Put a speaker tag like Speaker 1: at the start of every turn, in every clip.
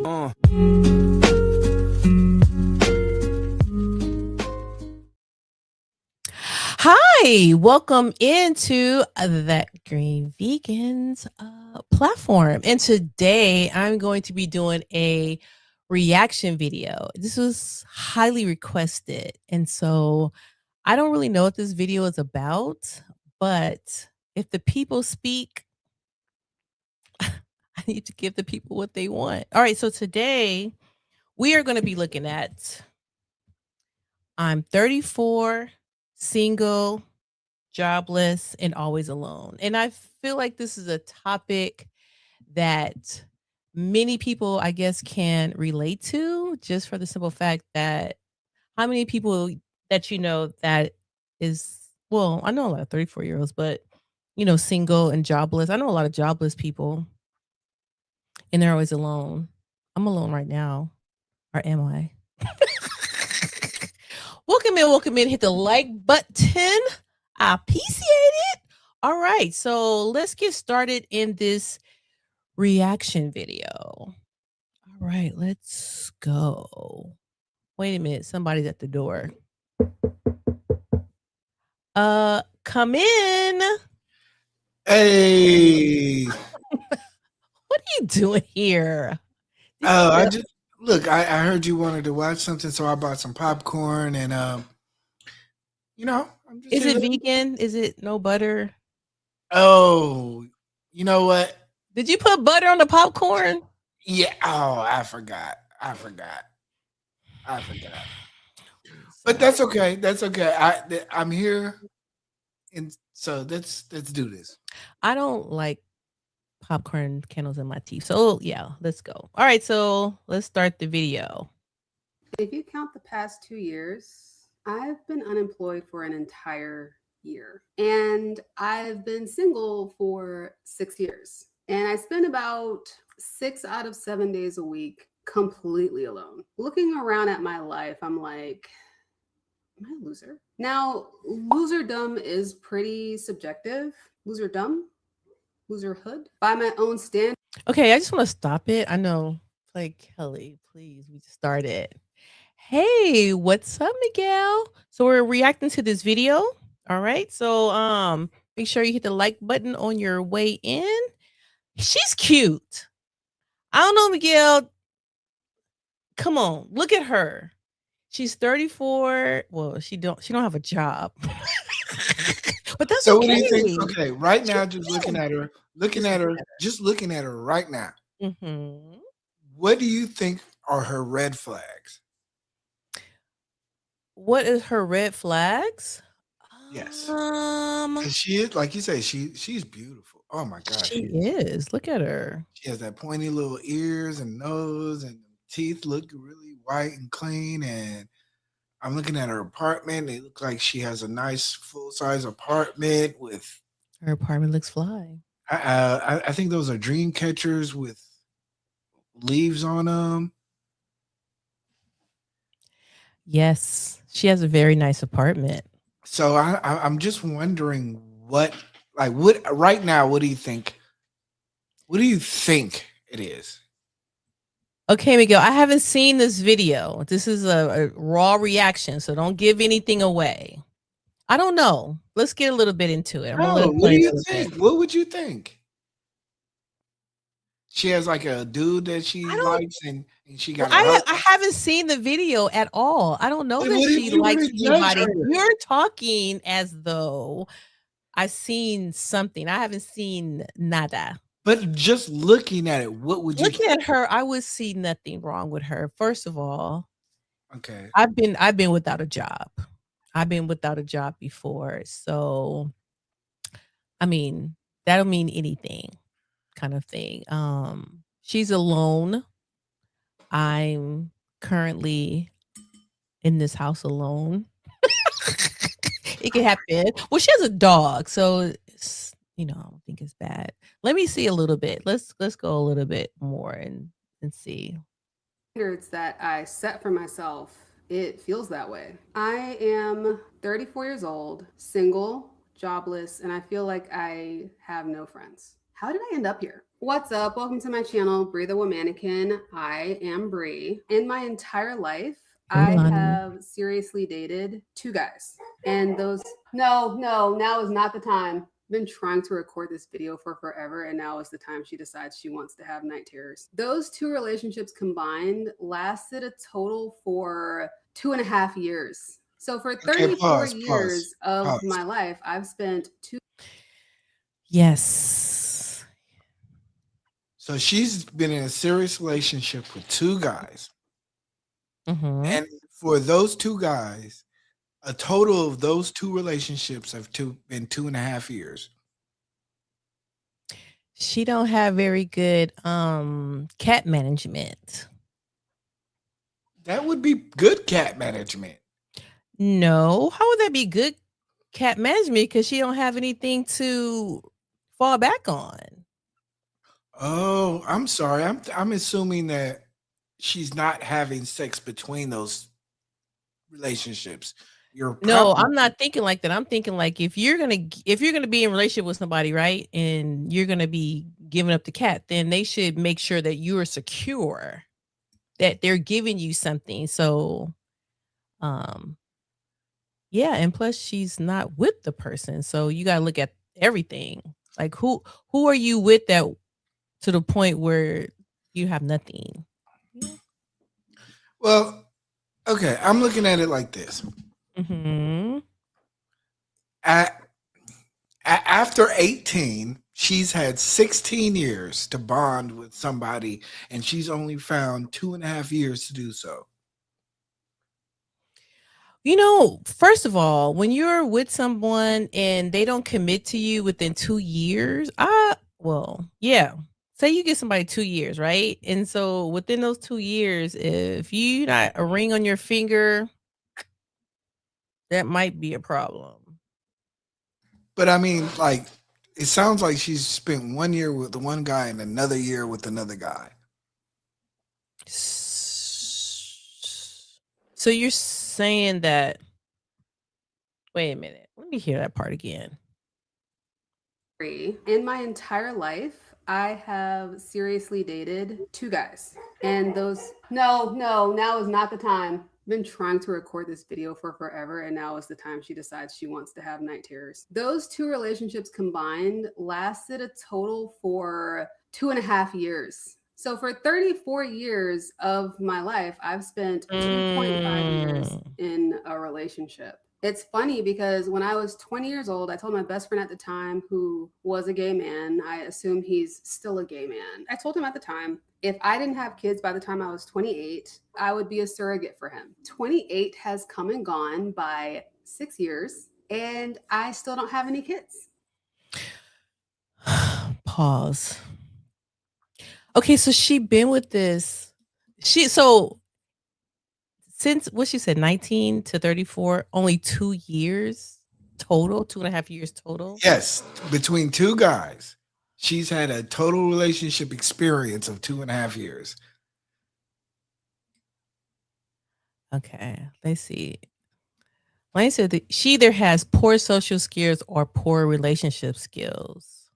Speaker 1: Hi, welcome into That Green Vegans platform. And today I'm going to be doing a reaction video. This was highly requested. And so I don't really know what this video is about, but if the people speak, I need to give the people what they want. All right, so today we are going to be looking at I'm 34, single, jobless, and always alone. And I feel like this is a topic that many people, I guess, can relate to just for the simple fact that how many people that you know that is, well, I know a lot of 34-year-olds, but single and jobless. I know a lot of jobless people and they're always alone. I'm alone right now. Or am I? Welcome in. Hit the like button. I appreciate it. All right, so let's get started in this reaction video. All right, let's go. Wait a minute, somebody's at the door. Come in.
Speaker 2: Hey.
Speaker 1: What are you doing here?
Speaker 2: Oh, I just look, I heard you wanted to watch something, so I bought some popcorn and I'm just
Speaker 1: Is it
Speaker 2: here.
Speaker 1: vegan? Is it no butter?
Speaker 2: Oh, you know what?
Speaker 1: Did you put butter on the popcorn?
Speaker 2: Yeah. Oh, I forgot. But that's okay. That's okay. I'm here, and so let's do this.
Speaker 1: I don't like popcorn candles in my teeth. So yeah, let's go. All right, so let's start the video.
Speaker 3: If you count the past 2 years, I've been unemployed for an entire year. And I've been single for 6 years. And I spend about 6 out of 7 days a week completely alone. Looking around at my life, I'm like, am I a loser? Now, loserdom is pretty subjective. Loserdom? Loserhood? By my own standards.
Speaker 1: Okay, I just want to stop it. I know, like Kelly, please, we just started. Hey, what's up, Miguel? So we're reacting to this video. All right. So make sure you hit the like button on your way in. She's cute. I don't know, Miguel. Come on, look at her. She's 34. Well, she don't have a job. But that's
Speaker 2: So
Speaker 1: okay.
Speaker 2: what do you think? Okay, right now, just looking at her, just looking at her right now.
Speaker 1: Mm-hmm.
Speaker 2: What do you think are her red flags?
Speaker 1: What is her red flags?
Speaker 2: Yes. She is, like you say, she's beautiful. Oh my gosh.
Speaker 1: She is. Look at her.
Speaker 2: She has that pointy little ears and nose, and teeth look really white and clean. And I'm looking at her apartment. It looks like she has a nice full size apartment with.
Speaker 1: Her apartment looks fly.
Speaker 2: I think those are dream catchers with leaves on them.
Speaker 1: Yes, she has a very nice apartment.
Speaker 2: So I'm just wondering what right now, what do you think? What do you think it is?
Speaker 1: Okay, Miguel, I haven't seen this video. This is a raw reaction, so don't give anything away. I don't know. Let's get a little bit into it.
Speaker 2: What do you think? What would you think? She has like a dude that she likes, and she got.
Speaker 1: I haven't seen the video at all. I don't know that she likes anybody. You're talking as though I've seen something. I haven't seen nada.
Speaker 2: But just looking at it, what would you
Speaker 1: look at her? I would see nothing wrong with her. First of all,
Speaker 2: okay,
Speaker 1: I've been without a job. I've been without a job before, so I mean that'll mean anything, kind of thing. She's alone. I'm currently in this house alone. It can happen. Well, she has a dog, so it's, I don't think it's bad. Let me see a little bit. Let's go a little bit more and see.
Speaker 3: Standards that I set for myself, it feels that way. I am 34 years old, single, jobless, and I feel like I have no friends. How did I end up here? What's up? Welcome to my channel, Bree the Womannequin. I am Bree. In my entire life,
Speaker 1: Hey,
Speaker 3: I
Speaker 1: Lonnie.
Speaker 3: have seriously dated 2 guys. And those, no, now is not the time. Been trying to record this video for forever, and now is the time she decides she wants to have night terrors. Those 2 relationships combined lasted a total for 2.5 years. So for
Speaker 2: Okay,
Speaker 3: 34 years of
Speaker 2: pause.
Speaker 3: my life, I've spent 2.
Speaker 1: Yes.
Speaker 2: So she's been in a serious relationship with 2 guys.
Speaker 1: Mm-hmm.
Speaker 2: And for those 2 guys, a total of those 2 relationships have been 2.5 years.
Speaker 1: She don't have very good cat management.
Speaker 2: That would be good cat management.
Speaker 1: No, how would that be good cat management? Because she don't have anything to fall back on.
Speaker 2: Oh, I'm sorry. I'm assuming that she's not having sex between those relationships. You're
Speaker 1: No,
Speaker 2: probably
Speaker 1: I'm not thinking like that. I'm thinking like if you're gonna be in a relationship with somebody, right, and you're gonna be giving up the cat, then they should make sure that you are secure, that they're giving you something. So, um, yeah, and plus she's not with the person, so you gotta look at everything. Like who are you with that to the point where you have nothing? Yeah.
Speaker 2: well, okay. I'm looking at it like this.
Speaker 1: Mm-hmm.
Speaker 2: At, after 18, she's had 16 years to bond with somebody, and she's only found 2.5 years to do so.
Speaker 1: You know, first of all, when you're with someone and they don't commit to you within 2 years, yeah. Say you get somebody 2 years, right? And so within those 2 years, if you not a ring on your finger, that might be a problem.
Speaker 2: But I mean, like, it sounds like she's spent 1 year with one guy and another year with another guy.
Speaker 1: So you're saying that wait a minute. Let me hear that part again.
Speaker 3: In my entire life, I have seriously dated 2 guys. And those, no, now is not the time. Been trying to record this video for forever, and now is the time she decides she wants to have night terrors. Those 2 relationships combined lasted a total for 2.5 years. So for 34 years of my life, I've spent 2.5 years in a relationship. It's funny because when I was 20 years old, I told my best friend at the time, who was a gay man, I assume he's still a gay man. I told him at the time, if I didn't have kids by the time I was 28, I would be a surrogate for him. 28 has come and gone by 6 years, and I still don't have any kids.
Speaker 1: Pause. Okay, so she been with this. So since what she said, 19 to 34, only 2 years total, 2.5 years total.
Speaker 2: Yes, between 2 guys, she's had a total relationship experience of 2.5 years.
Speaker 1: Okay, let's see. Lane said that she either has poor social skills or poor relationship skills.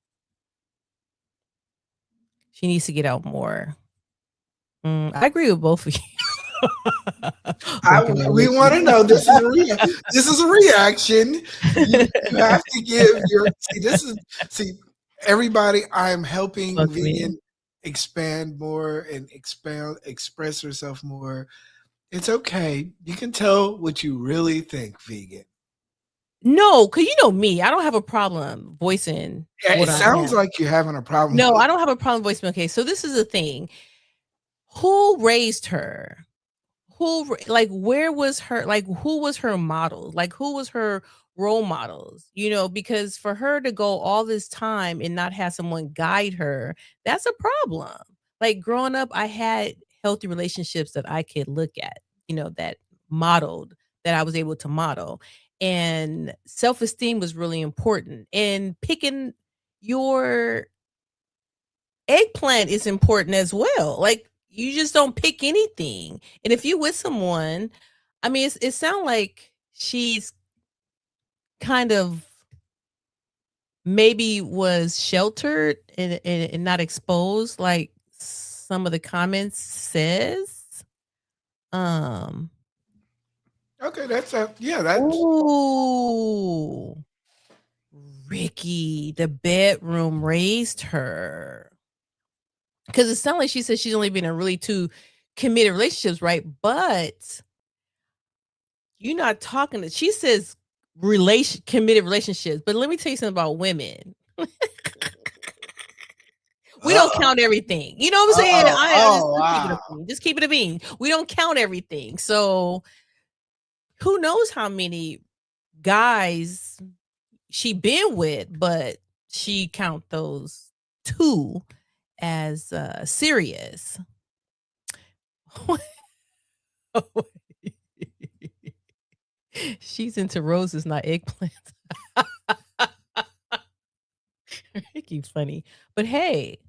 Speaker 1: She needs to get out more. I agree with both of you.
Speaker 2: We want to know. This is a reaction. You have to give your see everybody. I'm helping
Speaker 1: Fuck me.
Speaker 2: Vegan expand more and express herself more. It's okay. You can tell what you really think, Vegan.
Speaker 1: No, because you know me, I don't have a problem voicing.
Speaker 2: Yeah,
Speaker 1: what
Speaker 2: it
Speaker 1: I
Speaker 2: sounds
Speaker 1: am.
Speaker 2: like you're having a problem.
Speaker 1: No, I don't have a problem voicing. Okay, so this is the thing. Who raised her? Where was her, who was her model, who was her role models, because for her to go all this time and not have someone guide her, that's a problem. Like growing up, I had healthy relationships that I could look at, that modeled, that I was able to model, and self-esteem was really important, and picking your eggplant is important as well. Like you just don't pick anything. And if you with someone, I mean, it sounds like she's kind of maybe was sheltered and not exposed like some of the comments says. Um
Speaker 2: Okay, that's
Speaker 1: Ooh, Ricky, the bedroom raised her. Because it sounds like she said she's only been in really two committed relationships, right? But you're not talking to, she says committed relationships. But let me tell you something about women. We don't
Speaker 2: uh
Speaker 1: count everything. You know what I'm saying?
Speaker 2: oh
Speaker 1: Just,
Speaker 2: oh
Speaker 1: just keep it a
Speaker 2: wow.
Speaker 1: bean. Just keep it a bean. We don't count everything. So who knows how many guys she been with, but she count those two as serious. She's into roses, not eggplants. Ricky's funny. But hey,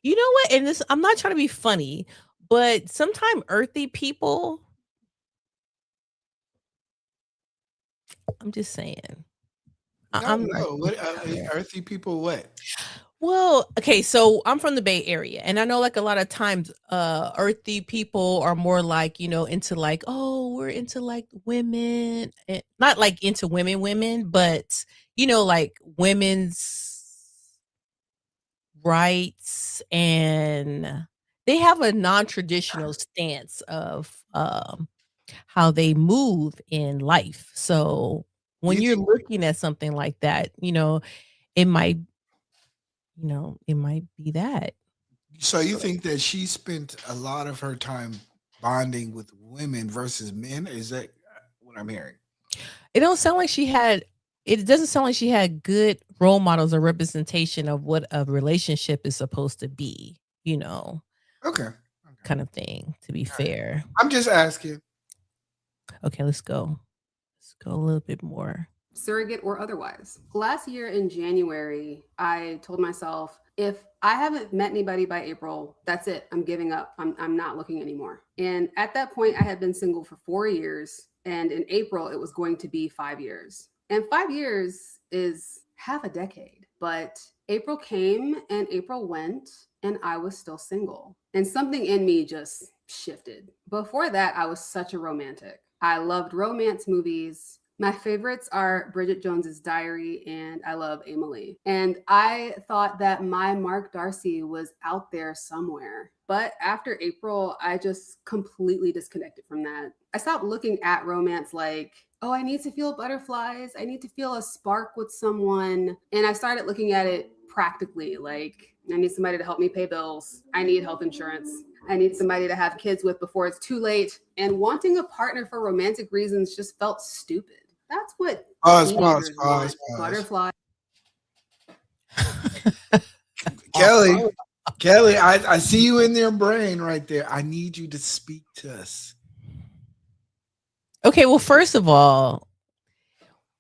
Speaker 1: you know what? And this, I'm not trying to be funny, but sometimes earthy people, I'm just saying.
Speaker 2: No,
Speaker 1: I'm not
Speaker 2: no.
Speaker 1: gonna
Speaker 2: What
Speaker 1: put it out there.
Speaker 2: earthy people? What?
Speaker 1: Well, okay, so I'm from the Bay Area, and I know like a lot of times earthy people are more like, into like, oh, we're into like women, not like into women, but like women's rights, and they have a non-traditional stance of how they move in life. So
Speaker 2: Do
Speaker 1: when
Speaker 2: you
Speaker 1: you're
Speaker 2: think
Speaker 1: looking at something like that, it might, it might be that.
Speaker 2: so? You think that she spent a lot of her time bonding with women versus men? Is that what I'm hearing?
Speaker 1: It don't sound like she had it doesn't sound like she had good role models or representation of what a relationship is supposed to be,
Speaker 2: Okay. Okay.
Speaker 1: kind of thing, to be
Speaker 2: All right.
Speaker 1: fair.
Speaker 2: I'm just asking.
Speaker 1: Okay, let's go. Let's go a little bit more.
Speaker 3: Surrogate or otherwise. Last year in January, I told myself, if I haven't met anybody by April, that's it. I'm giving up. I'm not looking anymore. And at that point, I had been single for 4 years. And in April, it was going to be 5 years. And 5 years is half a decade. But April came and April went, and I was still single. And something in me just shifted. Before that, I was such a romantic. I loved romance movies. My favorites are Bridget Jones's Diary and I Love Emily. And I thought that my Mark Darcy was out there somewhere. But after April, I just completely disconnected from that. I stopped looking at romance like, oh, I need to feel butterflies. I need to feel a spark with someone. And I started looking at it practically like, I need somebody to help me pay bills. I need health insurance. I need somebody to have kids with before it's too late. And wanting a partner for romantic reasons just felt stupid. That's what
Speaker 2: Pause. Pause.
Speaker 3: teenagers want.
Speaker 2: Pause. Pause.
Speaker 3: Butterfly.
Speaker 2: Kelly. Kelly, I see you in their brain right there. I need you to speak to us.
Speaker 1: Okay, well, first of all,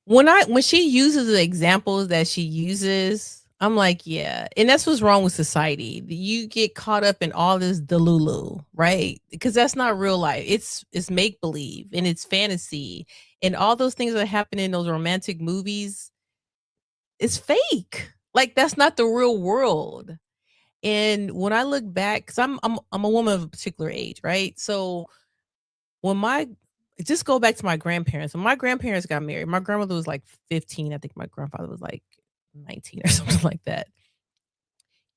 Speaker 1: when she uses the examples that she uses, I'm like, yeah. And that's what's wrong with society. You get caught up in all this delulu, right? Because that's not real life. It's make believe and it's fantasy. And all those things that happen in those romantic movies, it's fake. Like that's not the real world. And when I look back, because I'm a woman of a particular age, right? So when my just go back to my grandparents. When my grandparents got married, my grandmother was like 15. I think my grandfather was like 19 or something like that.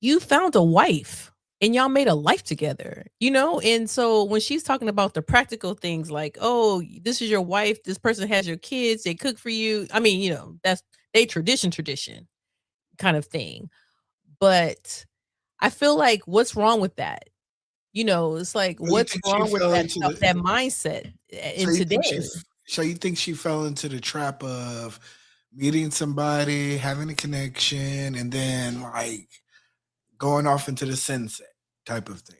Speaker 1: You found a wife and y'all made a life together, And so when she's talking about the practical things like, oh, this is your wife, this person has your kids, they cook for you. I mean, that's they tradition kind of thing. But I feel like what's wrong with that? It's like
Speaker 2: So you
Speaker 1: what's
Speaker 2: think she
Speaker 1: wrong with
Speaker 2: fell
Speaker 1: that
Speaker 2: into
Speaker 1: that
Speaker 2: the?
Speaker 1: mindset
Speaker 2: So
Speaker 1: in
Speaker 2: you think she?
Speaker 1: today?
Speaker 2: So you think she fell into the trap of meeting somebody, having a connection, and then like going off into the sunset type of thing?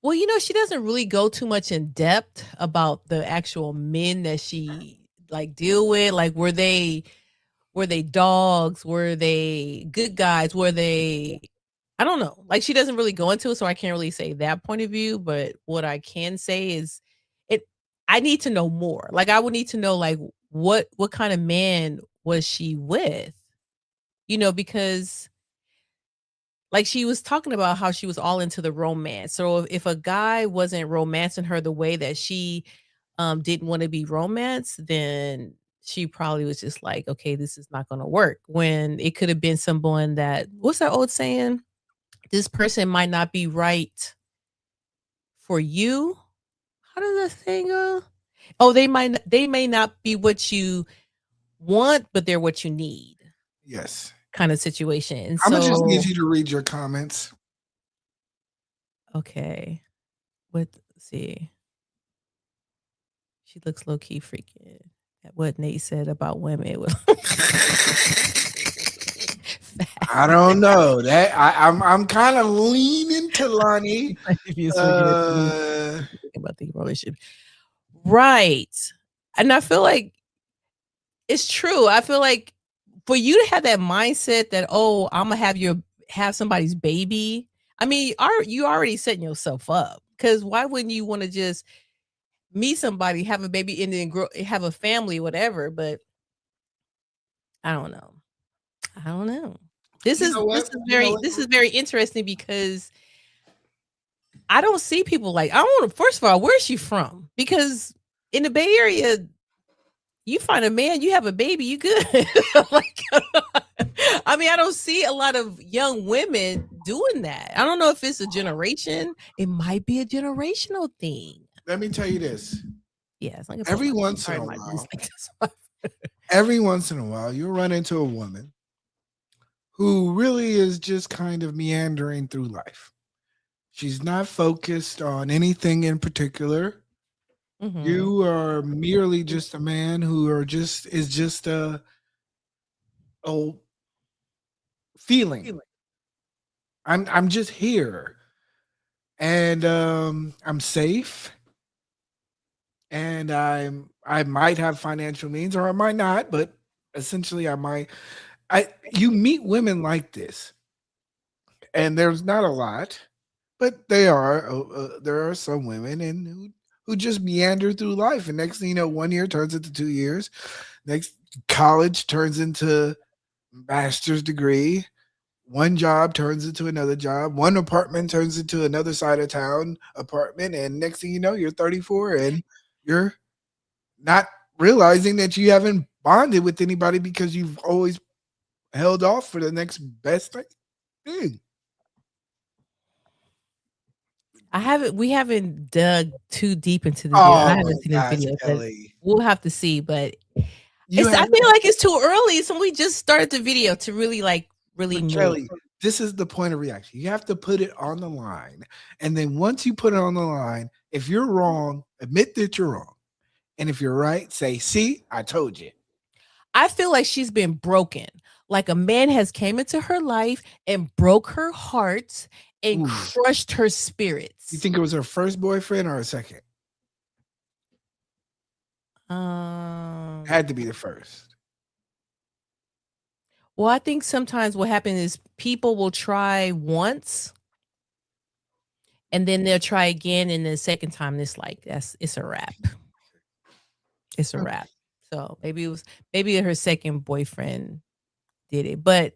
Speaker 1: Well, she doesn't really go too much in depth about the actual men that she like deal with. Like, were they dogs? Were they good guys? Were they? I don't know. Like, she doesn't really go into it, so I can't really say that point of view. But what I can say is, it. I need to know more. Like I would need to know like what kind of man was she with? Because like she was talking about how she was all into the romance. So if a guy wasn't romancing her the way that she didn't want to be romanced, then she probably was just like, okay, this is not going to work. When it could have been someone that, what's that old saying? This person might not be right for you. How does that thing go? Oh, they may not be what you want, but they're what you need
Speaker 2: Yes.
Speaker 1: kind of situation. And
Speaker 2: I'm gonna just need
Speaker 1: so,
Speaker 2: you to read your comments.
Speaker 1: okay, let's see. She looks low key freaking at what Nate said about women.
Speaker 2: I don't know that I'm kind of leaning to Lonnie.
Speaker 1: If you was freaking at me,
Speaker 2: Uh,
Speaker 1: thinking about the relationship. Right. And I feel like it's true. I feel like for you to have that mindset that, oh, I'm gonna have somebody's baby. I mean, are you already setting yourself up? Because why wouldn't you want to just meet somebody, have a baby, and then grow, have a family, whatever? But I don't know. I don't know. This
Speaker 2: you
Speaker 1: is
Speaker 2: know
Speaker 1: this
Speaker 2: what?
Speaker 1: is
Speaker 2: You know
Speaker 1: very
Speaker 2: what?
Speaker 1: this is very interesting because I don't see people like I don't want to. First of all, where's she from? Because in the Bay Area, you find a man, you have a baby, you good. Like, I mean, I don't see a lot of young women doing that. I don't know if it's a generation. It might be a generational thing.
Speaker 2: Let me tell you this.
Speaker 1: Yeah, it's like a put
Speaker 2: Every
Speaker 1: my
Speaker 2: once in
Speaker 1: sorry,
Speaker 2: a
Speaker 1: my
Speaker 2: while,
Speaker 1: this.
Speaker 2: every once in a while, you'll run into a woman who really is just kind of meandering through life. She's not focused on anything in particular.
Speaker 1: Mhm.
Speaker 2: You are merely just a man who is just a feeling. I'm just here, and I'm safe, and I might have financial means, or I might not, but essentially I might. I You meet women like this, and there's not a lot, but there are some women and who just meander through life, and next thing you know, 1 year turns into 2 years, next college turns into master's degree, one job turns into another job, one apartment turns into another side of town apartment, and next thing you know, you're 34 and you're not realizing that you haven't bonded with anybody because you've always held off for the next best thing.
Speaker 1: We haven't dug too deep into the video. I
Speaker 2: Oh
Speaker 1: haven't
Speaker 2: my
Speaker 1: seen this
Speaker 2: gosh,
Speaker 1: video, but
Speaker 2: Kelly.
Speaker 1: we'll have to see. But
Speaker 2: You
Speaker 1: I
Speaker 2: haven't,
Speaker 1: feel like it's too early. So we just started the video to really really
Speaker 2: but
Speaker 1: move.
Speaker 2: Kelly, this is the point of reaction. You have to put it on the line. And then once you put it on the line, if you're wrong, admit that you're wrong. And if you're right, say, see, I told you.
Speaker 1: I feel like she's been broken. Like a man has came into her life and broke her heart and
Speaker 2: Ooh.
Speaker 1: crushed her
Speaker 2: You
Speaker 1: spirits.
Speaker 2: think it was her first boyfriend or her second?
Speaker 1: Um,
Speaker 2: Had to be the first.
Speaker 1: well, I think sometimes what happens is people will try once and then they'll try again, and the second time it's like it's a wrap. It's a
Speaker 2: Okay.
Speaker 1: wrap. So maybe her second boyfriend did it. But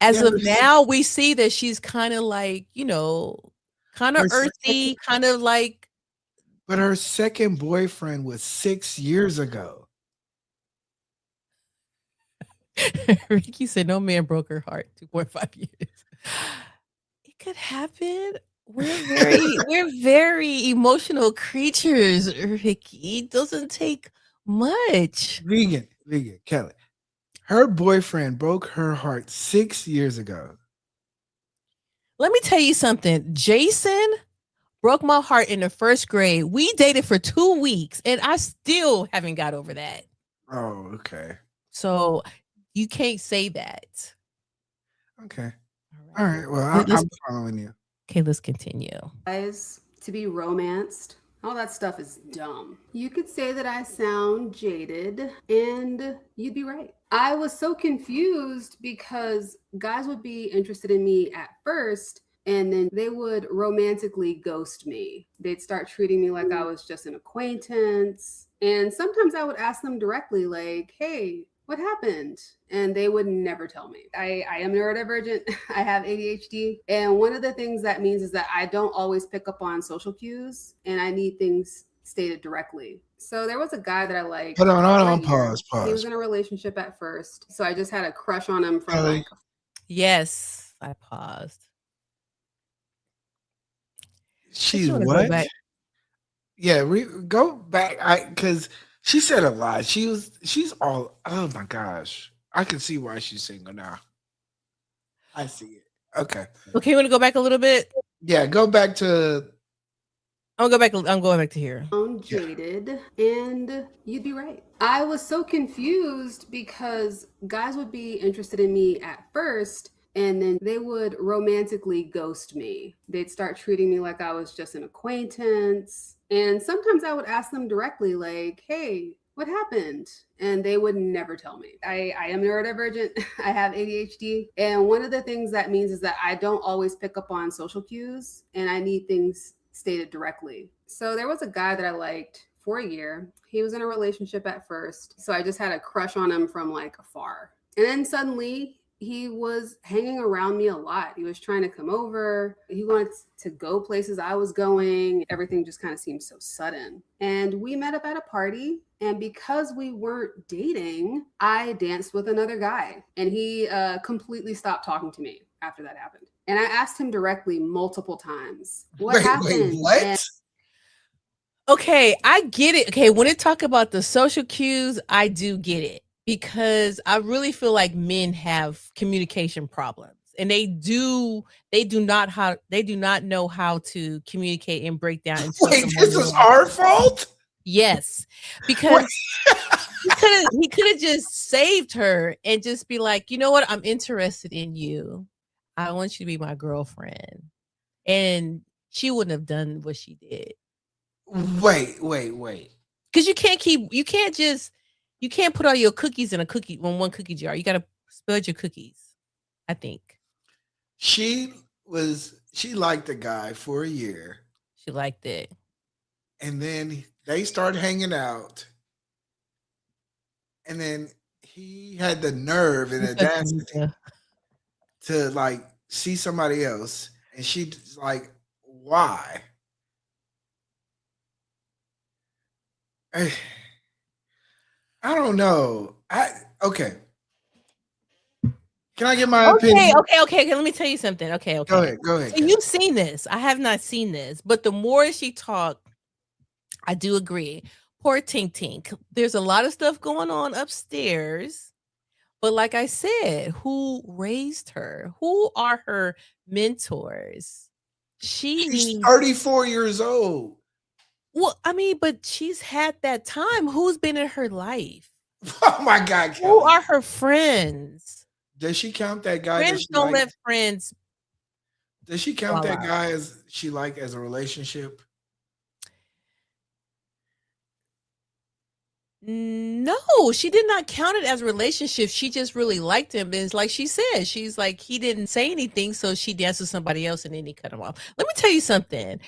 Speaker 1: as
Speaker 2: Yeah,
Speaker 1: of now, we see that she's kind of like, kind of
Speaker 2: her second,
Speaker 1: earthy, kind of like
Speaker 2: but her second boyfriend was 6 years ago.
Speaker 1: Ricky said, no man broke her heart. 2.5 years. It could happen. We're very emotional creatures, Ricky. It doesn't take much.
Speaker 2: Vegan, Kelly. Her boyfriend broke her heart 6 years ago.
Speaker 1: Let me tell you something. Jason broke my heart in the first grade. We dated for 2 weeks, and I still haven't got over that.
Speaker 2: Oh, okay.
Speaker 1: So you can't say that.
Speaker 2: Okay.
Speaker 1: All
Speaker 2: All
Speaker 1: right.
Speaker 2: right. Well,
Speaker 1: Let's
Speaker 2: I'm following you.
Speaker 1: okay, let's continue.
Speaker 3: Guys, to be romanced, all that stuff is dumb. You could say that I sound jaded, and you'd be right. I was so confused because guys would be interested in me at first And then they would romantically ghost me. They'd start treating me like I was just an acquaintance. And sometimes I would ask them directly, like, hey, what happened? And they would never tell me. I am neurodivergent. I have ADHD. And one of the things that means is that I don't always pick up on social cues and I need things stated directly. So there was a guy that I liked.
Speaker 2: Hold on,
Speaker 3: for a year.
Speaker 2: pause.
Speaker 3: He was in a relationship at first. So I just had a crush on him from like.
Speaker 1: Yes, I paused.
Speaker 2: She's
Speaker 1: wanna go
Speaker 2: what?
Speaker 1: back.
Speaker 2: Yeah, go back. Because she said a lot. She's all. Oh my gosh, I can see why she's single now. I see it. Okay.
Speaker 1: Okay, you want to go back a little bit?
Speaker 2: Yeah, go back to.
Speaker 1: I'm going back to here.
Speaker 3: Jaded, and you'd be right. I was so confused because guys would be interested in me at first and then they would romantically ghost me. They'd start treating me like I was just an acquaintance. And sometimes I would ask them directly, like, hey, what happened? And they would never tell me. I am neurodivergent. I have ADHD. And one of the things that means is that I don't always pick up on social cues and I need things stated directly. So there was a guy that I liked for a year. He was in a relationship at first. So I just had a crush on him from like afar. And then suddenly he was hanging around me a lot. He was trying to come over. He wanted to go places I was going. Everything just kind of seemed so sudden. And we met up at a party. And because we weren't dating, I danced with another guy. And he completely stopped talking to me after that happened. And I asked him directly multiple times, what happened?
Speaker 2: What?
Speaker 1: Okay, I get it. Okay, when it talk about the social cues, I do get it because I really feel like men have communication problems and they do not know how to communicate and break down into
Speaker 2: Wait, this is our fault?
Speaker 1: Yes, because he could have just saved her and just be like, you know what, I'm interested in you. I want you to be my girlfriend. And she wouldn't have done what she did.
Speaker 2: Wait.
Speaker 1: Because you can't put all your cookies in one cookie jar. You gotta spread your cookies, I think.
Speaker 2: She liked the guy for a year.
Speaker 1: She liked it.
Speaker 2: And then they started hanging out. And then he had the nerve and audacity to like see somebody else. And she's like, why? I don't know. Okay. Can I get my opinion?
Speaker 1: Okay. Let me tell you something. Okay.
Speaker 2: Go ahead.
Speaker 1: So you've seen this. I have not seen this, but the more she talked, I do agree. Poor Tink Tink. There's a lot of stuff going on upstairs. But like I said, who raised her? Who are her mentors?
Speaker 2: She's 34 years old.
Speaker 1: Well, I mean, but she's had that time. Who's been in her life?
Speaker 2: Oh my God, Kelly.
Speaker 1: Who are her friends?
Speaker 2: Does she count that guy?
Speaker 1: Friends don't let friends.
Speaker 2: Does she count that guy as she like as a relationship?
Speaker 1: No, she did not count it as a relationship. She just really liked him. And it's like she said, she's like, he didn't say anything, so she danced with somebody else and then he cut him off. Let me tell you something.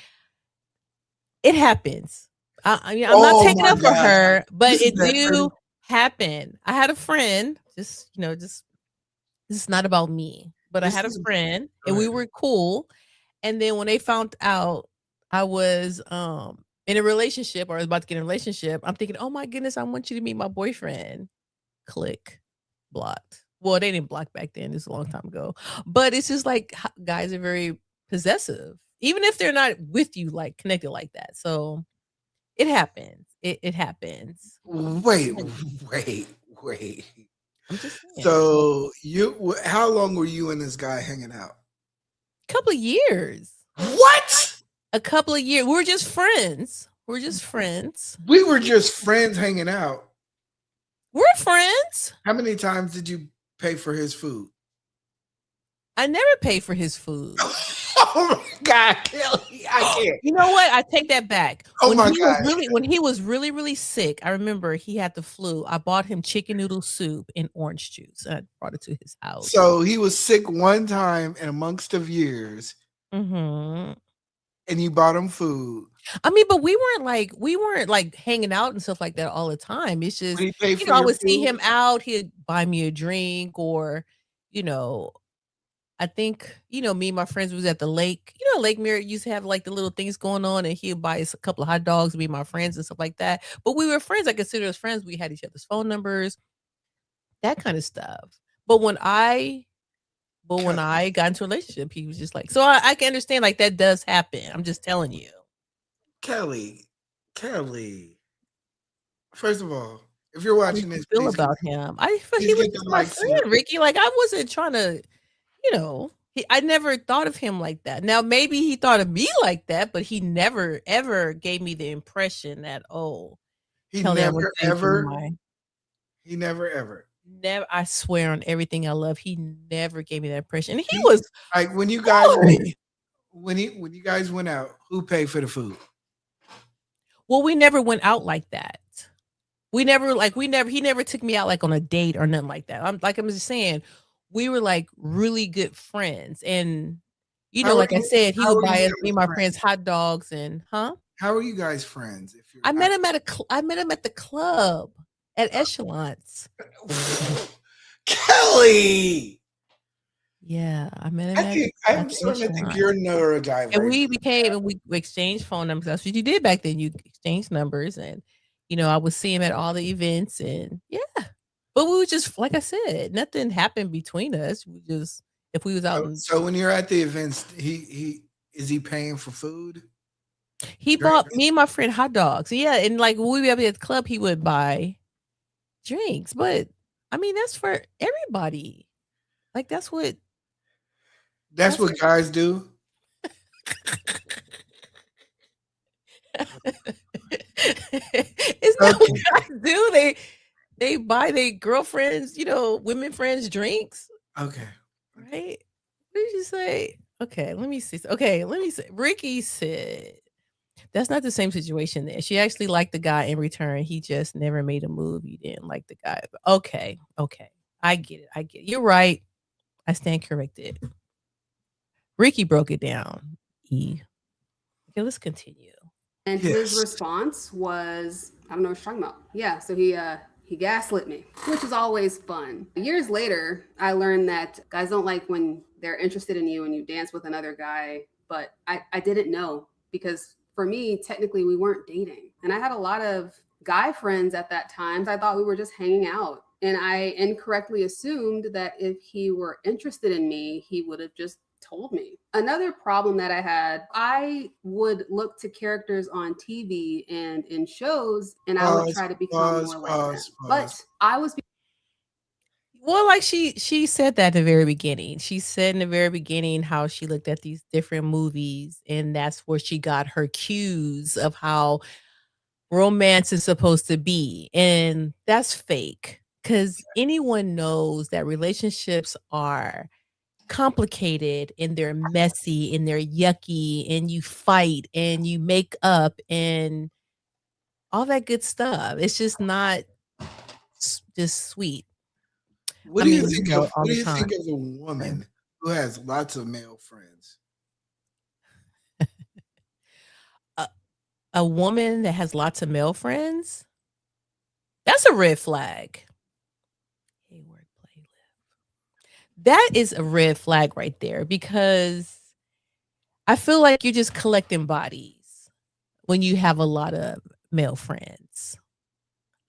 Speaker 1: It happens. I mean, I'm not taking up for her, but it do happen. I had a friend, this is not about me, but I had a friend and we were cool. And then when they found out I was in a relationship or I was about to get in a relationship, I'm thinking, oh my goodness, I want you to meet my boyfriend. Click. Blocked. Well, they didn't block back then. This is a long time ago. But it's just like guys are very possessive. Even if they're not with you, like connected like that. So it happens. It happens.
Speaker 2: Wait.
Speaker 1: I'm just saying.
Speaker 2: So how long were you and this guy hanging out?
Speaker 1: A couple of years.
Speaker 2: What?
Speaker 1: A couple of years. We're just friends. We were just friends
Speaker 2: hanging out.
Speaker 1: We're friends.
Speaker 2: How many times did you pay for his food?
Speaker 1: I never pay for his food.
Speaker 2: Oh my God, Kelly, I can't.
Speaker 1: You know what? I take that back.
Speaker 2: Oh my God.
Speaker 1: When he was really, really sick, I remember he had the flu. I bought him chicken noodle soup and orange juice. And I brought it to his house.
Speaker 2: So he was sick one time and amongst of years.
Speaker 1: Mhm.
Speaker 2: and you bought him food.
Speaker 1: I mean, but we weren't hanging out and stuff like that all the time. It's
Speaker 2: Would
Speaker 1: just,
Speaker 2: he pay
Speaker 1: you
Speaker 2: for
Speaker 1: know, I
Speaker 2: your
Speaker 1: would see
Speaker 2: food?
Speaker 1: him out, he'd buy me a drink or, you know, I think, me and my friends was at the lake. Lake Merritt used to have like the little things going on and he'd buy us a couple of hot dogs, me and my friends and stuff like that. But we were friends. I consider us friends. We had each other's phone numbers, that kind of stuff. But when I but when
Speaker 2: Kelly,
Speaker 1: I got into a relationship, he was just like, so I can understand like that does happen. I'm just telling you.
Speaker 2: Kelly, Kelly. First of all, if you're
Speaker 1: How did
Speaker 2: watching
Speaker 1: you
Speaker 2: this,
Speaker 1: feel about him? I felt he
Speaker 2: please
Speaker 1: was
Speaker 2: get
Speaker 1: just
Speaker 2: the
Speaker 1: my
Speaker 2: mics to the
Speaker 1: friend, Ricky. Like I wasn't trying to, I never thought of him like that. Now maybe he thought of me like that, but he never ever gave me the impression that, oh,
Speaker 2: he
Speaker 1: Kelly, I'm gonna
Speaker 2: never
Speaker 1: tell you from
Speaker 2: ever,
Speaker 1: my
Speaker 2: he never ever.
Speaker 1: never. I swear on everything I love, he never gave me that impression. And he
Speaker 2: He
Speaker 1: was
Speaker 2: like when you guys went
Speaker 1: good.
Speaker 2: when you guys went out, who paid for the food?
Speaker 1: Well, we never went out like that. We never he never took me out like on a date or nothing like that. I'm just saying, we were like really good friends. And
Speaker 2: How are
Speaker 1: like I
Speaker 2: you
Speaker 1: said, he
Speaker 2: how
Speaker 1: would
Speaker 2: are you
Speaker 1: buy us, me
Speaker 2: guys
Speaker 1: and my friends,
Speaker 2: friends?
Speaker 1: hot dogs and huh?
Speaker 2: How are you guys friends if you're
Speaker 1: I
Speaker 2: not
Speaker 1: met him I met him at the club at Echelons.
Speaker 2: Kelly?
Speaker 1: Yeah, I met him
Speaker 2: I'm
Speaker 1: at the
Speaker 2: starting to think
Speaker 1: Echelons.
Speaker 2: you're
Speaker 1: And
Speaker 2: neurodivergent.
Speaker 1: we exchanged phone numbers. That's what you did back then. You exchanged numbers and I would see him at all the events and yeah. But we were just like I said, nothing happened between us. We just if we was out and
Speaker 2: So when you're at the events, he is he paying for food,
Speaker 1: he bought
Speaker 2: drinks?
Speaker 1: me and my friend hot dogs. Yeah, and like when we would be at the club, he would buy drinks. But I mean, that's for everybody. Like
Speaker 2: That's
Speaker 1: that's
Speaker 2: what guys do.
Speaker 1: It's not what
Speaker 2: Okay,
Speaker 1: guys do. They buy their girlfriends, women friends drinks,
Speaker 2: okay.
Speaker 1: right? What did you say? Okay, let me see. Okay, let me see. Ricky said that's not the same situation there. She actually liked the guy in return. He just never made a move. You didn't like the guy. Okay, okay. I get it. I get it. You're right. I stand corrected. Ricky broke it down. E. Okay, let's continue.
Speaker 3: And his
Speaker 2: Yes.
Speaker 3: response was, I don't know what you're talking about. Yeah, so he gaslit me, which is always fun. Years later, I learned that guys don't like when they're interested in you and you dance with another guy, but I didn't know because for me, technically we weren't dating. And I had a lot of guy friends at that time. So I thought we were just hanging out. And I incorrectly assumed that if he were interested in me, he would have just told me. Another problem that I had, I would look to characters on TV and in shows, and I would
Speaker 2: Pause,
Speaker 3: try to become
Speaker 2: pause,
Speaker 3: more like them.
Speaker 2: pause,
Speaker 3: But
Speaker 2: pause.
Speaker 3: I was
Speaker 1: Well, like she said that at the very beginning. She said in the very beginning how she looked at these different movies and that's where she got her cues of how romance is supposed to be. And that's fake cuz anyone knows that relationships are complicated and they're messy and they're yucky and you fight and you make up and all that good stuff. It's just not just sweet. I mean, all
Speaker 2: What do
Speaker 1: the
Speaker 2: you
Speaker 1: time.
Speaker 2: think of a woman who has lots of male friends?
Speaker 1: A a woman that has lots of male friends, that's a red flag. Hayward playlist. That is a red flag right there because I feel like you're just collecting bodies when you have a lot of male friends.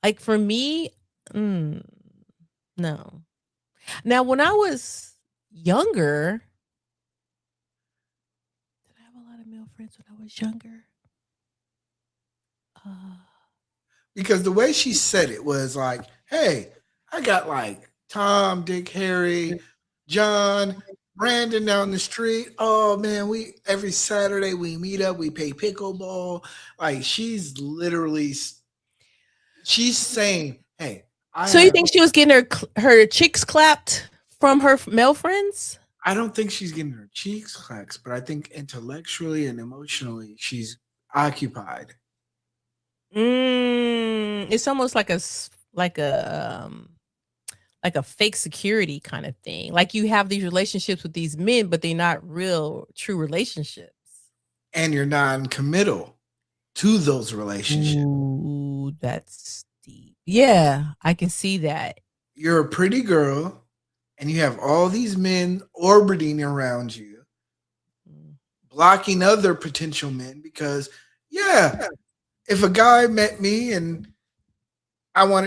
Speaker 1: Like for me, mm, no. Now, when I was younger, did I have a lot of male friends when I was younger? Uh,
Speaker 2: Because the way she said it was like, "Hey, I got like Tom, Dick, Harry, John, Brandon down the street. Oh man, we every Saturday we meet up, we play pickleball." Like she's saying, "Hey, I
Speaker 1: so you
Speaker 2: have."
Speaker 1: think she was getting her cheeks clapped from her male friends?
Speaker 2: I don't think she's getting her cheeks clacked, but I think intellectually and emotionally she's occupied.
Speaker 1: It's almost like like a fake security kind of thing. Like you have these relationships with these men, but they're not real, true relationships.
Speaker 2: And you're non-committal to those relationships.
Speaker 1: Ooh, that's deep. Yeah, I can see that.
Speaker 2: You're a pretty girl and you have all these men orbiting around you,
Speaker 1: Mm.
Speaker 2: blocking other potential men because, yeah, if a guy met me and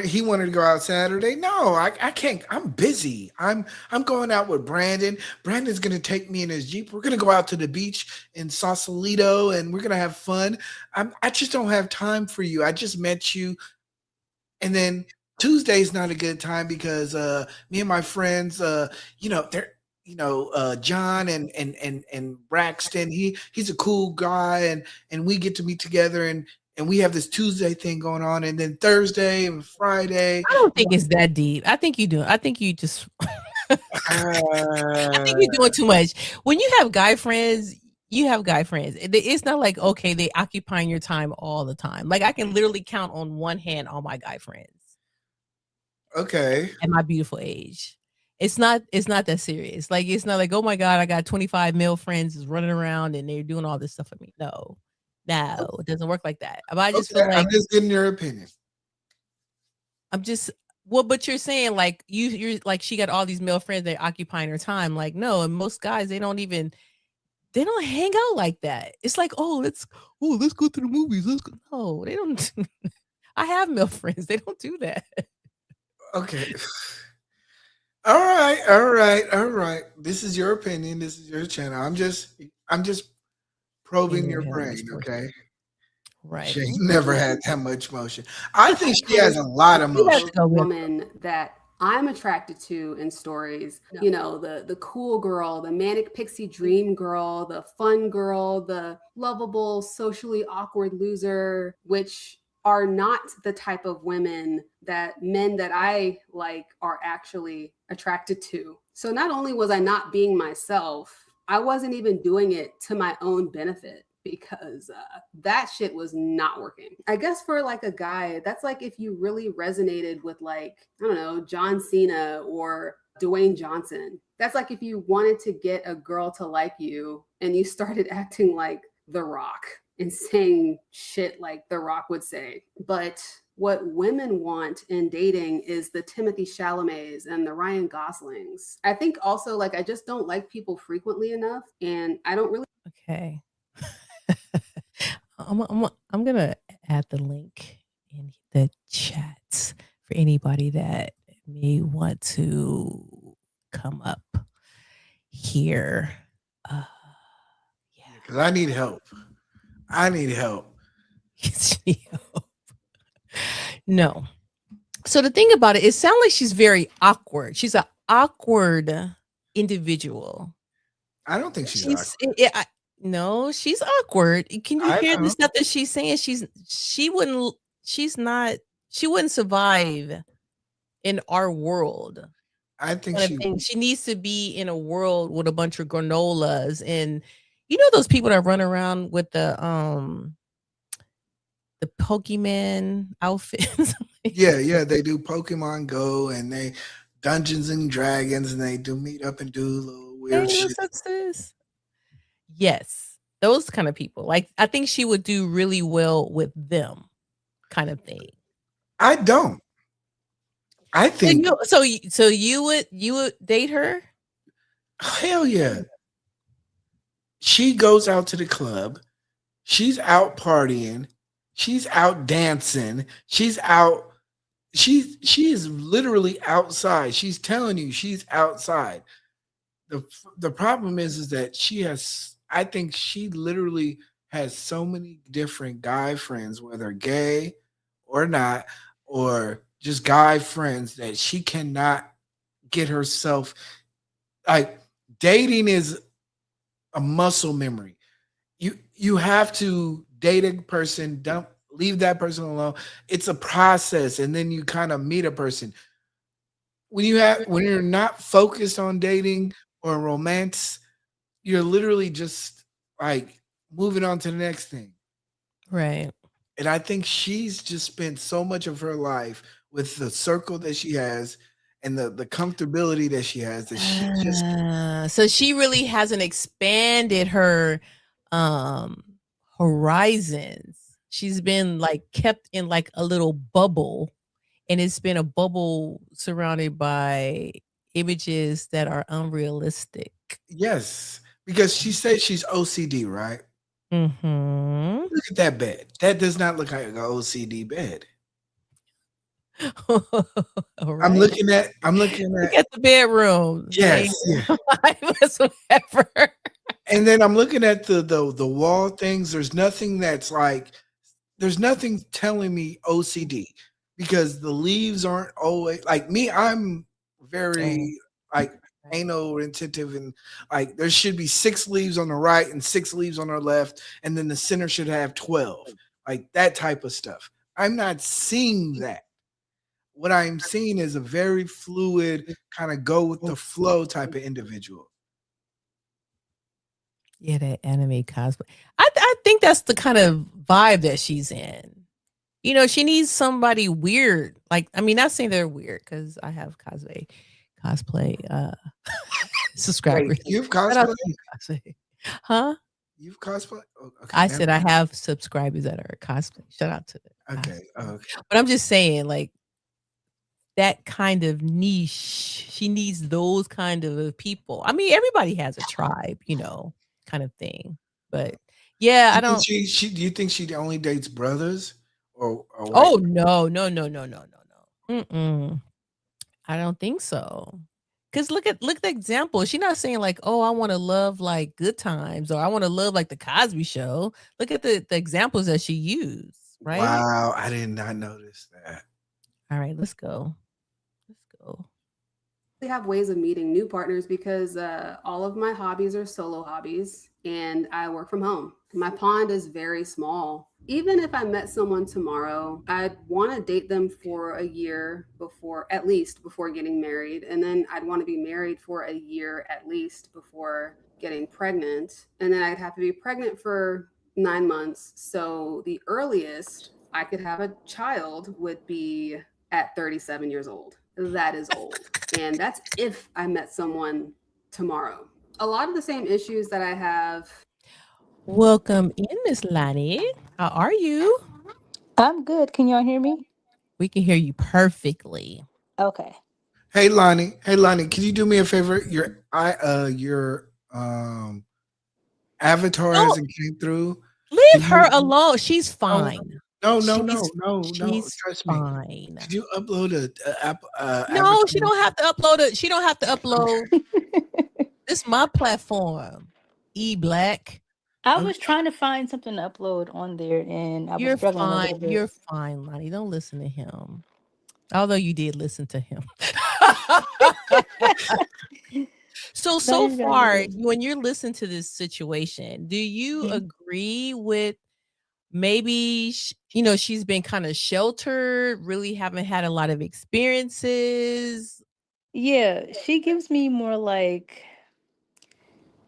Speaker 2: he wanted to go out Saturday. No, I can't. I'm busy. I'm going out with Brandon. Brandon's gonna take me in his Jeep. We're gonna go out to the beach in Sausalito and we're gonna have fun. I just don't have time for you. I just met you. And then Tuesday's not a good time because me and my friends, they're John and Braxton. He's a cool guy, and we get to meet together and we have this Tuesday thing going on, and then Thursday and Friday.
Speaker 1: I don't think it's that deep. I think you do. I think you just I think you're doing too much. When you have guy friends, you have guy friends. It's not like, okay, they occupying your time all the time. Like I can literally count on one hand all my guy friends
Speaker 2: Okay.
Speaker 1: at my beautiful age. It's not that serious. Like it's not like, oh my God, I got 25 male friends running around and they're doing all this stuff with me. No. No, it doesn't work like that. But I just
Speaker 2: Okay.
Speaker 1: feel like
Speaker 2: I'm just getting your opinion.
Speaker 1: I'm just well, but you're saying like you're like she got all these male friends that occupying her time. Like, no, and most guys they don't hang out like that. It's like, let's go to the movies. Let's go. No, they don't. I have male friends. They don't do that.
Speaker 2: Okay. All right. All right. All right. This is your opinion. This is your channel. I'm just probing
Speaker 1: You
Speaker 2: your
Speaker 1: never had much
Speaker 2: brain.
Speaker 1: motion.
Speaker 2: Okay.
Speaker 1: Right.
Speaker 2: She
Speaker 1: Okay.
Speaker 2: never had that much motion. I think she
Speaker 3: Kind
Speaker 2: has a lot of
Speaker 1: We have
Speaker 2: motion.
Speaker 1: to go with
Speaker 3: woman that I'm attracted to in stories. You know, the cool girl, the manic pixie dream girl, the fun girl, the lovable, socially awkward loser, which are not the type of women that men that I like are actually attracted to. So not only was I not being myself, I wasn't even doing it to my own benefit because that shit was not working. I guess for like a guy, that's like if you really resonated with like, I don't know, John Cena or Dwayne Johnson. That's like if you wanted to get a girl to like you and you started acting like The Rock and saying shit like The Rock would say. But what women want in dating is the Timothy Chalamets and the Ryan Goslings. I think also like I just don't like people frequently enough, and I don't really.
Speaker 1: Okay. I'm gonna add the link in the chat for anybody that may want to come up here. Uh, yeah.
Speaker 2: Because I need help. I need help.
Speaker 1: No. So the thing about it sounds like she's very awkward. She's an awkward individual.
Speaker 2: I don't think she's awkward.
Speaker 1: No, she's awkward. Can you
Speaker 2: I
Speaker 1: hear the
Speaker 2: know.
Speaker 1: stuff that she's saying? She wouldn't survive in our world.
Speaker 2: I think
Speaker 1: Kind of
Speaker 2: she.
Speaker 1: thing. She needs to be in a world with a bunch of granolas and you know those people that run around with the Pokemon outfits.
Speaker 2: Yeah. They do Pokemon Go and they Dungeons and Dragons and they do meet up and do little weird shit.
Speaker 1: Yes, those kind of people. Like I think she would do really well with them, kind of thing.
Speaker 2: I don't. I think
Speaker 1: So you would date her?
Speaker 2: hell yeah. She goes out to the club. She's out partying. She's out dancing. She's out. She is literally outside. She's telling you she's outside. The problem is that she has. I think she literally has so many different guy friends, whether gay or not, or just guy friends that she cannot get herself like dating is a muscle memory. You have to date a person, don't leave that person alone. It's a process, and then you kind of meet a person. When you're not focused on dating or romance, you're literally just like moving on to the next thing.
Speaker 1: Right.
Speaker 2: And I think she's just spent so much of her life with the circle that she has, and the comfortability that she has, that she just
Speaker 1: So she really hasn't expanded her um horizons. She's been like kept in like a little bubble, and it's been a bubble surrounded by images that are unrealistic.
Speaker 2: yes, because she says she's OCD, right?
Speaker 1: Mhm.
Speaker 2: Look at that bed. That does not look like an OCD bed.
Speaker 1: All right.
Speaker 2: I'm looking
Speaker 1: Look
Speaker 2: at
Speaker 1: at the bedroom. They
Speaker 2: yes, yeah.
Speaker 1: whatsoever.
Speaker 2: And then I'm looking at the wall things. There's nothing telling me OCD because the leaves aren't always like me. I'm
Speaker 1: Oh,
Speaker 2: very like
Speaker 1: right.
Speaker 2: anal retentive, and like there should be 6 leaves on the right and 6 leaves on the left, and then the center should have 12, like that type of stuff. I'm not seeing that. What I'm seeing is a very fluid, kind of go with the flow type of individual.
Speaker 1: Yeah, that anime cosplay. I think that's the kind of vibe that she's in. You know, she needs somebody weird. Like, I mean, not saying they're weird because I have cosplay
Speaker 2: Wait,
Speaker 1: subscribers.
Speaker 2: you've
Speaker 1: Shout out
Speaker 2: cosplay?
Speaker 1: to you, cosplay. Huh?
Speaker 2: You've cosplay? Oh, okay,
Speaker 1: I
Speaker 2: never
Speaker 1: said I
Speaker 2: mind.
Speaker 1: have subscribers that are cosplay. Shout out to the
Speaker 2: Okay,
Speaker 1: cosplay.
Speaker 2: okay.
Speaker 1: But I'm just saying, like, that kind of niche, she needs those kind of people. I mean, everybody has a tribe, you know, kind of thing. But yeah, I
Speaker 2: You think
Speaker 1: don't.
Speaker 2: she do you think she only dates brothers or white?
Speaker 1: Oh no, no, no, no, no, no, no. Mm-mm. I don't think so. Cause look at the example. She's not saying like, oh, I want to love like Good Times or I want to love like the Cosby Show. Look at the examples that she used, right?
Speaker 2: Wow, I did not notice that.
Speaker 1: All right, let's go. Let's go.
Speaker 3: We have ways of meeting new partners because all of my hobbies are solo hobbies and I work from home. My pond is very small. Even if I met someone tomorrow, I'd want to date them for a year before, at least before getting married. And then I'd want to be married for a year at least before getting pregnant. And then I'd have to be pregnant for 9 months. So the earliest I could have a child would be at 37 years old. That is old. And that's if I met someone tomorrow. A lot of the same issues that I have.
Speaker 1: Welcome in, Miss Lani. How are you?
Speaker 4: I'm good. Can y'all hear me?
Speaker 1: We can hear you perfectly.
Speaker 4: Okay.
Speaker 2: Hey Lonnie, can you do me a favor? Your avatar
Speaker 1: Don't
Speaker 2: hasn't came through.
Speaker 1: leave
Speaker 2: Can
Speaker 1: her
Speaker 2: you
Speaker 1: alone. She's
Speaker 2: no
Speaker 1: fine.
Speaker 2: no no no
Speaker 1: She's
Speaker 2: no no
Speaker 1: she's
Speaker 2: trust me.
Speaker 1: fine.
Speaker 2: Could you upload a
Speaker 1: No,
Speaker 2: avatar?
Speaker 1: she don't have to upload it. She don't have to upload. This my platform. E Black.
Speaker 4: I
Speaker 2: Okay.
Speaker 4: was trying to find something to upload on there and I was
Speaker 1: You're
Speaker 4: struggling a
Speaker 1: fine.
Speaker 4: little bit.
Speaker 1: You're fine, Lonnie. Don't listen to him. Although you did listen to him.
Speaker 4: No,
Speaker 1: So
Speaker 4: you guys are
Speaker 1: far,
Speaker 4: good.
Speaker 1: when you're listening to this situation, do you
Speaker 4: Mhm.
Speaker 1: agree with maybe you know she's been kind of sheltered, really haven't had a lot of experiences?
Speaker 4: Yeah, she gives me more like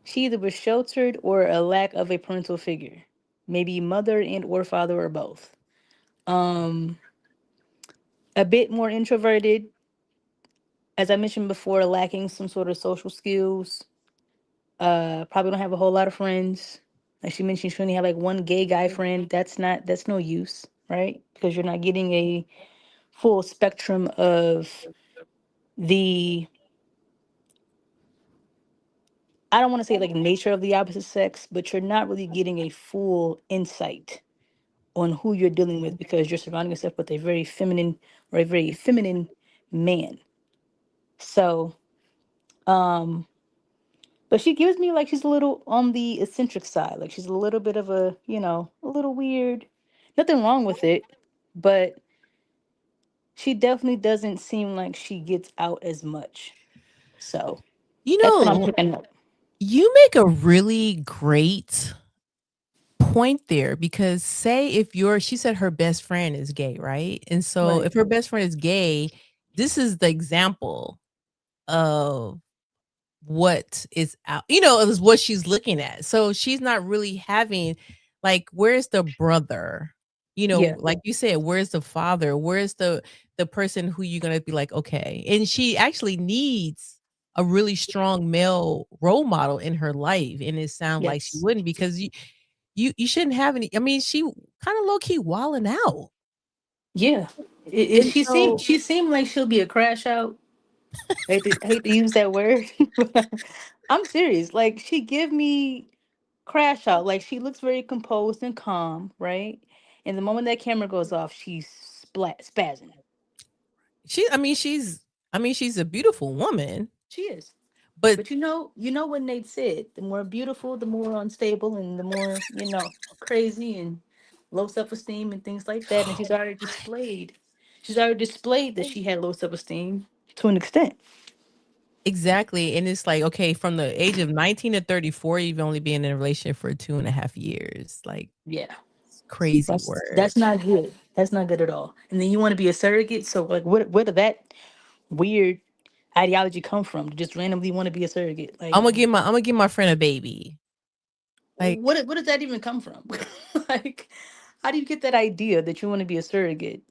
Speaker 4: she either was sheltered or a lack of a parental figure. Maybe mother and or father or both. Um a bit more introverted, as I mentioned before, lacking some sort of social skills. Probably don't have a whole lot of friends. Like she mentioned, she only have like one gay guy friend. That's no use, right? Because you're not getting a full spectrum of the I don't want to say like nature of the opposite sex, but you're not really getting a full insight on who you're dealing with because you're surrounding yourself with a very feminine or a very feminine man. So, um, but she gives me like she's a little on the eccentric side. Like she's a little bit of a, a little weird. Nothing wrong with it, but she definitely doesn't seem like she gets out as much. So
Speaker 1: You
Speaker 4: that's what I'm
Speaker 1: know,
Speaker 4: picking up.
Speaker 1: you make a really great point there because say if she said her best friend is gay, right? And so
Speaker 4: Right.
Speaker 1: if her best friend is gay, this is the example of what is out, you know, is what she's looking at. So she's not really having like where's the brother? You know,
Speaker 4: Yeah.
Speaker 1: like you said, where's the father? Where's the the person who you're gonna be like, okay. And she actually needs a really strong male role model in her life. And it sounds like she
Speaker 4: Yes.
Speaker 1: wouldn't because you shouldn't have any. I mean, she kind of low key walling out.
Speaker 4: Yeah.
Speaker 1: And so
Speaker 4: She seemed like she'll be a crash out. Hate to use that word. But I'm serious. Like she give me crash out. Like she looks very composed and calm, right? And the moment that camera goes off, she's spazzing.
Speaker 1: she's a beautiful woman,
Speaker 4: She is.
Speaker 1: but
Speaker 4: But you know what Nate said. The more beautiful, the more unstable, and the more crazy and low self esteem and things like that. And she's already displayed. She's already displayed that she had low self esteem to an extent.
Speaker 1: exactly. And it's like, okay, from the age of 19 to 34, you've only been in a relationship for 2.5 years. Like,
Speaker 4: Yeah,
Speaker 1: it's crazy work.
Speaker 4: that's not good. That's not good at all. And then you want to be a surrogate. So like, where did that weird ideology come from? To just randomly want to be a surrogate? Like,
Speaker 1: I'm gonna give my friend a baby. Like,
Speaker 4: what does that even come from? Like, how do you get that idea that you want to be a surrogate?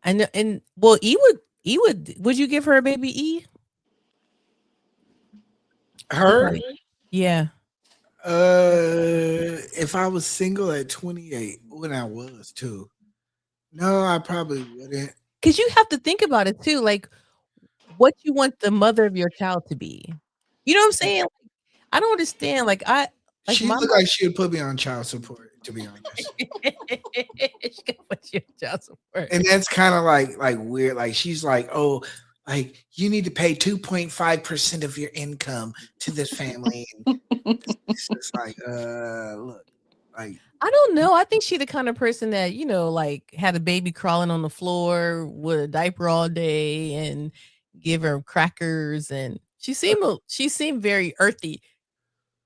Speaker 1: and well, would you give her a baby, E? If
Speaker 2: Her,
Speaker 1: I, yeah.
Speaker 2: if I was single at 28, when I was too, no, I probably wouldn't.
Speaker 1: Because you have to think about it too, like what you want the mother of your child to be. You know what I'm saying? I don't understand. Like
Speaker 2: She
Speaker 1: my
Speaker 2: looked like she would put me on child support, to be honest.
Speaker 1: she gonna put you on child support.
Speaker 2: And that's kind of like weird. Like she's like, oh, like you need to pay 2.5% of your income to this family. And it's just like, look, like
Speaker 1: I don't know. I think she the kind of person that, like had a baby crawling on the floor with a diaper all day and give her crackers and she seemed very earthy.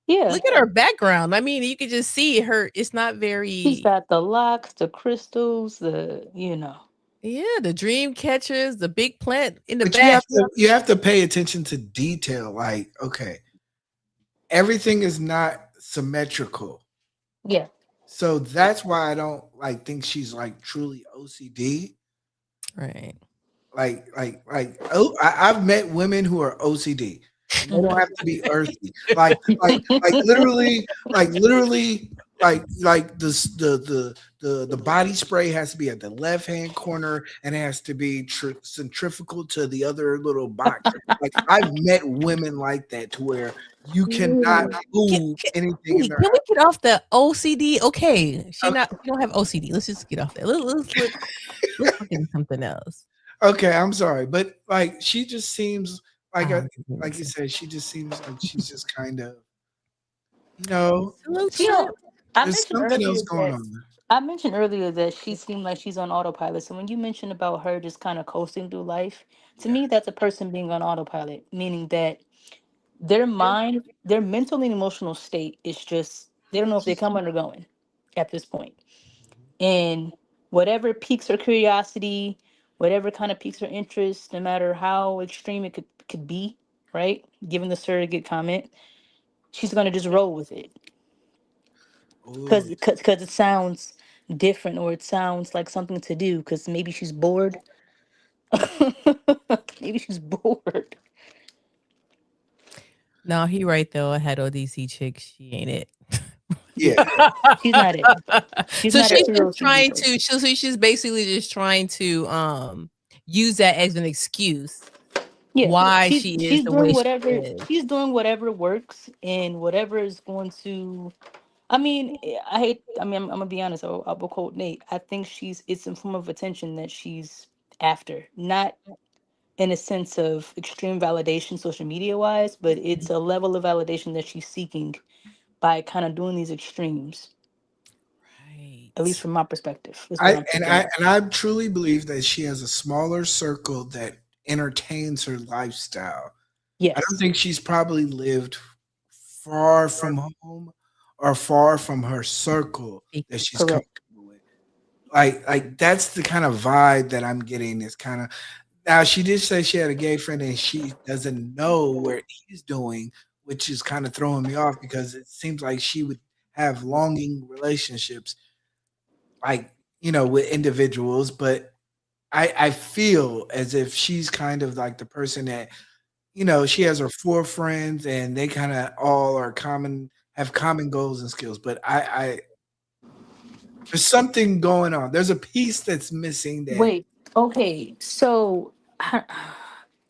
Speaker 4: Yeah,
Speaker 1: Look at her background. I mean, you could just see her. It's not
Speaker 4: she's
Speaker 1: very,
Speaker 4: got the locks, the crystals, the.
Speaker 1: yeah, the dream catchers, the big plant in the
Speaker 2: but
Speaker 1: back.
Speaker 2: you have to pay attention to detail. Like, okay, everything is not symmetrical.
Speaker 4: Yeah.
Speaker 2: So that's why I don't like think she's like truly OCD.
Speaker 1: Right.
Speaker 2: Oh, I've met women who are OCD, and they don't have to be earthy. Like literally, like the body spray has to be at the left hand corner, and it has to be centrifugal to the other little box. Like I've met women like that to where you cannot
Speaker 1: Can,
Speaker 2: move
Speaker 1: can,
Speaker 2: anything in
Speaker 1: wait,
Speaker 2: their
Speaker 1: can we
Speaker 2: house.
Speaker 1: get off the OCD? Okay,
Speaker 2: Okay,
Speaker 1: she don't have OCD. Let's just get off that. Let's look into something else.
Speaker 2: okay, I'm sorry, but like she just seems like
Speaker 1: Ah, give me a
Speaker 2: like you
Speaker 1: second.
Speaker 2: said, she just seems like she's just kind of you know,
Speaker 1: Hello,
Speaker 4: You
Speaker 1: champ.
Speaker 4: know, I
Speaker 2: there's
Speaker 4: mentioned
Speaker 2: something
Speaker 4: earlier
Speaker 2: else going
Speaker 4: that
Speaker 2: on.
Speaker 4: she seemed like she's on autopilot. So when you mentioned about her just kind of coasting through life, to
Speaker 2: Yeah.
Speaker 4: me that's a person being on autopilot, meaning that their mind, their mental and emotional state is just they don't know if they're coming or going at this point. And whatever piques her curiosity, whatever kind of piques her interest, no matter how extreme it could be, right? Given the surrogate comment, she's gonna just roll with it
Speaker 2: Oh,
Speaker 4: because it sounds different or it sounds like something to do because maybe she's bored. Maybe she's bored.
Speaker 1: No, he right though. I had ODC chick. She ain't it.
Speaker 2: yeah.
Speaker 4: Yeah, she's not it. She's
Speaker 1: So
Speaker 4: not a
Speaker 1: she's
Speaker 4: true
Speaker 1: just
Speaker 4: OCD
Speaker 1: trying
Speaker 4: person.
Speaker 1: to. She's basically just trying to use that as an excuse
Speaker 4: Yeah,
Speaker 1: why she is
Speaker 4: she's
Speaker 1: the
Speaker 4: doing
Speaker 1: way she
Speaker 4: whatever
Speaker 1: is.
Speaker 4: works and whatever is going to. I mean, I hate. I mean, I'm gonna be honest. I'll quote Nate. I think it's some form of attention that she's after, not in a sense of extreme validation, social media wise, but it's a level of validation that she's seeking by kind of doing these extremes. At least
Speaker 1: Right.
Speaker 4: from my perspective, is what I'm picking up.
Speaker 2: I truly believe that she has a smaller circle that entertains her lifestyle. I don't
Speaker 4: Yes,
Speaker 2: think she's probably lived far from home or far from her circle that she's
Speaker 4: correct.
Speaker 2: comfortable with. Like that's the kind of vibe that I'm getting. Is kind of now she did say she had a gay friend and she doesn't know where he's doing, which is kind of throwing me off because it seems like she would have longing relationships, like with individuals, but I feel as if she's kind of like the person that, she has her four friends and they kind of all are have common goals and skills. But there's something going on. There's a piece that's missing that
Speaker 4: Wait, okay, so I,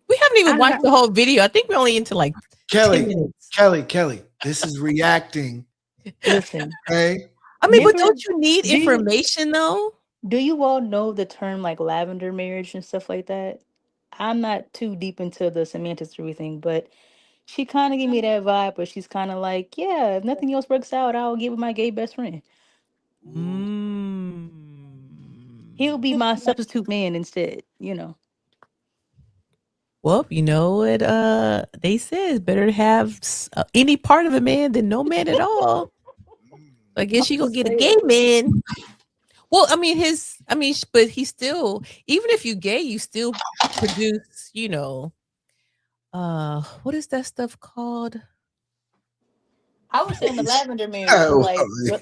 Speaker 1: We haven't even
Speaker 4: I
Speaker 1: watched the whole video. I think we're only into like 10
Speaker 2: Kelly,
Speaker 1: minutes.
Speaker 2: Kelly, this is reacting.
Speaker 4: listen.
Speaker 2: Okay.
Speaker 1: I mean, but
Speaker 4: Remember,
Speaker 1: don't you need
Speaker 4: do you
Speaker 1: information though?
Speaker 4: do you all know the term like lavender marriage and stuff like that? I'm not too deep into the semantics of everything, but she kind of gave me that vibe. But she's kind of like, yeah, if nothing else works out, I'll get with my gay best friend.
Speaker 2: Ooh.
Speaker 4: He'll
Speaker 1: Mm.
Speaker 4: be my substitute man instead.
Speaker 1: Well, you know what they say it's better to have any part of a man than no man at all.
Speaker 2: Mm.
Speaker 1: I guess
Speaker 4: I'm
Speaker 1: you gonna
Speaker 4: just
Speaker 1: get a gay
Speaker 4: saying.
Speaker 1: man. Well, I mean, but he still, even if you gay, you still produce, what is that stuff called?
Speaker 4: I was saying the lavender marriage. So
Speaker 2: Oh,
Speaker 4: like
Speaker 2: yeah.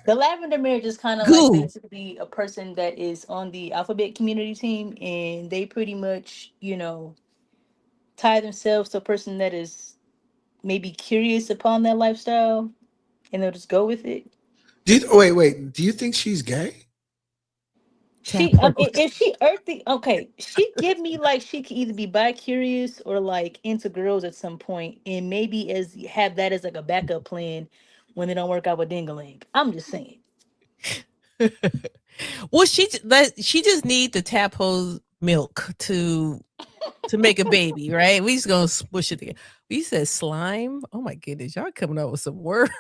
Speaker 4: the lavender marriage is kind of like
Speaker 1: Goo.
Speaker 4: basically a person that is on the alphabet community team, and they pretty much tie themselves to a person that is maybe curious upon that lifestyle, and they'll just go with it.
Speaker 2: Wait. Do you think she's gay?
Speaker 4: She,
Speaker 1: Tap.
Speaker 4: if she earthy, okay, she give me like she could either be bi curious or like into girls at some point, and maybe as have that as like a backup plan when they don't work out with Dingaling. I'm just saying.
Speaker 1: Well, she just need the tap hose milk to make a baby, right? We just gonna smush it together. We said slime. Oh my goodness, y'all coming up with some words.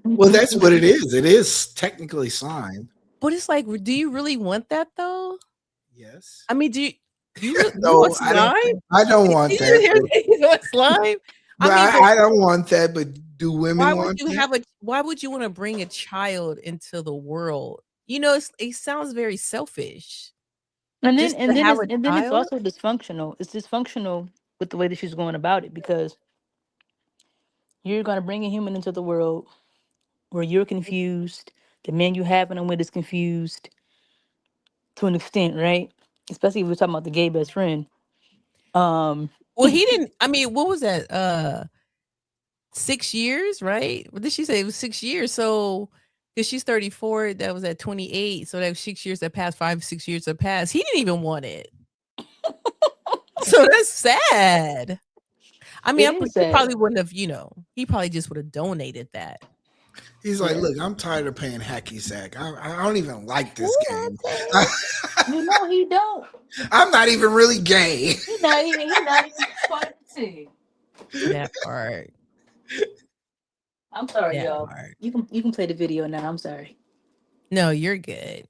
Speaker 2: Well, that's what it is. It is technically slime.
Speaker 1: But it's like, do you really want that though?
Speaker 2: Yes.
Speaker 1: I mean, do you want
Speaker 2: No,
Speaker 1: slime?
Speaker 2: I don't
Speaker 1: Did
Speaker 2: want
Speaker 1: you
Speaker 2: that.
Speaker 1: hear that? You want slime? I
Speaker 2: But
Speaker 1: mean, but
Speaker 2: I don't want that. But do women want that?
Speaker 1: why would you want to bring a child into the world? It sounds very selfish
Speaker 4: And then
Speaker 1: just to have a
Speaker 4: it's
Speaker 1: child.
Speaker 4: also dysfunctional. It's dysfunctional with the way that she's going about it, because you're gonna bring a human into the world where you're confused, the man you have in with is confused to an extent, right? Especially if we're talking about the gay best friend. Um,
Speaker 1: Well, he didn't. I mean, what was that? 6 years, right? What did she say? It was 6 years. So, because she's 34, that was at 28. So that was 6 years that passed, 5, 6 years that passed. He didn't even want it. So that's sad. I mean,
Speaker 4: it is
Speaker 1: he
Speaker 4: sad.
Speaker 1: probably wouldn't have, he probably just would have donated that.
Speaker 2: He's like,
Speaker 4: Yeah.
Speaker 2: look, I'm tired of paying hacky sack. I don't even like this
Speaker 1: Ooh,
Speaker 2: game.
Speaker 1: okay.
Speaker 4: He don't.
Speaker 2: I'm not even really gay.
Speaker 4: He not even part of the team.
Speaker 1: That part.
Speaker 4: I'm sorry,
Speaker 1: That
Speaker 4: y'all.
Speaker 1: part.
Speaker 4: You can play the video now. I'm sorry.
Speaker 1: No, you're good.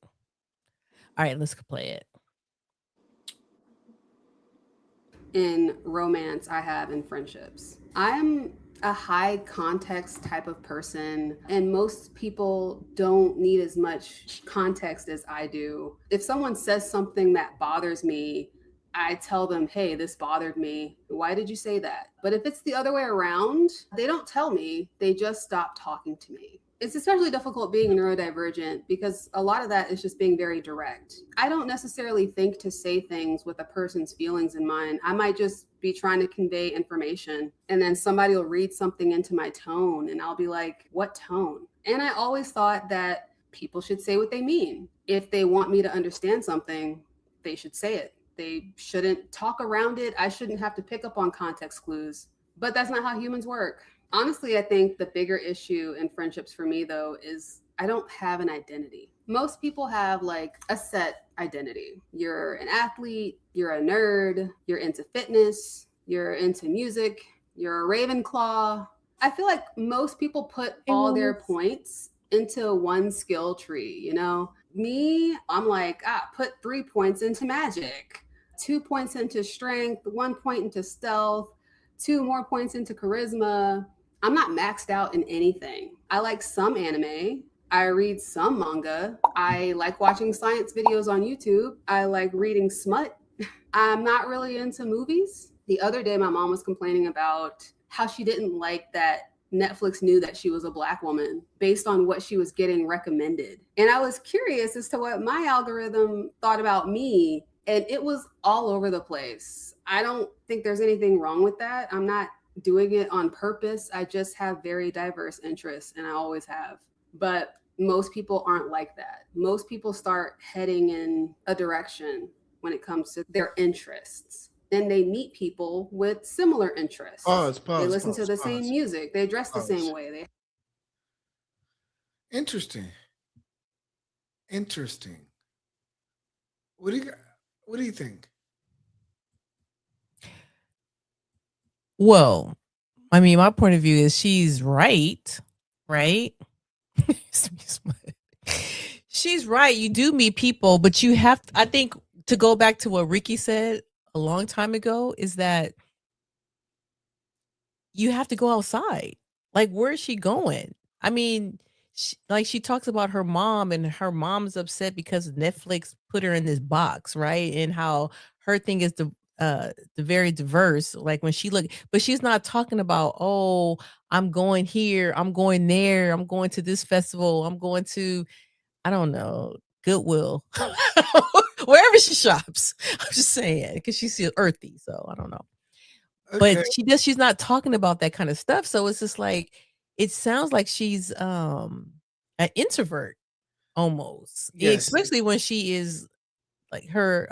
Speaker 1: All right, let's play it.
Speaker 3: In romance, I have in friendships. I'm a high context type of person, and most people don't need as much context as I do. If someone says something that bothers me, I tell them, hey, this bothered me. Why did you say that? But if it's the other way around, they don't tell me, they just stop talking to me. It's especially difficult being neurodivergent because a lot of that is just being very direct. I don't necessarily think to say things with a person's feelings in mind. I might just be trying to convey information, and then somebody will read something into my tone and I'll be like, what tone? And I always thought that people should say what they mean. If they want me to understand something, they should say it. They shouldn't talk around it. I shouldn't have to pick up on context clues. But that's not how humans work. Honestly, I think the bigger issue in friendships for me, though, is I don't have an identity. Most people have like a set identity. You're an athlete, you're a nerd, you're into fitness, you're into music, you're a Ravenclaw. I feel like most people put all their points into one skill tree, Me, I'm like, put 3 points into magic, 2 points into strength, 1 point into stealth, 2 more points into charisma. I'm not maxed out in anything. I like some anime. I read some manga. I like watching science videos on YouTube. I like reading smut. I'm not really into movies. The other day, my mom was complaining about how she didn't like that Netflix knew that she was a Black woman based on what she was getting recommended. And I was curious as to what my algorithm thought about me, and it was all over the place. I don't think there's anything wrong with that. I'm not doing it on purpose. I just have very diverse interests, and I always have. But most people aren't like that. Most people start heading in a direction when it comes to their interests. Then they meet people with similar interests.
Speaker 2: Pause,
Speaker 3: They
Speaker 2: pause,
Speaker 3: listen to
Speaker 2: pause,
Speaker 3: the same
Speaker 2: pause,
Speaker 3: music. They dress the same
Speaker 2: pause.
Speaker 3: way. They
Speaker 2: Interesting. Interesting. What do you what do you think?
Speaker 1: Well, I mean, my point of view is she's right, right? She's right. You do meet people, but you have, I think, to go back to what Ricky said a long time ago, is that you have to go outside. Like, where is she going? I mean, like she talks about her mom, and her mom's upset because Netflix put her in this box, right? And how her thing is the very diverse. Like when she look, but she's not talking about, oh, I'm going here, I'm going there, I'm going to this festival, I'm going to, I don't know, Goodwill, wherever she shops. I'm just saying because she's still earthy, so I don't know. But
Speaker 2: Okay.
Speaker 1: she's not talking about that kind of stuff, so it's just like, it sounds like she's, an introvert almost,
Speaker 2: Yes.
Speaker 1: especially when she is, like, her,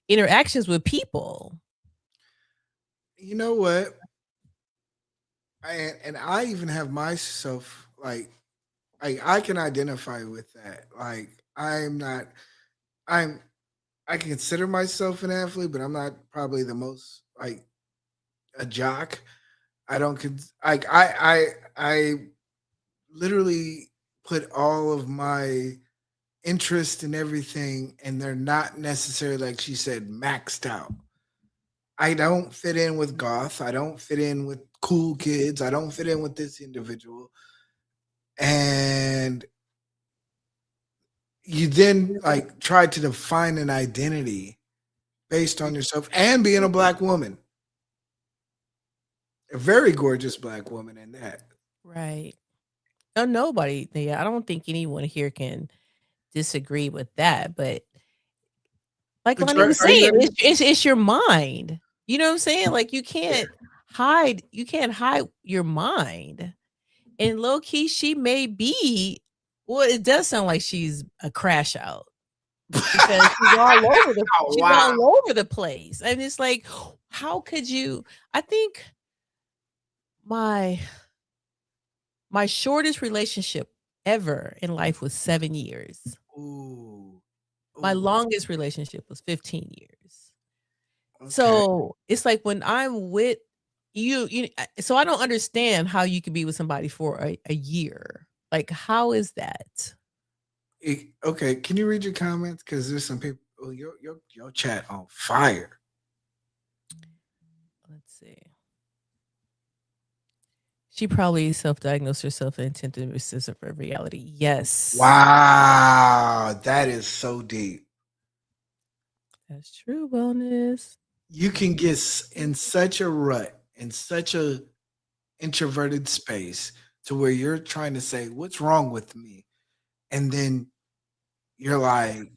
Speaker 1: interactions with people.
Speaker 2: You know what? I even have myself like I can identify with that. Like I'm not I'm I can consider myself an athlete, but I'm not probably the most like a jock. I don't like I literally put all of my interest in everything, and they're not necessarily, like she said, maxed out. I don't fit in with goth. I don't fit in with cool kids. I don't fit in with this individual. And you then like try to define an identity based on yourself and being a black woman, a very gorgeous black woman in that.
Speaker 1: Right. No, nobody, yeah, I don't think anyone here can disagree with that, but like
Speaker 2: But
Speaker 1: Lonnie was
Speaker 2: are you
Speaker 1: saying,
Speaker 2: gonna
Speaker 1: it's your mind. You know what I'm saying? Like, you can't hide your mind. And low key, she may be, well, it does sound like she's a crash out because she's
Speaker 2: wow.
Speaker 1: all over the place. And it's like, how could you, I think my my shortest relationship ever in life was 7 years.
Speaker 2: Ooh.
Speaker 1: My
Speaker 2: Ooh.
Speaker 1: longest relationship was 15 years.
Speaker 2: Okay.
Speaker 1: So, it's like when I'm with so I don't understand how you could be with somebody for a year. Like, how is that?
Speaker 2: Okay. Can you read your comments? Because there's some people. Oh, your chat on fire.
Speaker 1: Let's see. She probably self-diagnosed herself and intended resist of her reality. Yes.
Speaker 2: Wow, that is so deep.
Speaker 1: That's true, wellness.
Speaker 2: You can get in such a rut, in such a introverted space, to where you're trying to say, "What's wrong with me?" And then you're like,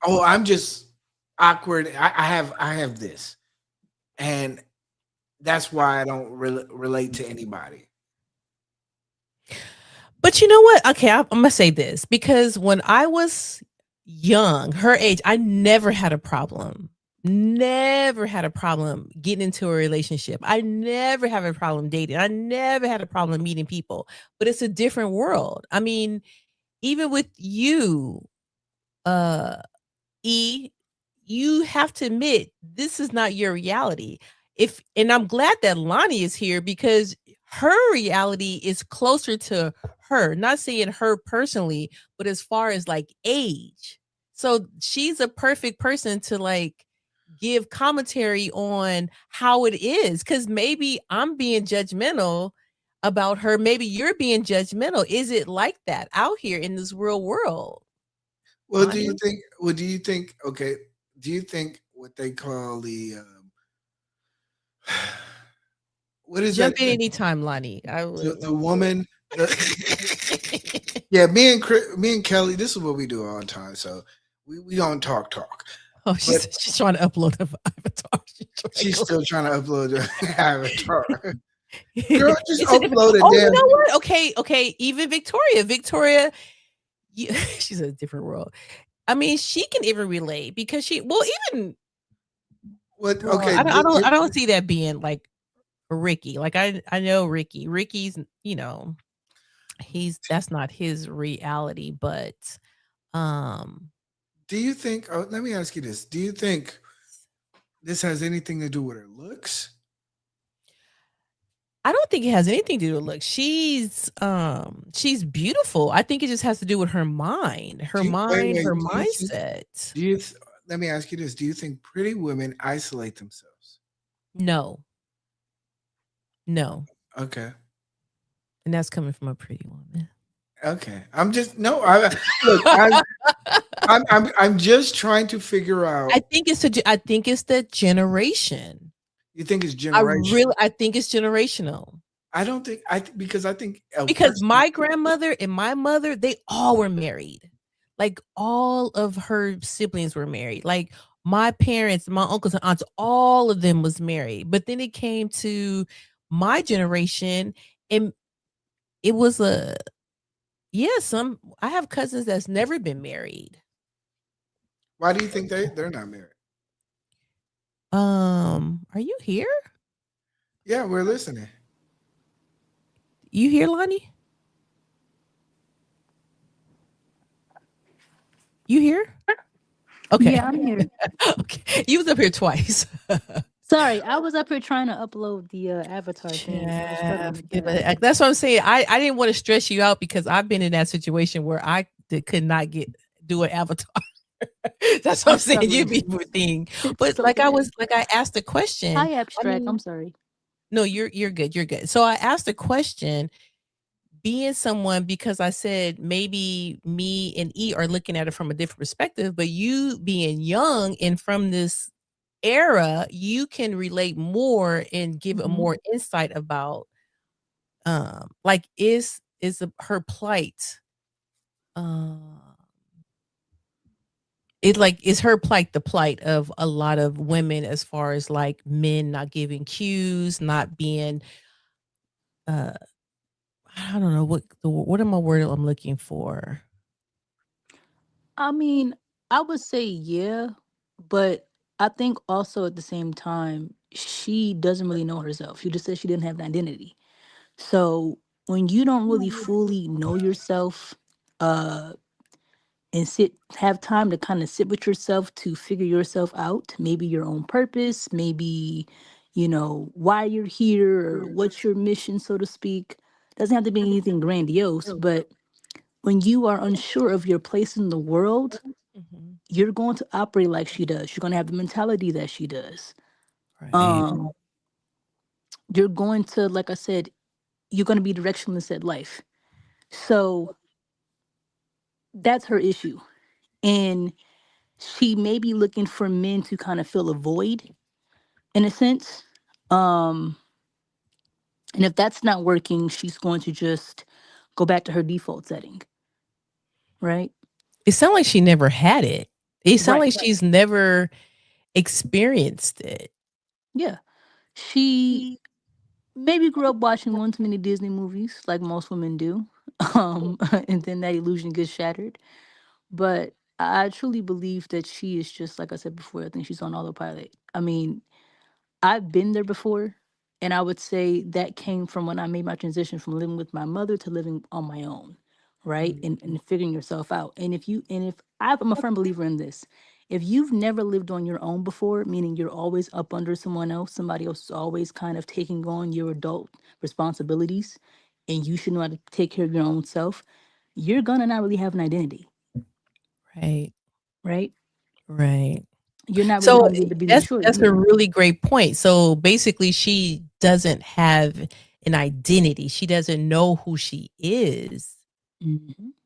Speaker 2: "Oh, I'm just awkward. I have this," and that's why I don't relate to anybody.
Speaker 1: But you know what? Okay, I'm gonna say this because when I was young, her age, I never had a problem. Never had a problem getting into a relationship. I never have a problem dating. I never had a problem meeting people. But it's a different world. I mean, even with you, uh E, you have to admit this is not your reality. If and I'm glad that Lonnie is here because her reality is closer to her, not saying her personally, but as far as like age. So she's a perfect person to like give commentary on how it is cuz maybe I'm being judgmental about her, maybe you're being judgmental. Is it like that out here in this real world?
Speaker 2: Well, do you
Speaker 1: Lonnie?
Speaker 2: think? Well, do you think? Okay, do you think what they call the what is that?
Speaker 1: Jump in anytime, Lonnie. I
Speaker 2: The,
Speaker 1: would
Speaker 2: the
Speaker 1: love for
Speaker 2: woman. Yeah, me and Kelly. This is what we do all the time. So we don't talk.
Speaker 1: Oh,
Speaker 2: But
Speaker 1: she's trying to upload an avatar. She's trying to
Speaker 2: she's
Speaker 1: go.
Speaker 2: still trying to upload the avatar. Girl, just
Speaker 1: It's a different.
Speaker 2: upload a
Speaker 1: Oh, you
Speaker 2: damn.
Speaker 1: know what? Okay. Even Victoria, she's a different world. I mean, she can even relate because even
Speaker 2: What?
Speaker 1: well,
Speaker 2: Okay,
Speaker 1: I don't see that being like Ricky. Like I know Ricky. Ricky's that's not his reality, but um
Speaker 2: do you think? Oh, let me ask you this: do you think this has anything to do with her looks?
Speaker 1: I don't think it has anything to do with looks. She's beautiful. I think it just has to do with her mind,
Speaker 2: Wait?
Speaker 1: her
Speaker 2: Do you think?
Speaker 1: mindset.
Speaker 2: Do you? Let me ask you this: do you think pretty women isolate themselves?
Speaker 1: No, no,
Speaker 2: Okay.
Speaker 1: and that's coming from a pretty woman.
Speaker 2: Okay. I'm just no. Look. I'm just trying to figure out.
Speaker 1: I think it's the generation.
Speaker 2: You think it's generational?
Speaker 1: I think it's generational.
Speaker 2: I don't think because I think a
Speaker 1: Because
Speaker 2: person.
Speaker 1: my grandmother and my mother, they all were married. Like all of her siblings were married. Like my parents, my uncles and aunts, all of them was married. But then it came to my generation and it was some I have cousins that's never been married.
Speaker 2: Why do you think they're not married?
Speaker 1: Are you here?
Speaker 2: Yeah, we're listening.
Speaker 1: You here, Lonnie? You here? Okay.
Speaker 4: Yeah, I'm here.
Speaker 1: Okay. You was up here twice.
Speaker 4: Sorry, I was up here trying to upload the avatar thing, so I was struggling
Speaker 1: Jeff,
Speaker 4: with
Speaker 1: yeah,
Speaker 4: that.
Speaker 1: but that's what I'm saying. I didn't want to stress you out because I've been in that situation where could not do an avatar. That's what I'm
Speaker 4: I'm
Speaker 1: saying. You
Speaker 4: struggling.
Speaker 1: be poor thing. But
Speaker 4: It's okay.
Speaker 1: like I asked a question.
Speaker 4: Hi,
Speaker 1: I
Speaker 4: abstract.
Speaker 1: mean,
Speaker 4: I'm sorry.
Speaker 1: no, you're good. You're good. So I asked a question, being someone because I said maybe me and E are looking at it from a different perspective, but you being young and from this era, you can relate more and give a
Speaker 4: Mhm.
Speaker 1: more insight about like her plight um it like is her plight the plight of a lot of women as far as like men not giving cues, not being uh I don't know what am I word I'm looking for.
Speaker 4: I mean, I would say yeah, but I think also at the same time, she doesn't really know herself. She just said she didn't have an identity. So when you don't really fully know yourself, uh, and have time to kind of sit with yourself to figure yourself out, maybe your own purpose, maybe, why you're here or what's your mission, so to speak. Doesn't have to be anything grandiose, but when you are unsure of your place in the world,
Speaker 1: Mhm.
Speaker 4: you're going to operate like she does. You're going to have the mentality that she does.
Speaker 1: Right.
Speaker 4: Um, you're going to, like I said, you're going to be directionless at life. So that's her issue. And she may be looking for men to kind of fill a void in a sense. Um, and if that's not working, she's going to just go back to her default setting, right?
Speaker 1: It sounds like she never had it. It sounds
Speaker 4: Right.
Speaker 1: like she's never experienced it.
Speaker 4: Yeah. She maybe grew up watching one too many Disney movies, like most women do. And then that illusion gets shattered. But I truly believe that she is just like I said before, I think she's on autopilot. I mean, I've been there before, and I would say that came from when I made my transition from living with my mother to living on my own, right?
Speaker 1: Mm.
Speaker 4: And figuring yourself out. I'm a firm believer in this. If you've never lived on your own before, meaning you're always up under someone else, somebody else is always kind of taking on your adult responsibilities, and you should know how to take care of your own self, you're gonna not really have an identity,
Speaker 1: Right.
Speaker 4: right?
Speaker 1: Right.
Speaker 4: You're not really
Speaker 1: So
Speaker 4: gonna be able to be mature
Speaker 1: that's a
Speaker 4: either.
Speaker 1: really great point. So basically she doesn't have an identity. She doesn't know who she is.
Speaker 4: Hmm.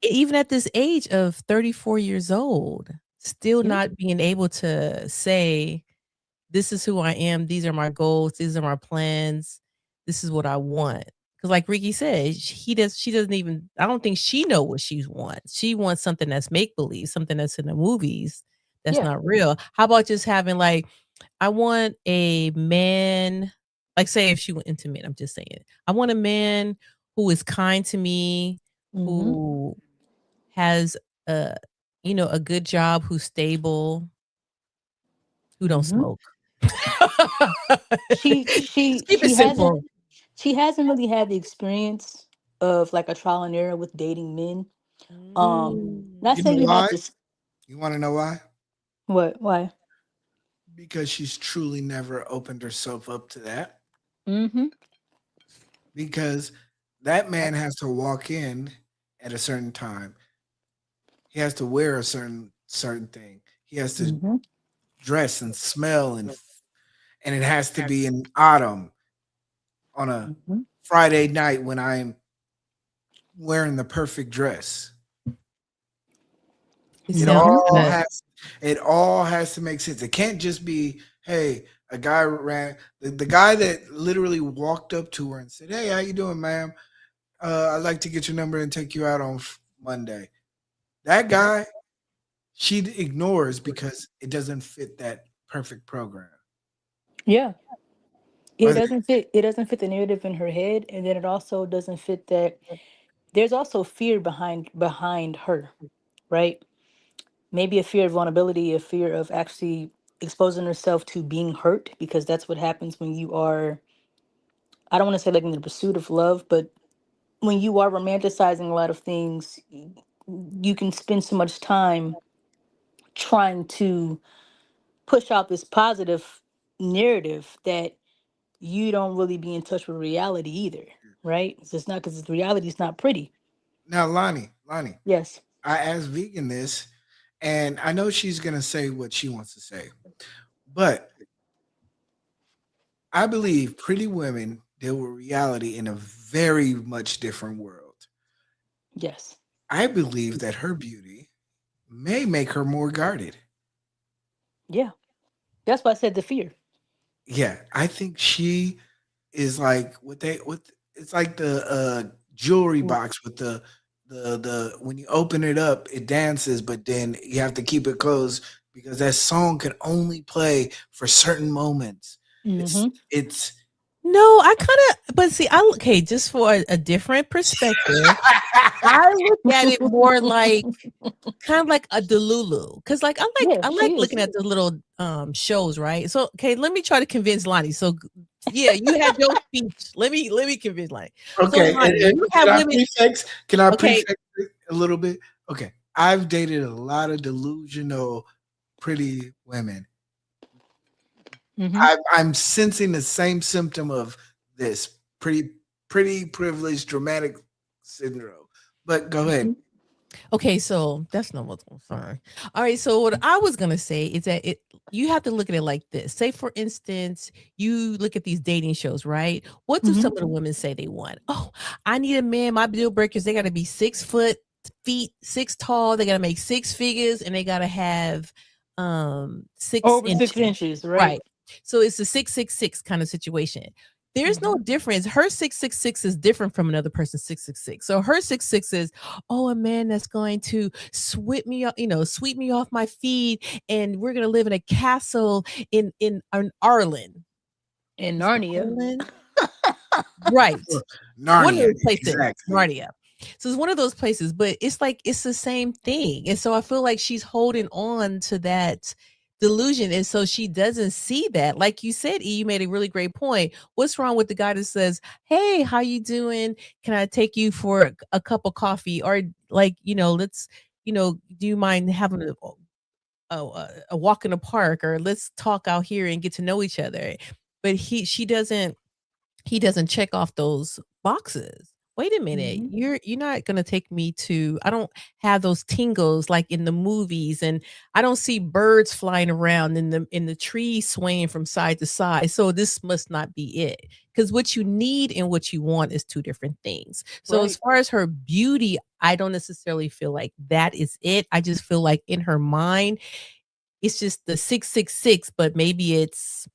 Speaker 1: Even at this age of 34 years old, still
Speaker 4: Yeah.
Speaker 1: not being able to say, this is who I am, these are my goals, these are my plans. this is what I want. Because like Ricky said, she doesn't even, I don't think she know what she wants. She wants something that's make believe, something that's in the movies that's
Speaker 4: Yeah.
Speaker 1: not real. How about just having like, I want a man, like say if she went intimate, I'm just saying, I want a man who is kind to me,
Speaker 4: Mm-hmm.
Speaker 1: who has a, a good job, who's stable, who don't
Speaker 4: Mm-hmm.
Speaker 1: smoke.
Speaker 4: She
Speaker 1: Just
Speaker 4: she
Speaker 1: keep it
Speaker 4: she hasn't
Speaker 1: simple.
Speaker 4: she hasn't really had the experience of like a trial and error with dating men. Not
Speaker 2: You know
Speaker 4: saying you
Speaker 1: Mm.
Speaker 4: have
Speaker 2: why?
Speaker 4: to
Speaker 2: You want to know why?
Speaker 4: what, why?
Speaker 2: Because she's truly never opened herself up to that.
Speaker 4: Mm-hmm.
Speaker 2: Because that man has to walk in at a certain time. He has to wear a certain thing. He has to
Speaker 4: Mm-hmm.
Speaker 2: dress and smell and it has to be in autumn on a
Speaker 4: Mm-hmm.
Speaker 2: Friday night when I'm wearing the perfect dress.
Speaker 1: It
Speaker 2: It
Speaker 1: sounds
Speaker 4: Mm-hmm.
Speaker 2: all
Speaker 1: good.
Speaker 2: has it all has to make sense. It can't just be, hey, a guy ran the guy that literally walked up to her and said, "Hey, how you doing, ma'am? I'd like to get your number and take you out on Monday." That guy, she ignores because it doesn't fit that perfect program.
Speaker 4: Yeah.
Speaker 2: Or the-
Speaker 4: It doesn't fit the narrative in her head, and then it also doesn't fit that there's also fear behind her, right? Maybe a fear of vulnerability, a fear of actually exposing herself to being hurt, because that's what happens when you are, I don't want to say like in the pursuit of love, but when you are romanticizing a lot of things, you can spend so much time trying to push out this positive narrative that you don't really be in touch with reality either, right? It's just not, because the reality is not pretty.
Speaker 2: Now, Lonnie,
Speaker 4: Yes.
Speaker 2: I asked Vegan this, and I know she's gonna say what she wants to say, but I believe pretty women deal with reality in a very much different world.
Speaker 4: Yes.
Speaker 2: I believe that her beauty may make her more guarded.
Speaker 4: Yeah. That's why I said the fear.
Speaker 2: Yeah, I think she is like what it's like the jewelry
Speaker 4: Mm.
Speaker 2: box with the when you open it up, it dances, but then you have to keep it closed because that song can only play for certain moments.
Speaker 4: Mm-hmm.
Speaker 2: It's
Speaker 1: No, I kind of, but see, okay, just for a different perspective, I look at it more like kind of like a Delulu, because like
Speaker 4: Yeah,
Speaker 1: I like
Speaker 4: she
Speaker 1: looking
Speaker 4: is.
Speaker 1: at the little shows, right? So okay, let me try to convince Lonnie. So yeah, you had your speech. Let me convince Lonnie. So
Speaker 2: okay.
Speaker 1: Lonnie,
Speaker 2: And
Speaker 1: you have women.
Speaker 2: can I
Speaker 1: Okay,
Speaker 2: prefix it a little bit? Okay, I've dated a lot of delusional pretty women.
Speaker 4: Mm-hmm.
Speaker 2: I'm sensing the same symptom of this pretty privileged dramatic syndrome. But go ahead.
Speaker 4: Mm-hmm.
Speaker 1: okay, so that's not what's concerned. All right, so what I was gonna say is that you have to look at it like this. Say, for instance, you look at these dating shows, right? What do
Speaker 4: Mm-hmm.
Speaker 1: some of the women say they want? Oh, I need a man. My deal breakers, they gotta be 6 feet, 6 tall, they gotta make 6 figures, and they gotta have six
Speaker 4: Over six
Speaker 1: inches.
Speaker 4: inches, right?
Speaker 1: Right. So it's a 666 kind of situation. There's no
Speaker 4: Mm-hmm.
Speaker 1: difference. Her 666 is different from another person's 666. So her 666 is, oh, a man that's going to sweep me off my feet, and we're gonna live in a castle in Arlen.
Speaker 4: In
Speaker 1: Is it
Speaker 4: Narnia.
Speaker 1: Arlen? Right. One of
Speaker 2: Narnia,
Speaker 1: those places,
Speaker 2: exactly.
Speaker 1: Narnia. So it's one of those places, but it's like it's the same thing. And so I feel like she's holding on to that delusion. And so she doesn't see that. Like you said, E, you made a really great point. What's wrong with the guy that says, hey, how you doing? Can I take you for a cup of coffee? Or like, let's, do you mind having a walk in the park, or let's talk out here and get to know each other? But he doesn't check off those boxes. Wait a minute,
Speaker 4: Mm-hmm.
Speaker 1: you're not gonna take me to, I don't have those tingles like in the movies, and I don't see birds flying around in the trees swaying from side to side. So this must not be it. Because what you need and what you want is two different things. So as
Speaker 4: Right.
Speaker 1: far as her beauty, I don't necessarily feel like that is it. I just feel like in her mind, it's just the 666, but maybe it's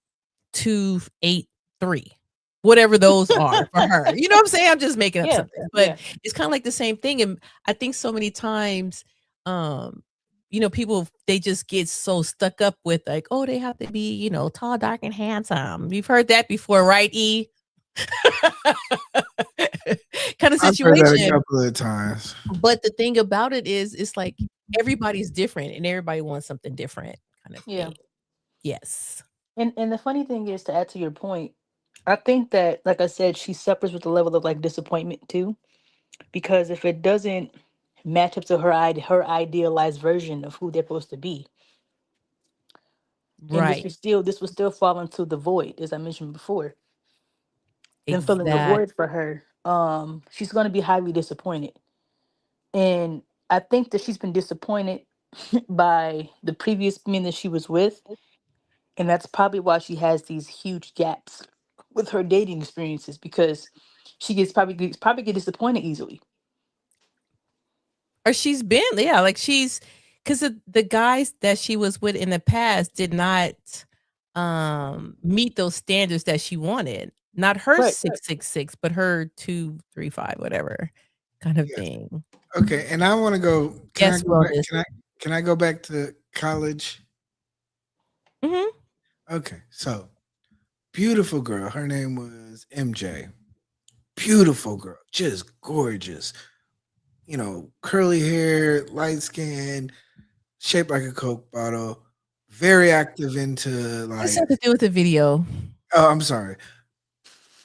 Speaker 1: 283. whatever those are for her. You know what I'm saying? I'm just making up
Speaker 4: Yeah,
Speaker 1: something, but
Speaker 4: yeah,
Speaker 1: it's kind of like the same thing. And I think so many times, um, people they just get so stuck up with like, oh, they have to be, tall, dark, and handsome. You've heard that before, right? E kind of
Speaker 2: I've heard that a
Speaker 1: situation.
Speaker 2: couple of times.
Speaker 1: But the thing about it is, it's like everybody's different, and everybody wants something different, kind of
Speaker 4: yeah.
Speaker 1: thing. Yes.
Speaker 4: And the funny thing is, to add to your point, I think that, like I said, she suffers with a level of like disappointment too, because if it doesn't match up to her idealized version of who they're supposed to be, and
Speaker 1: Right.
Speaker 4: this would still fall into the void, as I mentioned before, them filling the
Speaker 1: Exact.
Speaker 4: void for her. She's going to be highly disappointed, and I think that she's been disappointed by the previous men that she was with, and that's probably why she has these huge gaps with her dating experiences, because she probably get disappointed easily.
Speaker 1: Or she's been, yeah, like because the guys that she was with in the past did not meet those standards that she wanted. Not her
Speaker 4: Right.
Speaker 1: 666, but her 235, whatever kind of
Speaker 2: Yes.
Speaker 1: thing.
Speaker 2: Okay, and I want to go. Can I
Speaker 1: Yes,
Speaker 2: go back?
Speaker 1: wellness.
Speaker 2: Can I go back to college?
Speaker 1: Hmm.
Speaker 2: Okay, so beautiful girl. Her name was MJ. Beautiful girl, just gorgeous. Curly hair, light skin, shaped like a Coke bottle. Very active into
Speaker 1: What's
Speaker 2: like.
Speaker 1: that to do with the video?
Speaker 2: Oh, I'm sorry,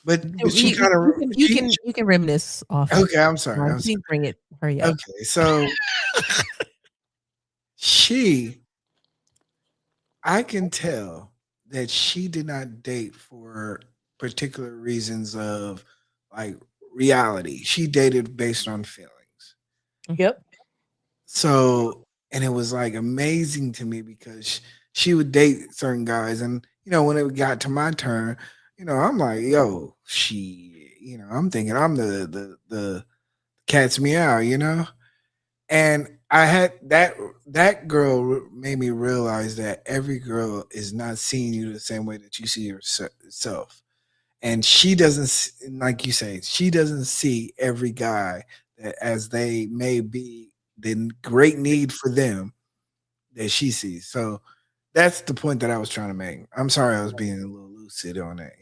Speaker 2: but she
Speaker 1: You,
Speaker 2: kind of
Speaker 1: you can you
Speaker 2: she.
Speaker 1: can you can reminisce off.
Speaker 2: Okay, I'm sorry. I'm
Speaker 1: Please
Speaker 2: sorry.
Speaker 1: bring it. Hurry up.
Speaker 2: Okay, so she, I can tell that she did not date for particular reasons of like reality. She dated based on feelings.
Speaker 4: Yep.
Speaker 2: So, and it was like amazing to me because she would date certain guys, and when it got to my turn, I'm like, yo, I'm thinking I'm the cat's meow, and I had that girl made me realize that every girl is not seeing you the same way that you see yourself, and she doesn't like you say, she doesn't see every guy that as they may be the great need for them that she sees. So that's the point that I was trying to make. I'm sorry I was being a little lucid on that.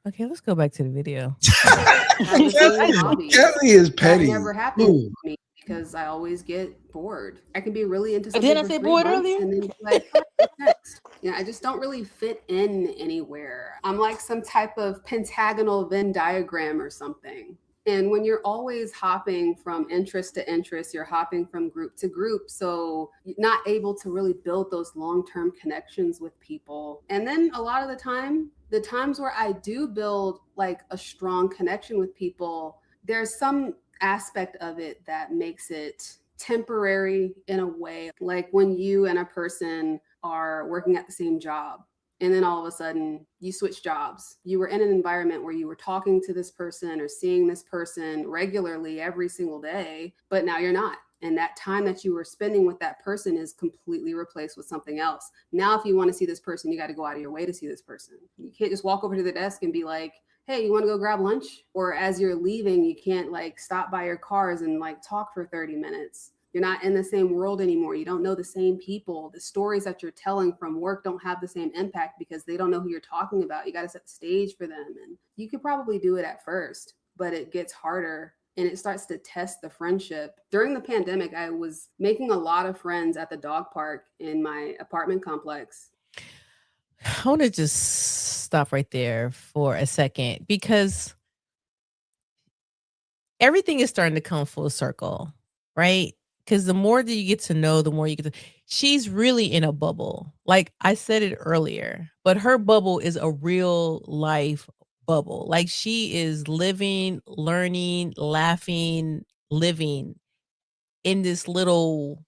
Speaker 1: Okay, let's go back to the video.
Speaker 3: Have the
Speaker 1: Because
Speaker 3: same
Speaker 1: I
Speaker 3: hobby.
Speaker 2: Kelly is
Speaker 3: That
Speaker 2: petty.
Speaker 3: never happens
Speaker 2: Ooh.
Speaker 3: to me because I always get bored. I can be really into
Speaker 4: Didn't
Speaker 3: something
Speaker 4: I
Speaker 3: for
Speaker 4: say
Speaker 3: three
Speaker 4: bored
Speaker 3: months
Speaker 4: earlier?
Speaker 3: and then be like, all right, what's next? I just don't really fit in anywhere. I'm like some type of pentagonal Venn diagram or something. And when you're always hopping from interest to interest, you're hopping from group to group. So you're not able to really build those long term connections with people. And then a lot of the times where I do build like a strong connection with people, there's some aspect of it that makes it temporary in a way, like when you and a person are working at the same job and then all of a sudden you switch jobs. You were in an environment where you were talking to this person or seeing this person regularly every single day, but now you're not. And that time that you were spending with that person is completely replaced with something else. Now, if you want to see this person, you got to go out of your way to see this person. You can't just walk over to the desk and be like, hey, you want to go grab lunch? Or as you're leaving, you can't like stop by your cars and like talk for 30 minutes. You're not in the same world anymore. You don't know the same people. The stories that you're telling from work don't have the same impact because they don't know who you're talking about. You got to set the stage for them. And you could probably do it at first, but it gets harder and it starts to test the friendship. During the pandemic, I was making a lot of friends at the dog park in my apartment complex.
Speaker 1: I want to just stop right there for a second because everything is starting to come full circle, right? Because the more that you get to know, the more you get to. She's really in a bubble. Like I said it earlier, but her bubble is a real life bubble. Like she is living, learning, laughing, living in this little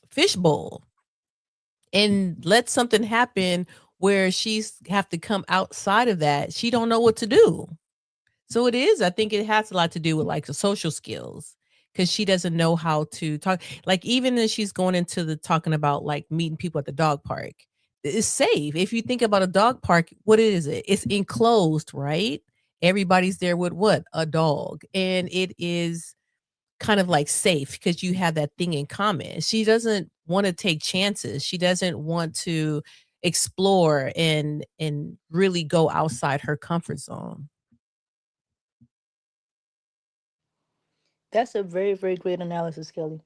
Speaker 1: fishbowl. And let something happen where she's have to come outside of that. She don't know what to do. So it is. I think it has a lot to do with like the social skills because she doesn't know how to talk. Like even as she's going into the talking about like meeting people at the dog park, It's safe. If you think about a dog park, what is it? It's enclosed, right? Everybody's there with what? A dog. And it is kind of like safe because you have that thing in common. She doesn't want to take chances. She doesn't want to explore and really go outside her comfort zone.
Speaker 4: That's a very, very great analysis, Kelly.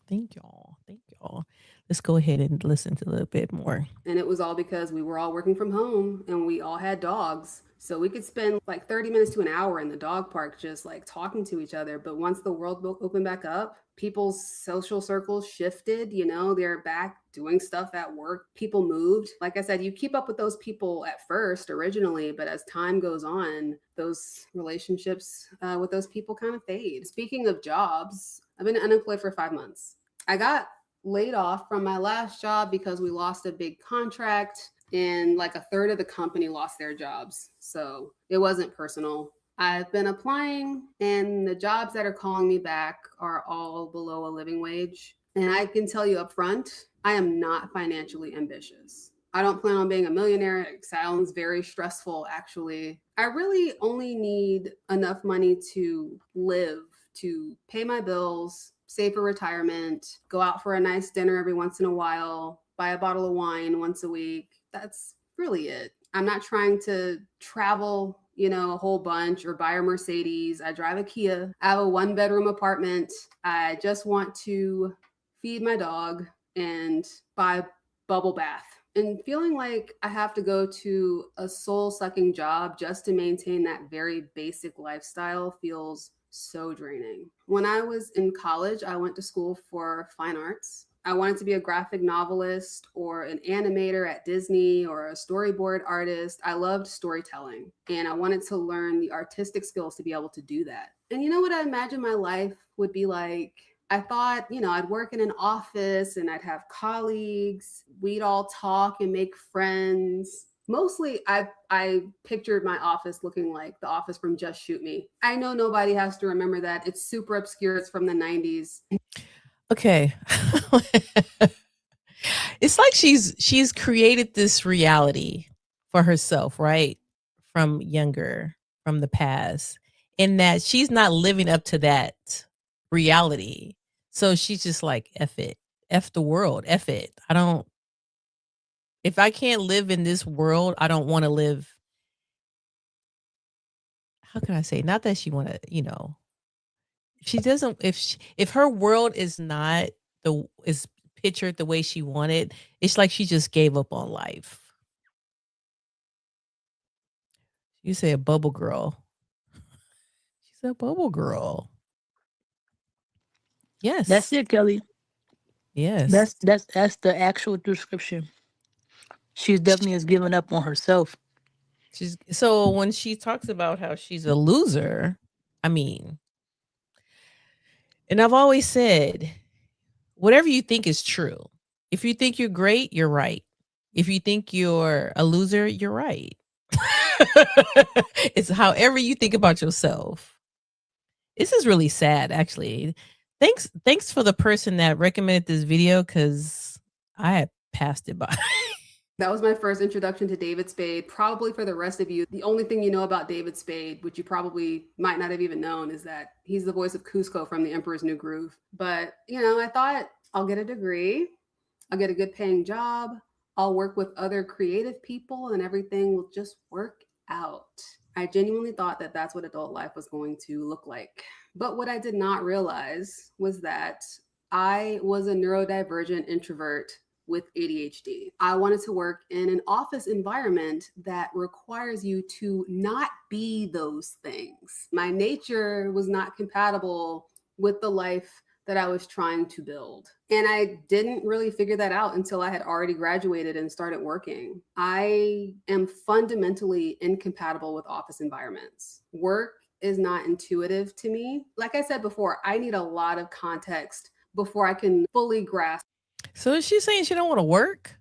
Speaker 1: Thank y'all. Thank y'all. Let's go ahead and listen to a little bit more.
Speaker 3: And it was all because we were all working from home and we all had dogs. So we could spend like 30 minutes to an hour in the dog park just like talking to each other. But once the world opened back up, people's social circles shifted. They're back doing stuff at work. People moved. Like I said, you keep up with those people at first originally, but as time goes on, those relationships with those people kind of fade. Speaking of jobs, I've been unemployed for 5 months. I got laid off from my last job because we lost a big contract and like a third of the company lost their jobs. So it wasn't personal. I've been applying and the jobs that are calling me back are all below a living wage. And I can tell you up front, I am not financially ambitious. I don't plan on being a millionaire. It sounds very stressful, actually. I really only need enough money to live, to pay my bills, save for retirement, go out for a nice dinner every once in a while, buy a bottle of wine once a week. That's really it. I'm not trying to travel, a whole bunch or buy a Mercedes. I drive a Kia. I have a 1-bedroom apartment. I just want to feed my dog and buy bubble bath. And feeling like I have to go to a soul sucking job just to maintain that very basic lifestyle feels so draining. When I was in college, I went to school for fine arts. I wanted to be a graphic novelist or an animator at Disney or a storyboard artist. I loved storytelling and I wanted to learn the artistic skills to be able to do that. And you know what I imagined my life would be like? I thought, I'd work in an office and I'd have colleagues. We'd all talk and make friends. Mostly, I pictured my office looking like the office from Just Shoot Me. I know nobody has to remember that. It's super obscure. It's from the 90s.
Speaker 1: Okay. It's like she's created this reality for herself, right? From younger, from the past, in that she's not living up to that reality. So she's just like, F it. F the world. F it. If I can't live in this world, I don't want to live. How can I say? Not that she want to, she doesn't, if her world is not is pictured the way she wanted, it's like she just gave up on life. You say a bubble girl. She's a bubble girl.
Speaker 4: That's
Speaker 1: Yes.
Speaker 4: it, Kelly.
Speaker 1: Yes.
Speaker 4: That's the actual description. She definitely has given up on herself.
Speaker 1: She's so when she talks about how she's a loser, I mean, and I've always said, whatever you think is true. If you think you're great, you're right. If you think you're a loser, you're right. It's however you think about yourself. This is really sad, actually. Thanks for the person that recommended this video because I had passed it by.
Speaker 3: That was my first introduction to David Spade. Probably for the rest of you, the only thing you know about David Spade, which you probably might not have even known, is that he's the voice of Cusco from The Emperor's New Groove. But, I thought I'll get a degree, I'll get a good paying job, I'll work with other creative people, and everything will just work out. I genuinely thought that that's what adult life was going to look like. But what I did not realize was that I was a neurodivergent introvert with ADHD. I wanted to work in an office environment that requires you to not be those things. My nature was not compatible with the life that I was trying to build. And I didn't really figure that out until I had already graduated and started working. I am fundamentally incompatible with office environments. Work is not intuitive to me. Like I said before, I need a lot of context before I can fully grasp.
Speaker 1: So is she saying she don't want to work?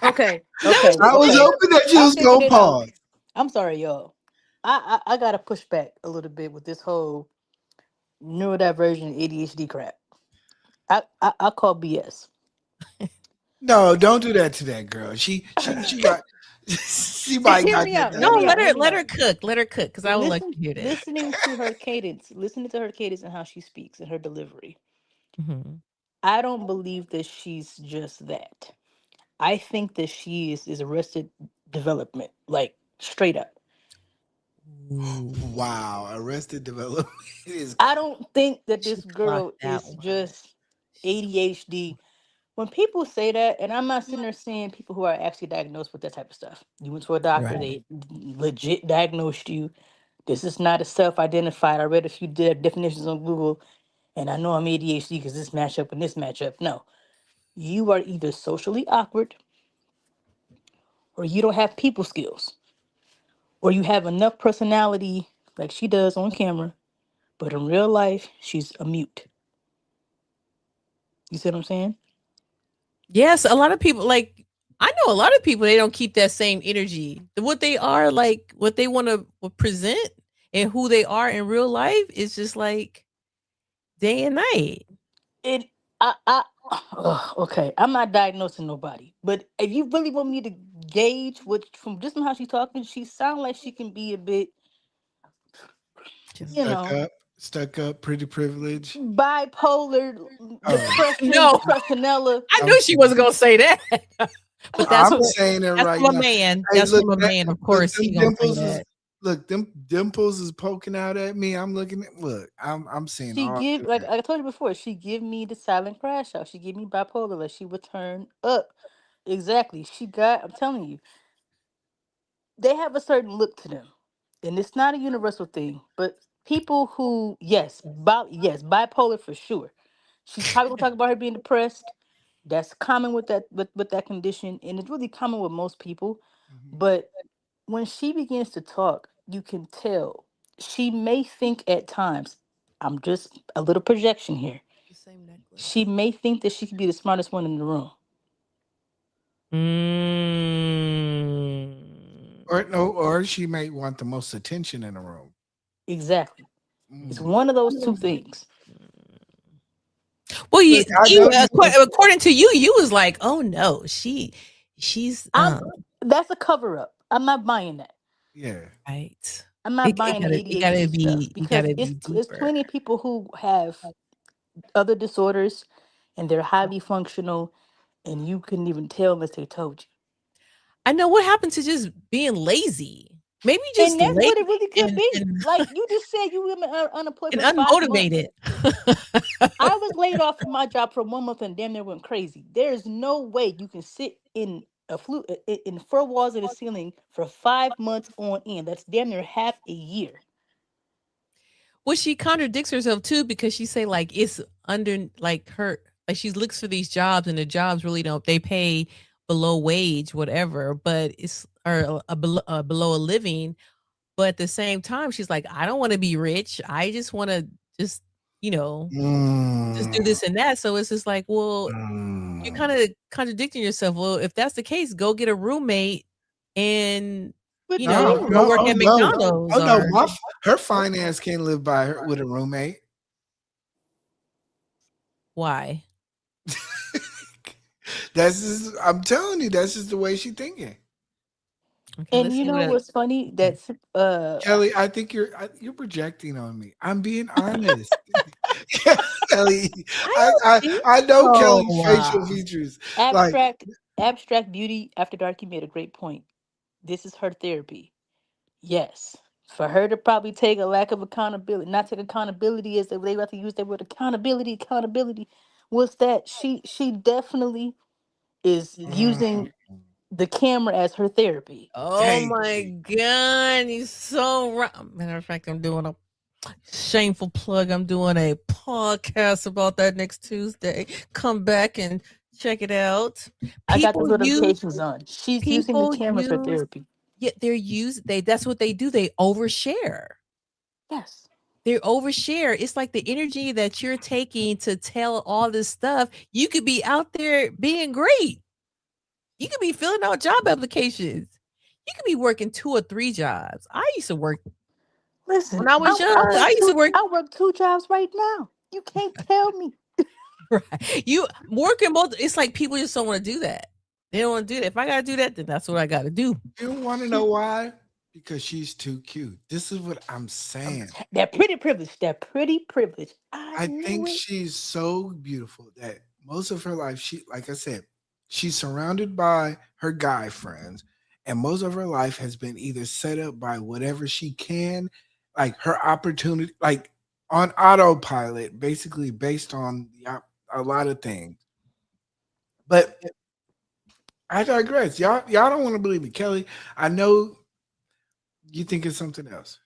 Speaker 4: Okay.
Speaker 1: That
Speaker 2: I was
Speaker 4: Okay.
Speaker 2: hoping that you
Speaker 4: I
Speaker 2: was
Speaker 4: figured
Speaker 2: gonna
Speaker 4: it out.
Speaker 2: pause.
Speaker 4: I'm sorry, y'all. I gotta push back a little bit with this whole neurodivergent ADHD crap. I call BS.
Speaker 2: No, don't do that to that girl. She got she
Speaker 4: Just
Speaker 2: might
Speaker 4: hear
Speaker 2: not
Speaker 4: me
Speaker 2: get
Speaker 4: out.
Speaker 2: that
Speaker 1: No,
Speaker 4: Hear me
Speaker 2: right.
Speaker 4: out. Hear me
Speaker 1: let her
Speaker 4: out.
Speaker 1: cook. Let her cook because I would like
Speaker 4: Listen,
Speaker 1: to hear this.
Speaker 4: listening to her cadence and how she speaks and her delivery.
Speaker 1: Mhm.
Speaker 4: I don't believe that she's just that. I think that she is arrested development, like straight up.
Speaker 1: Ooh,
Speaker 2: Wow, Arrested Development is
Speaker 4: I don't think that
Speaker 1: she
Speaker 4: this
Speaker 1: clocked
Speaker 4: girl
Speaker 1: that
Speaker 4: is
Speaker 1: one.
Speaker 4: just
Speaker 1: She
Speaker 4: ADHD. When people say that, and I'm not sitting there saying people who are actually diagnosed with that type of stuff. You went to a doctor,
Speaker 1: right.
Speaker 4: they legit diagnosed you. This is not a self-identified. I read a few definitions on Google, and I know I'm ADHD because this matchup and this matchup. No, you are either socially awkward, or you don't have people skills, or you have enough personality like she does on camera, but in real life, she's a mute. You see what I'm saying?
Speaker 1: Yes, a lot of people like I know a lot of people they don't keep that same energy. What they are like, what they want to present and who they are in real life is just like day and night.
Speaker 4: It, I, ugh, okay. I'm not diagnosing nobody, but if you really want me to gauge what from just from how she's talking, she sounds like she can be a bit,
Speaker 1: Just
Speaker 4: you know,
Speaker 2: stuck up, pretty privileged.
Speaker 4: bipolar,
Speaker 2: Oh,
Speaker 4: depression,
Speaker 1: no,
Speaker 4: personella.
Speaker 1: I
Speaker 2: I'm
Speaker 1: knew she wasn't gonna say that. But
Speaker 2: I'm
Speaker 1: what
Speaker 2: saying it
Speaker 1: that's
Speaker 2: right
Speaker 1: from a
Speaker 2: now.
Speaker 1: man.
Speaker 2: Hey,
Speaker 1: That's
Speaker 2: look,
Speaker 1: from a man. Of
Speaker 2: look,
Speaker 1: course, he gonna say that.
Speaker 2: them dimples is poking out at me. I'm looking at look. I'm seeing
Speaker 4: She
Speaker 2: all
Speaker 4: give
Speaker 2: through
Speaker 4: like
Speaker 2: that.
Speaker 4: I told you before. She give me the silent crash out. She give me bipolar. Like she would turn up. Exactly. She got. I'm telling you, they have a certain look to them, and it's not a universal thing. But people who, yes, bipolar for sure. She's probably gonna talk about her being depressed. That's common with with that condition, and it's really common with most people.
Speaker 2: Mhm.
Speaker 4: But when she begins to talk, you can tell she may think at times. I'm just a little projection here.
Speaker 1: The same
Speaker 4: She
Speaker 1: necklace.
Speaker 4: may think that she could be the smartest one in the room.
Speaker 1: Mm.
Speaker 2: Or no, or she may want the most attention in the room.
Speaker 4: Exactly. It's
Speaker 2: Mm.
Speaker 4: one of those two things.
Speaker 1: Well,
Speaker 2: Look, I know you.
Speaker 1: according to you, you was like, oh no, she's
Speaker 4: I'm That's a cover up. I'm not buying that.
Speaker 2: Yeah.
Speaker 1: right.
Speaker 4: I'm not buying the
Speaker 1: It gotta
Speaker 4: ADHD stuff
Speaker 1: be it
Speaker 4: because
Speaker 1: gotta be
Speaker 4: it's
Speaker 1: deeper.
Speaker 4: plenty of people who have other disorders and they're highly functional and you couldn't even tell unless they told
Speaker 1: I know what happened to just being lazy. Maybe
Speaker 4: you. And
Speaker 1: just
Speaker 4: that's
Speaker 1: lazy
Speaker 4: what it really could be.
Speaker 1: and
Speaker 4: Like you just said, you were unemployed
Speaker 1: and
Speaker 4: for 5 months.
Speaker 1: unmotivated.
Speaker 4: I was laid off from my job for 1 month and damn near went crazy. There's no way you can sit in in four walls in the ceiling for 5 months on end. That's damn near half a year.
Speaker 1: Well, she contradicts herself too because she say like it's under like her like she looks for these jobs and the jobs really don't they pay below wage whatever, but it's or below a living. But at the same time, she's like, I don't want to be rich. I just want to just you know just do
Speaker 2: Mm,
Speaker 1: this and that. So it's just like, well, you're
Speaker 2: mm.
Speaker 1: kind of contradicting yourself. Well, if that's the case, go get a roommate and
Speaker 4: But
Speaker 1: you
Speaker 2: No,
Speaker 1: know
Speaker 4: damn,
Speaker 1: go
Speaker 2: no,
Speaker 1: work
Speaker 2: oh
Speaker 1: at
Speaker 2: no,
Speaker 1: McDonald's
Speaker 2: oh no.
Speaker 1: or
Speaker 2: Her finance can't live by her with a roommate.
Speaker 1: why.
Speaker 2: That's just, I'm telling you, that's just the way she thinking.
Speaker 1: Okay,
Speaker 4: and
Speaker 1: let's
Speaker 4: you
Speaker 1: see
Speaker 4: know
Speaker 1: what.
Speaker 4: what's funny? That's
Speaker 2: Kelly, I think you're projecting on me. I'm being honest. Kelly,
Speaker 1: I don't think
Speaker 2: I know
Speaker 1: so.
Speaker 2: Kelly's facial features. Like,
Speaker 4: abstract abstract beauty after dark. You made a great point. This is her therapy. Yes. For her to probably take a lack of accountability, not take accountability as they like to use that word accountability, was that she definitely is
Speaker 2: mm,
Speaker 4: using the camera as her therapy.
Speaker 1: Oh
Speaker 2: thank
Speaker 1: my
Speaker 2: you.
Speaker 1: god, he's so right. Matter of fact, I'm doing a shameful plug. I'm doing a podcast about that next Tuesday. Come back and check it out.
Speaker 4: I got the
Speaker 1: People use
Speaker 4: notifications on. She's using the
Speaker 1: people
Speaker 4: camera as her
Speaker 1: use
Speaker 4: therapy.
Speaker 1: yeah, they that's what they do. They overshare.
Speaker 4: Yes.
Speaker 1: They overshare. It's like the energy that you're taking to tell all this stuff. You could be out there being great. You could be filling out job applications. You could be working 2 or 3 jobs. I used to work
Speaker 4: Listen,
Speaker 1: when I was young. I used to work
Speaker 4: I work two jobs right now. You can't tell me.
Speaker 1: Right. You working both. It's like people just don't want to do that. They don't want to do that. If I gotta do that, then that's what I gotta do.
Speaker 2: You want to know why? Because she's too cute. This is what I'm saying.
Speaker 4: That pretty privilege. That pretty privilege. I
Speaker 2: I
Speaker 4: knew
Speaker 2: think
Speaker 4: it.
Speaker 2: she's so beautiful that most of her life, she, like I said, she's surrounded by her guy friends, and most of her life has been either set up by whatever she can, like her opportunity, like on autopilot, basically based on a lot of things. But I digress. Y'all don't want to believe me, Kelly. I know you think it's something else.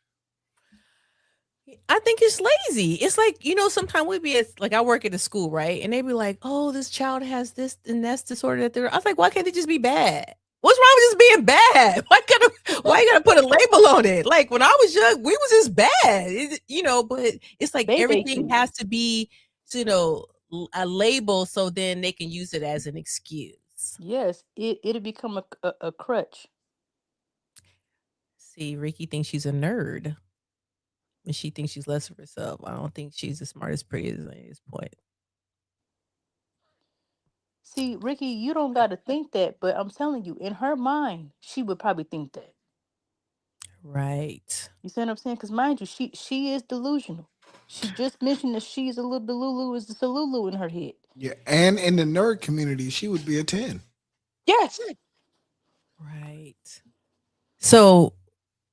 Speaker 1: I think it's lazy. It's like, sometimes we be at, like, I work at a school, right? And they be like, oh, this child has this and that's disorder that they're. I was like, why can't they just be bad? What's wrong with just being bad? Why you gotta put a label on it? Like when I was young, we was just bad. But it's like
Speaker 4: Baby
Speaker 1: everything
Speaker 4: cute.
Speaker 1: has to be, you know, a label so then they can use it as an excuse.
Speaker 4: Yes, it'll become a crutch.
Speaker 1: See, Ricky thinks she's a nerd. And she thinks she's less of herself. I don't think she's as smart as pretty as this point.
Speaker 4: See, Ricky, you don't got to think that, but I'm telling you, in her mind, she would probably think that.
Speaker 1: Right.
Speaker 4: You see what I'm saying? Because mind you, she is delusional. She just mentioned that she's a little delulu is the salulu in her head.
Speaker 2: Yeah, and in the nerd community, she would be a 10.
Speaker 4: Yes.
Speaker 1: Right. So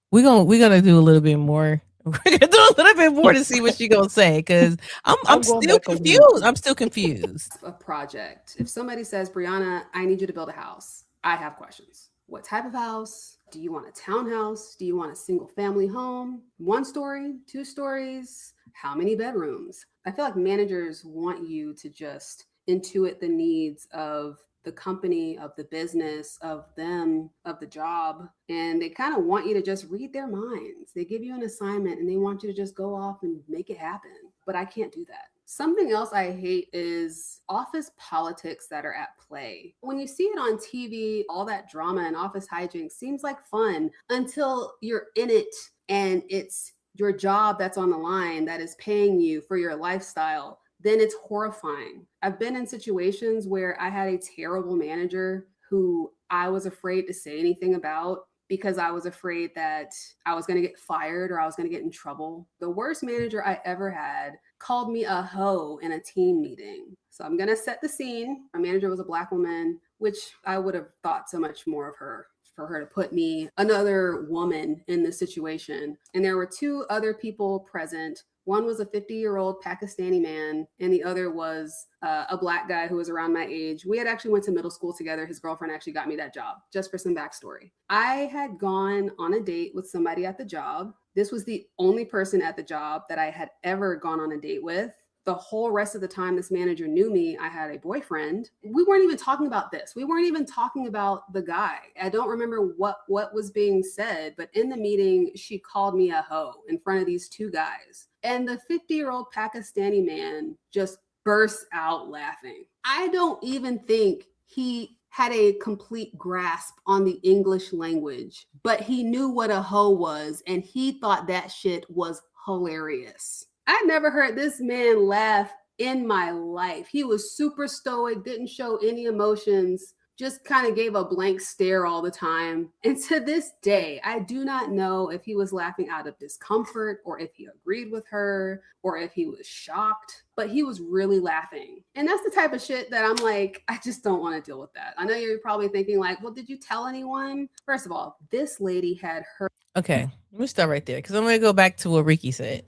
Speaker 1: we're gonna do a little bit more. We're gonna do a little bit more to see what she gonna say because I'm
Speaker 4: I'm going
Speaker 1: still
Speaker 4: back on mute.
Speaker 1: confused. I'm still confused.
Speaker 3: A project. If somebody says, Brianna, I need you to build a house, I have questions. What type of house? Do you want a townhouse? Do you want a single family home? 1 story, 2 stories? How many bedrooms? I feel like managers want you to just intuit the needs of the company, of the business, of them, of the job. And they kind of want you to just read their minds. They give you an assignment and they want you to just go off and make it happen. But I can't do that. Something else I hate is office politics that are at play. When you see it on TV, all that drama and office hijinks seems like fun until you're in it and it's your job that's on the line that is paying you for your lifestyle. Then it's horrifying. I've been in situations where I had a terrible manager who I was afraid to say anything about because I was afraid that I was going to get fired or I was going to get in trouble. The worst manager I ever had called me a hoe in a team meeting. So I'm going to set the scene. Our manager was a Black woman, which I would have thought so much more of her for her to put me, another woman, in this situation. And there were 2 other people present. One was a 50-year-old Pakistani man, and the other was a Black guy who was around my age. We had actually went to middle school together. His girlfriend actually got me that job, just for some backstory. I had gone on a date with somebody at the job. This was the only person at the job that I had ever gone on a date with. The whole rest of the time this manager knew me, I had a boyfriend. We weren't even talking about this. We weren't even talking about the guy. I don't remember what was being said, but in the meeting, she called me a hoe in front of these 2 guys. And the 50-year-old Pakistani man just burst out laughing. I don't even think he had a complete grasp on the English language, but he knew what a hoe was, and he thought that shit was hilarious. I never heard this man laugh in my life. He was super stoic, didn't show any emotions, just kind of gave a blank stare all the time. And to this day, I do not know if he was laughing out of discomfort or if he agreed with her or if he was shocked, but he was really laughing. And that's the type of shit that I'm like, I just don't want to deal with that. I know you're probably thinking like, well, did you tell anyone? First of all, this lady had her.
Speaker 1: Okay, let me start right there because I'm gonna go back to what Ricky said.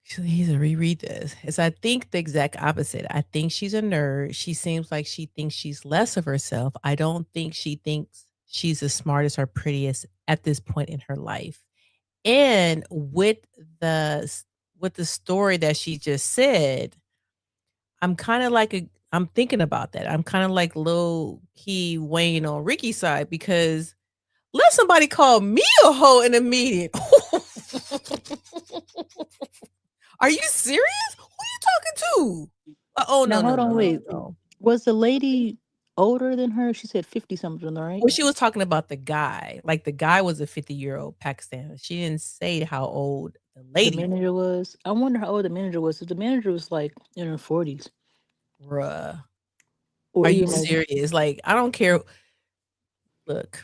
Speaker 1: Actually, he's to reread this. Is I think the exact opposite. I think she's a nerd. She seems like she thinks she's less of herself. I don't think she thinks she's as smart as or prettiest at this point in her life. And with the story that she just said, I'm kind of like I'm thinking about that. I'm kind of like low key Wayne on Ricky's side because let somebody call me a hoe in a meeting. Are you serious? Who are you talking to? Oh no,
Speaker 4: Now
Speaker 1: no,
Speaker 4: hold
Speaker 1: no,
Speaker 4: on,
Speaker 1: no,
Speaker 4: wait.
Speaker 1: no.
Speaker 4: Was the lady older than her? She said 50 something, right?
Speaker 1: Well, she was talking about the guy. Like the guy was a 50-year-old Pakistani. She didn't say how old the
Speaker 4: The
Speaker 1: lady was.
Speaker 4: manager was. I wonder how old the manager was. If the manager was like in her 40s.
Speaker 1: Bruh.
Speaker 4: Or
Speaker 1: Are you
Speaker 4: even like,
Speaker 1: serious? Like, I don't care. Look,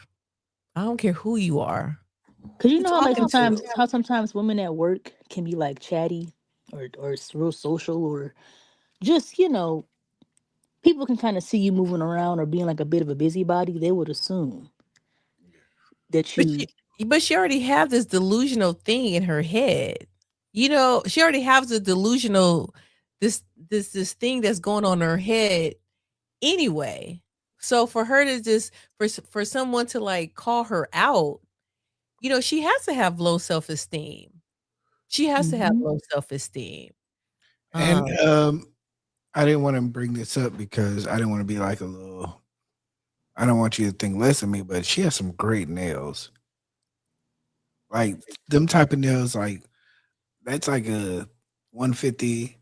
Speaker 1: I don't care who you are.
Speaker 4: cause you
Speaker 1: You
Speaker 4: know how like
Speaker 1: talking to?
Speaker 4: sometimes women at work can be like chatty or real social or just people can kind of see you moving around or being like a bit of a busybody. They would assume that
Speaker 1: But
Speaker 4: you.
Speaker 1: she already have this delusional thing in her head. She already has a delusional this thing that's going on in her head anyway. So for her to just for someone to like call her out, she has to have low self-esteem. She has to have
Speaker 4: Mhm.
Speaker 1: low self-esteem.
Speaker 2: And
Speaker 1: Um,
Speaker 2: I didn't want to bring this up because I didn't want to be like a little. I don't want you to think less of me, but she has some great nails. Like them type of nails, like that's like a 150,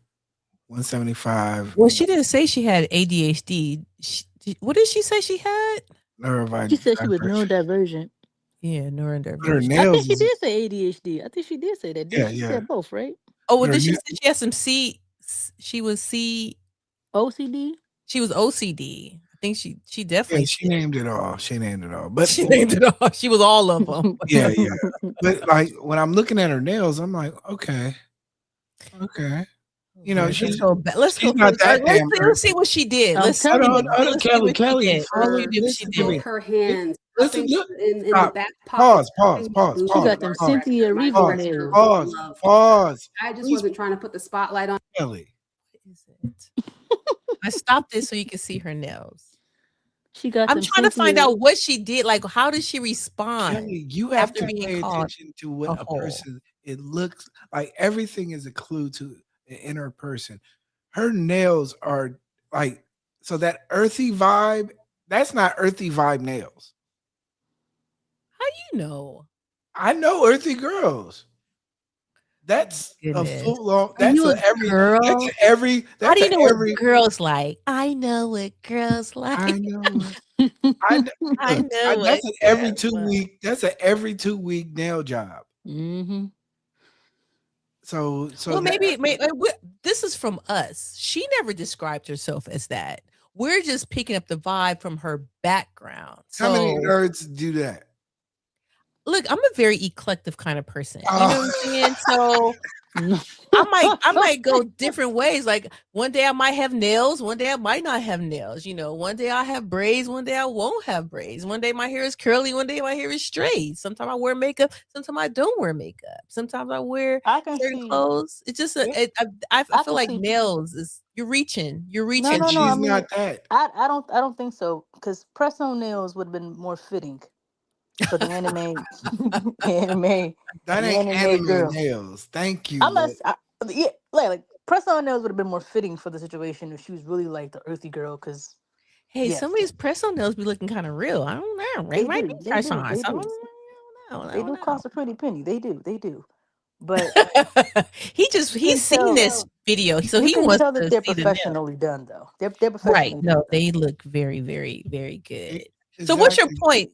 Speaker 2: 175
Speaker 1: well, she didn't say she had ADHD. What did she say she had?
Speaker 4: She said she was
Speaker 2: neurodivergent.
Speaker 4: neurodivergent.
Speaker 1: Yeah,
Speaker 2: But her
Speaker 1: neurodivergent.
Speaker 4: I think
Speaker 2: nails
Speaker 4: she
Speaker 2: is
Speaker 4: did say ADHD. I think she did say that. Did
Speaker 2: yeah,
Speaker 4: she
Speaker 2: yeah.
Speaker 4: said both, right?
Speaker 1: Oh, well,
Speaker 2: But her
Speaker 1: did she
Speaker 2: nail,
Speaker 1: say she had some she was
Speaker 4: OCD.
Speaker 1: she was OCD. I think she
Speaker 2: yeah,
Speaker 1: definitely
Speaker 2: she
Speaker 1: said
Speaker 2: named it all. She named it all. But
Speaker 1: she named it all. She was all of them.
Speaker 2: yeah, yeah. But like when I'm looking at her nails, I'm like, okay, okay. You know,
Speaker 1: Let's go back. Let's
Speaker 2: she's
Speaker 1: go
Speaker 2: not
Speaker 1: first.
Speaker 2: that damn
Speaker 1: Let's see what she did.
Speaker 4: I'm
Speaker 1: Let's see.
Speaker 4: telling you.
Speaker 2: hold on,
Speaker 1: Let's see
Speaker 2: Kelly,
Speaker 1: what she
Speaker 2: Kelly,
Speaker 1: did. Let's
Speaker 3: Her,
Speaker 1: see what she
Speaker 2: listen to
Speaker 3: both
Speaker 1: did.
Speaker 2: me.
Speaker 3: her hands,
Speaker 2: Listen,
Speaker 3: stuffing
Speaker 2: look,
Speaker 3: in the
Speaker 2: stop.
Speaker 3: back pockets,
Speaker 2: Pause, pause,
Speaker 3: stuffing my
Speaker 2: pause,
Speaker 4: She
Speaker 3: boobies
Speaker 2: pause,
Speaker 4: got
Speaker 3: are
Speaker 4: them
Speaker 2: pause,
Speaker 4: Cynthia
Speaker 3: my
Speaker 4: Erivo
Speaker 2: pause,
Speaker 3: director
Speaker 4: nails.
Speaker 3: of
Speaker 2: pause,
Speaker 3: love.
Speaker 2: pause.
Speaker 3: I just
Speaker 2: Please,
Speaker 3: wasn't trying to put the spotlight on.
Speaker 2: Kelly.
Speaker 1: What is it? I stopped this so you can see her nails.
Speaker 4: She got
Speaker 1: I'm
Speaker 4: them
Speaker 1: trying to find
Speaker 4: Cynthia.
Speaker 1: out what she did. Like, how did she respond
Speaker 2: Kelly, you have
Speaker 1: after
Speaker 2: to
Speaker 1: being
Speaker 2: pay
Speaker 1: called
Speaker 2: attention to what
Speaker 1: a
Speaker 2: a
Speaker 1: hole?
Speaker 2: person it looks like. Everything is a clue to an inner person. Her nails are like so that earthy vibe. That's not earthy vibe nails.
Speaker 1: How do you know?
Speaker 2: I know earthy girls.
Speaker 1: Oh my
Speaker 2: That's a
Speaker 1: goodness.
Speaker 2: full on.
Speaker 1: Are you a girl? How
Speaker 2: That's
Speaker 1: do
Speaker 2: a
Speaker 1: you know what
Speaker 2: every.
Speaker 1: girls like? I know what girls
Speaker 2: I
Speaker 1: like.
Speaker 2: know. I kn-
Speaker 1: I
Speaker 2: look.
Speaker 1: know what
Speaker 2: That's an every
Speaker 1: girls
Speaker 2: 2 week. That's an every 2 week nail job.
Speaker 4: Hmm.
Speaker 2: So
Speaker 1: Well,
Speaker 2: that
Speaker 1: maybe this is from us. She never described herself as that. We're just picking up the vibe from her background.
Speaker 2: how many
Speaker 1: So,
Speaker 2: nerds do that?
Speaker 1: look, I'm a very eclectic kind of person. You know
Speaker 2: Oh,
Speaker 1: what I'm saying? So, I might go different ways. Like one day I might have nails, one day I might not have nails. One day I have braids, one day I won't have braids. One day my hair is curly, one day my hair is straight. Sometimes I wear makeup, sometimes I don't wear makeup. Sometimes I wear
Speaker 4: I can
Speaker 1: certain
Speaker 4: see.
Speaker 1: clothes. It's just
Speaker 2: yeah,
Speaker 1: I
Speaker 4: I
Speaker 1: feel
Speaker 4: can
Speaker 1: like
Speaker 4: see.
Speaker 1: nails is you're
Speaker 4: No,
Speaker 1: reaching
Speaker 2: and
Speaker 4: no, no.
Speaker 1: too.
Speaker 4: I
Speaker 2: she's
Speaker 4: mean,
Speaker 2: not that.
Speaker 4: I don't think so. Because press on nails would have been more fitting for the anime, anime,
Speaker 2: That
Speaker 4: the
Speaker 2: ain't
Speaker 4: anime
Speaker 2: anime
Speaker 4: girl.
Speaker 2: nails. Thank you,
Speaker 4: I'm not.
Speaker 2: look.
Speaker 4: Yeah, like press on nails would have been more fitting for the situation if she was really like the earthy girl. Because
Speaker 1: Hey, some
Speaker 4: yes,
Speaker 1: of these press on nails be looking kind of real. I don't know. They
Speaker 4: they
Speaker 1: might
Speaker 4: do,
Speaker 1: be
Speaker 4: they
Speaker 1: press
Speaker 4: do,
Speaker 1: on.
Speaker 4: they
Speaker 1: So I
Speaker 4: do,
Speaker 1: don't know. I
Speaker 4: they
Speaker 1: don't
Speaker 4: do
Speaker 1: know.
Speaker 4: cost a pretty penny. They do, they do. But
Speaker 1: He's
Speaker 4: you can
Speaker 1: seen
Speaker 4: tell.
Speaker 1: this video, so
Speaker 4: You
Speaker 1: he
Speaker 4: can
Speaker 1: wants
Speaker 4: tell that
Speaker 1: to
Speaker 4: they're
Speaker 1: see the nails.
Speaker 4: professionally done, though. They're
Speaker 1: Right.
Speaker 4: professionally
Speaker 1: No,
Speaker 4: done, though.
Speaker 1: they look very, very, very good.
Speaker 2: E-
Speaker 1: So what's your
Speaker 2: Exactly.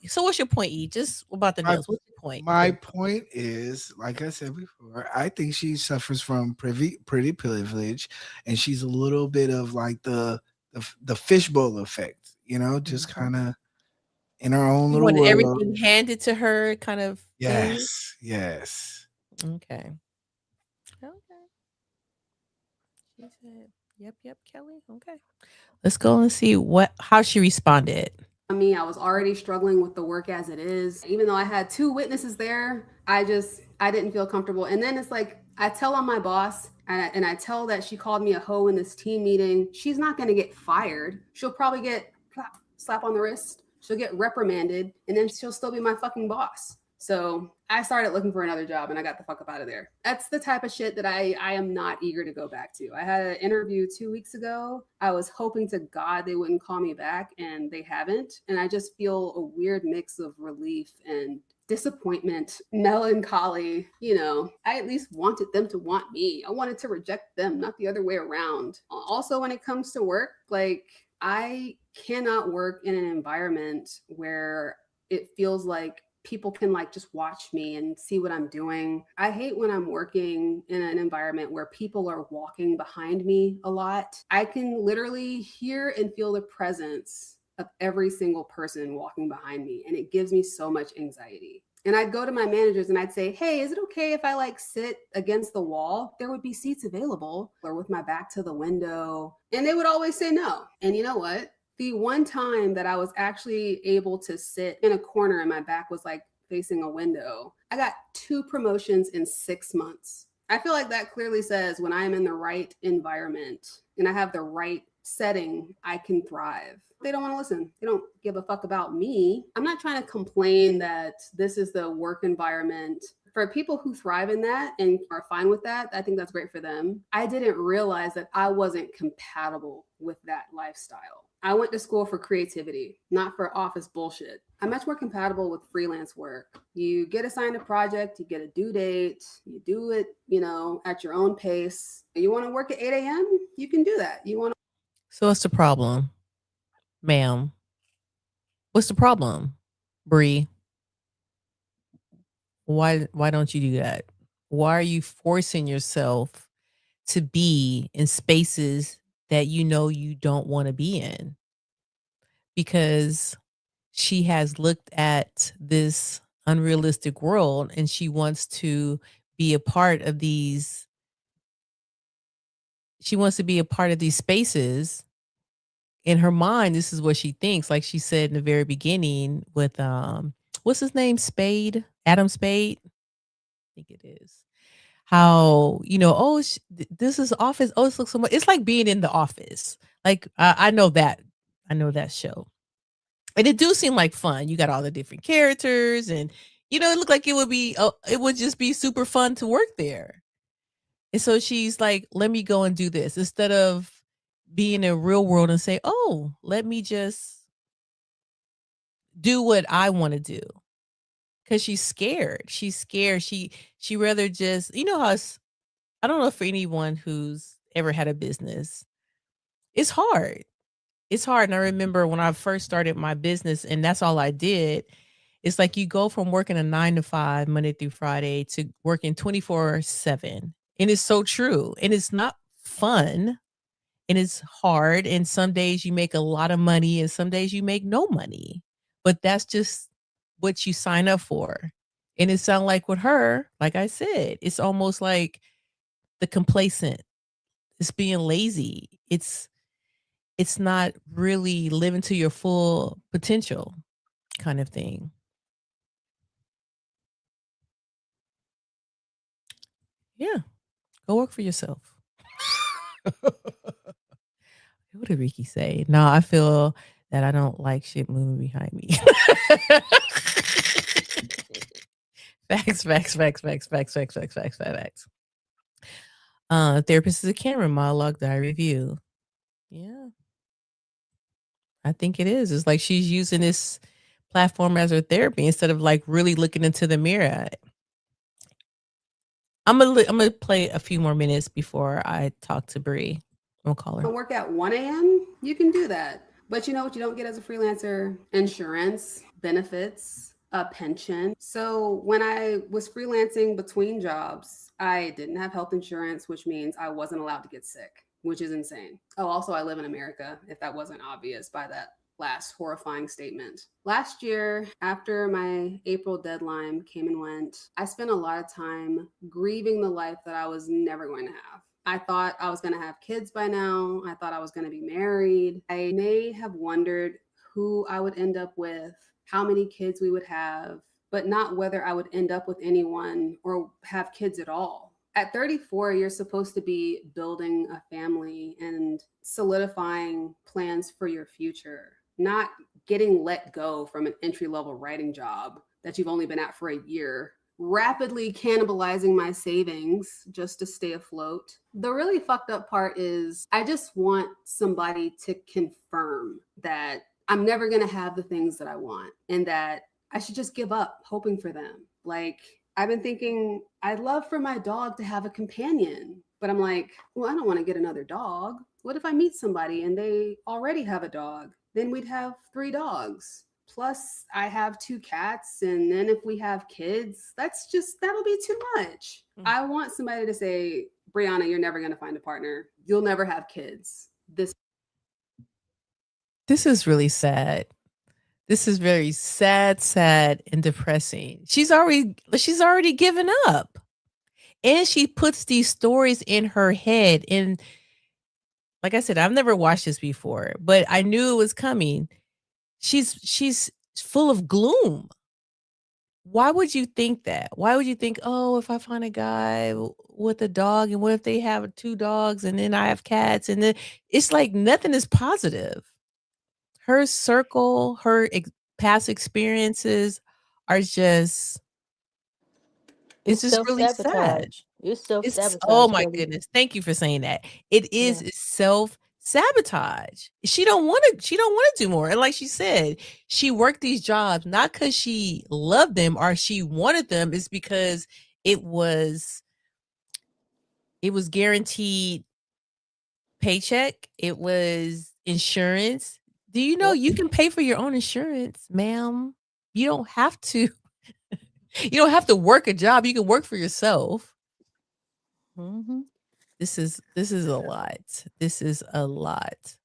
Speaker 1: point? E? Just about the
Speaker 2: My
Speaker 1: nails. What's your point?
Speaker 2: my point is, like I said before, I think she suffers from pretty privilege, and she's a little bit of like the fishbowl effect. Just
Speaker 1: Mhm.
Speaker 2: kind of in her own
Speaker 1: You
Speaker 2: little
Speaker 1: wanted
Speaker 2: world.
Speaker 1: everything handed to her kind of thing?
Speaker 2: Yes, yes.
Speaker 1: Okay. Okay. She said, "Yep, yep, Kelly." Okay. Let's go and see how she responded.
Speaker 3: Me, I was already struggling with the work as it is. Even though I had two witnesses there, I didn't feel comfortable. And then it's like I tell on my boss and I tell that she called me a hoe in this team meeting. She's not going to get fired. She'll probably get slap on the wrist. She'll get reprimanded, and then she'll still be my fucking boss. So I started looking for another job and I got the fuck up out of there. That's the type of shit that I am not eager to go back to. I had an interview 2 weeks ago. I was hoping to God they wouldn't call me back, and they haven't. And I just feel a weird mix of relief and disappointment, melancholy. I at least wanted them to want me. I wanted to reject them, not the other way around. Also, when it comes to work, like I cannot work in an environment where it feels like people can like just watch me and see what I'm doing. I hate when I'm working in an environment where people are walking behind me a lot. I can literally hear and feel the presence of every single person walking behind me, and it gives me so much anxiety. And I'd go to my managers and I'd say, hey, is it okay if I like sit against the wall? There would be seats available, or with my back to the window. And they would always say no. And you know what? The one time that I was actually able to sit in a corner and my back was like facing a window, I got 2 promotions in 6 months. I feel like that clearly says when I am in the right environment and I have the right setting, I can thrive. They don't want to listen. They don't give a fuck about me. I'm not trying to complain that this is the work environment. For people who thrive in that and are fine with that, I think that's great for them. I didn't realize that I wasn't compatible with that lifestyle. I went to school for creativity, not for office bullshit. I'm much more compatible with freelance work. You get assigned a project, you get a due date, you do it, at your own pace. You want to work at 8 a.m., you can do that. You want to.
Speaker 1: So what's the problem, ma'am? What's the problem, Bree? Why don't you do that? Why are you forcing yourself to be in spaces that you know you don't want to be in? Because she has looked at this unrealistic world and she wants to be a part of these she wants to be a part of these spaces. In her mind, this is what she thinks, like she said in the very beginning with what's his name, Spade, Adam Spade, I think it is. How, oh, this is office, oh, this looks so much, it's like being in the office. Like I know that show, and it do seem like fun. You got all the different characters, and it looked like it would just be super fun to work there. And so she's like, let me go and do this instead of being in real world and say, oh, let me just do what I want to do. Cause she's scared. She's scared. She rather just, how I don't know, for anyone who's ever had a business, it's hard. It's hard. And I remember when I first started my business and that's all I did. It's like you go from working a 9 to 5 Monday through Friday to working 24/7. And it's so true. And it's not fun, and it's hard. And some days you make a lot of money and some days you make no money. But that's just what you sign up for. And it sounds like with her, like I said, it's almost like the complacent. It's being lazy. It's not really living to your full potential kind of thing. Yeah. Go work for yourself. What did Ricky say? No, I feel that I don't like shit moving behind me. Facts, facts, facts, facts, facts, facts, facts, facts, facts. Therapist is a camera monologue that I review. Yeah, I think it is. It's like she's using this platform as her therapy instead of like really looking into the mirror. I'm gonna play a few more minutes before I talk to Bree. I'm gonna call her.
Speaker 3: Work at 1 a.m., you can do that. But you know what you don't get as a freelancer? Insurance, benefits, a pension. So when I was freelancing between jobs, I didn't have health insurance, which means I wasn't allowed to get sick, which is insane. Oh, also, I live in America, if that wasn't obvious by that last horrifying statement. Last year, after my April deadline came and went, I spent a lot of time grieving the life that I was never going to have. I thought I was going to have kids by now. I thought I was going to be married. I may have wondered who I would end up with, how many kids we would have, but not whether I would end up with anyone or have kids at all. At 34, you're supposed to be building a family and solidifying plans for your future, not getting let go from an entry-level writing job that you've only been at for a year, rapidly cannibalizing my savings just to stay afloat. The really fucked up part is I just want somebody to confirm that I'm never going to have the things that I want and that I should just give up hoping for them. Like, I've been thinking I'd love for my dog to have a companion, but I'm like, well, I don't want to get another dog. What if I meet somebody and they already have a dog? Then we'd have 3 dogs Plus, I have two cats. And then if we have kids, that'll be too much. I want somebody to say, Brianna, you're never going to find a partner. You'll never have kids.
Speaker 1: This is really sad. This is very sad, sad, and depressing. She's already given up. And she puts these stories in her head. And like I said, I've never watched this before, but I knew it was coming. She's full of gloom. Why would you think that? Why would you think, oh, if I find a guy with a dog, and what if they have two dogs and then I have cats? And then it's like nothing is positive. Her circle, past experiences are just, it's
Speaker 4: It's
Speaker 1: just
Speaker 4: self
Speaker 1: really sad.
Speaker 4: sabotage. It's self
Speaker 1: It's, oh
Speaker 4: sabotage,
Speaker 1: my
Speaker 4: Kelly.
Speaker 1: goodness. Thank you for saying that. It is
Speaker 4: Yeah.
Speaker 1: self-sabotage. She don't want to do more. And like she said, she worked these jobs not because she loved them or she wanted them, it's because it was guaranteed paycheck. It was insurance. Do you know
Speaker 4: Yep.
Speaker 1: you can pay for your own insurance, ma'am? You don't have to you don't have to work a job. You can work for yourself.
Speaker 4: Hmm.
Speaker 1: This is a lot. This is a lot.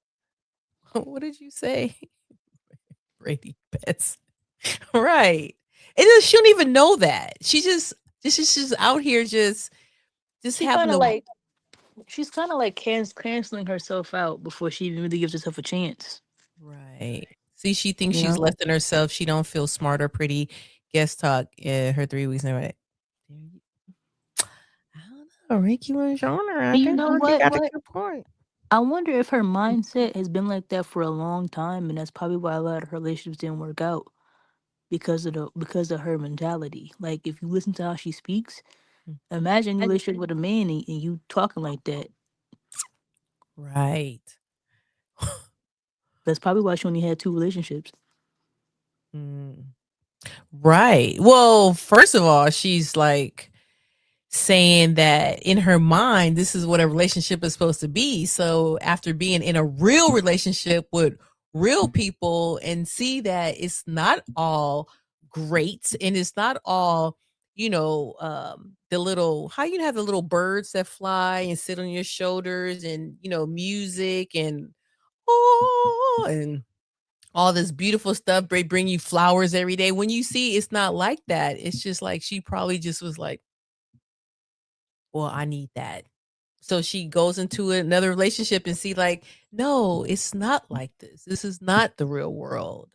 Speaker 1: What did you say? Brady Betts. Right. And then she don't even know that. She's just out here just
Speaker 4: She
Speaker 1: having
Speaker 4: kind of
Speaker 1: a
Speaker 4: like she's kind of like canceling herself out before she even really gives herself a chance.
Speaker 1: right. See, she thinks
Speaker 4: You
Speaker 1: she's
Speaker 4: know.
Speaker 1: less than herself. She don't feel smart or pretty. Guest talk. Her 3 weeks in. Right. I don't know. Ricky was on her. I
Speaker 4: And you
Speaker 1: think
Speaker 4: know
Speaker 1: Ricky
Speaker 4: what?
Speaker 1: got a good point.
Speaker 4: I wonder if her mindset has been like that for a long time, and that's probably why a lot of her relationships didn't work out because of her mentality. Like if you listen to how she speaks, imagine you relationship with a man and you talking like that.
Speaker 1: Right.
Speaker 4: That's probably why she only had two relationships.
Speaker 1: Mm. Right. Well, first of all, she's like saying that in her mind, this is what a relationship is supposed to be. So after being in a real relationship with real people and see that it's not all great and it's not all, the little, how you have the little birds that fly and sit on your shoulders and, music and, oh, and all this beautiful stuff. They bring you flowers every day. When you see it's not like that, it's just like she probably just was like, well, I need that. So she goes into another relationship and see like, no, it's not like this. This is not the real world.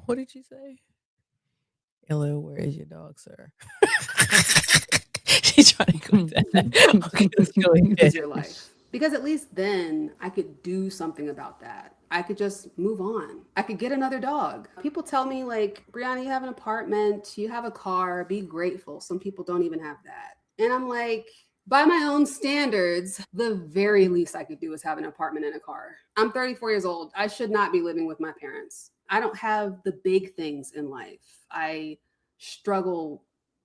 Speaker 1: What did you say? Hello, where is your dog, sir? She's trying to go down. Okay, let's go ahead.
Speaker 3: Your life. Because at least then I could do something about that. I could just move on. I could get another dog. People tell me, like, Brianna, you have an apartment, you have a car, be grateful. Some people don't even have that. And I'm like, by my own standards, the very least I could do is have an apartment and a car. I'm 34 years old. I should not be living with my parents. I don't have the big things in life. I struggle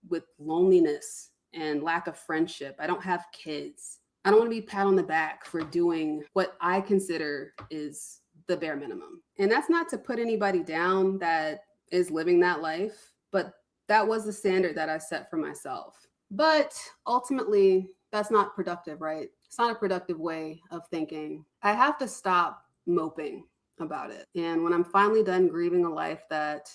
Speaker 3: with loneliness and lack of friendship. I don't have kids. I don't want to be pat on the back for doing what I consider is the bare minimum. And that's not to put anybody down that is living that life, but that was the standard that I set for myself. But ultimately, that's not productive, right? It's not a productive way of thinking. I have to stop moping about it. And when I'm finally done grieving a life that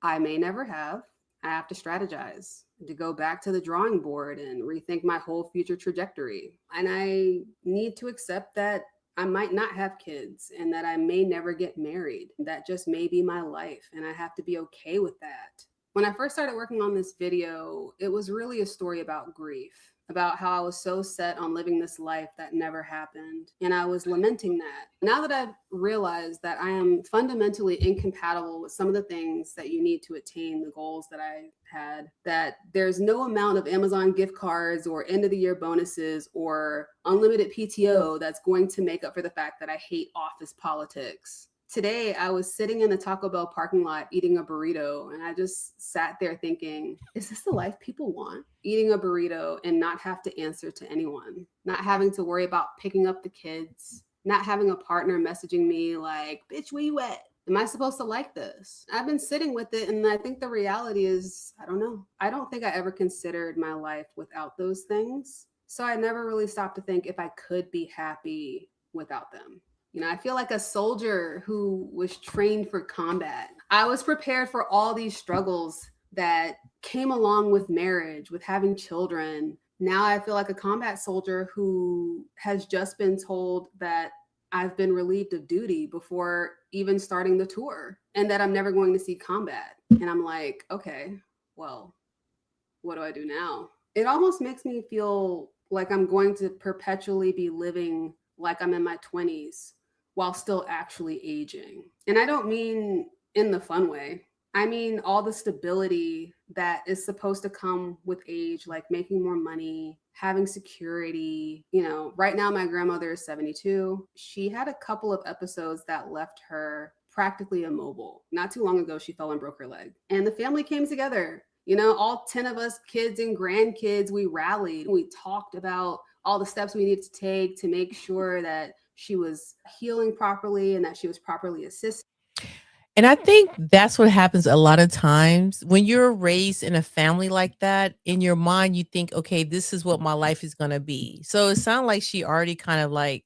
Speaker 3: I may never have, I have to strategize, to go back to the drawing board and rethink my whole future trajectory. And I need to accept that I might not have kids and that I may never get married. That just may be my life. And I have to be okay with that. When I first started working on this video, it was really a story about grief, about how I was so set on living this life that never happened. And I was lamenting that. Now that I've realized that I am fundamentally incompatible with some of the things that you need to attain the goals that I had, that there's no amount of Amazon gift cards or end of the year bonuses or unlimited PTO that's going to make up for the fact that I hate office politics. Today, I was sitting in the Taco Bell parking lot eating a burrito, and I just sat there thinking, is this the life people want? Eating a burrito and not have to answer to anyone, not having to worry about picking up the kids, not having a partner messaging me like, bitch, where you at? Am I supposed to like this? I've been sitting with it, and I think the reality is, I don't know. I don't think I ever considered my life without those things. So I never really stopped to think if I could be happy without them. I feel like a soldier who was trained for combat. I was prepared for all these struggles that came along with marriage, with having children. Now I feel like a combat soldier who has just been told that I've been relieved of duty before even starting the tour and that I'm never going to see combat. And I'm like, okay, well, what do I do now? It almost makes me feel like I'm going to perpetually be living like I'm in my 20s while still actually aging. And I don't mean in the fun way. I mean all the stability that is supposed to come with age, like making more money, having security. Right now my grandmother is 72. She had a couple of episodes that left her practically immobile. Not too long ago, she fell and broke her leg. And the family came together. All 10 of us, kids and grandkids, we rallied. We talked about all the steps we needed to take to make sure that she was healing properly and that she was properly assisted.
Speaker 1: And I think that's what happens a lot of times when you're raised in a family like that. In your mind, you think, okay, this is what my life is going to be. So it sounds like she already kind of like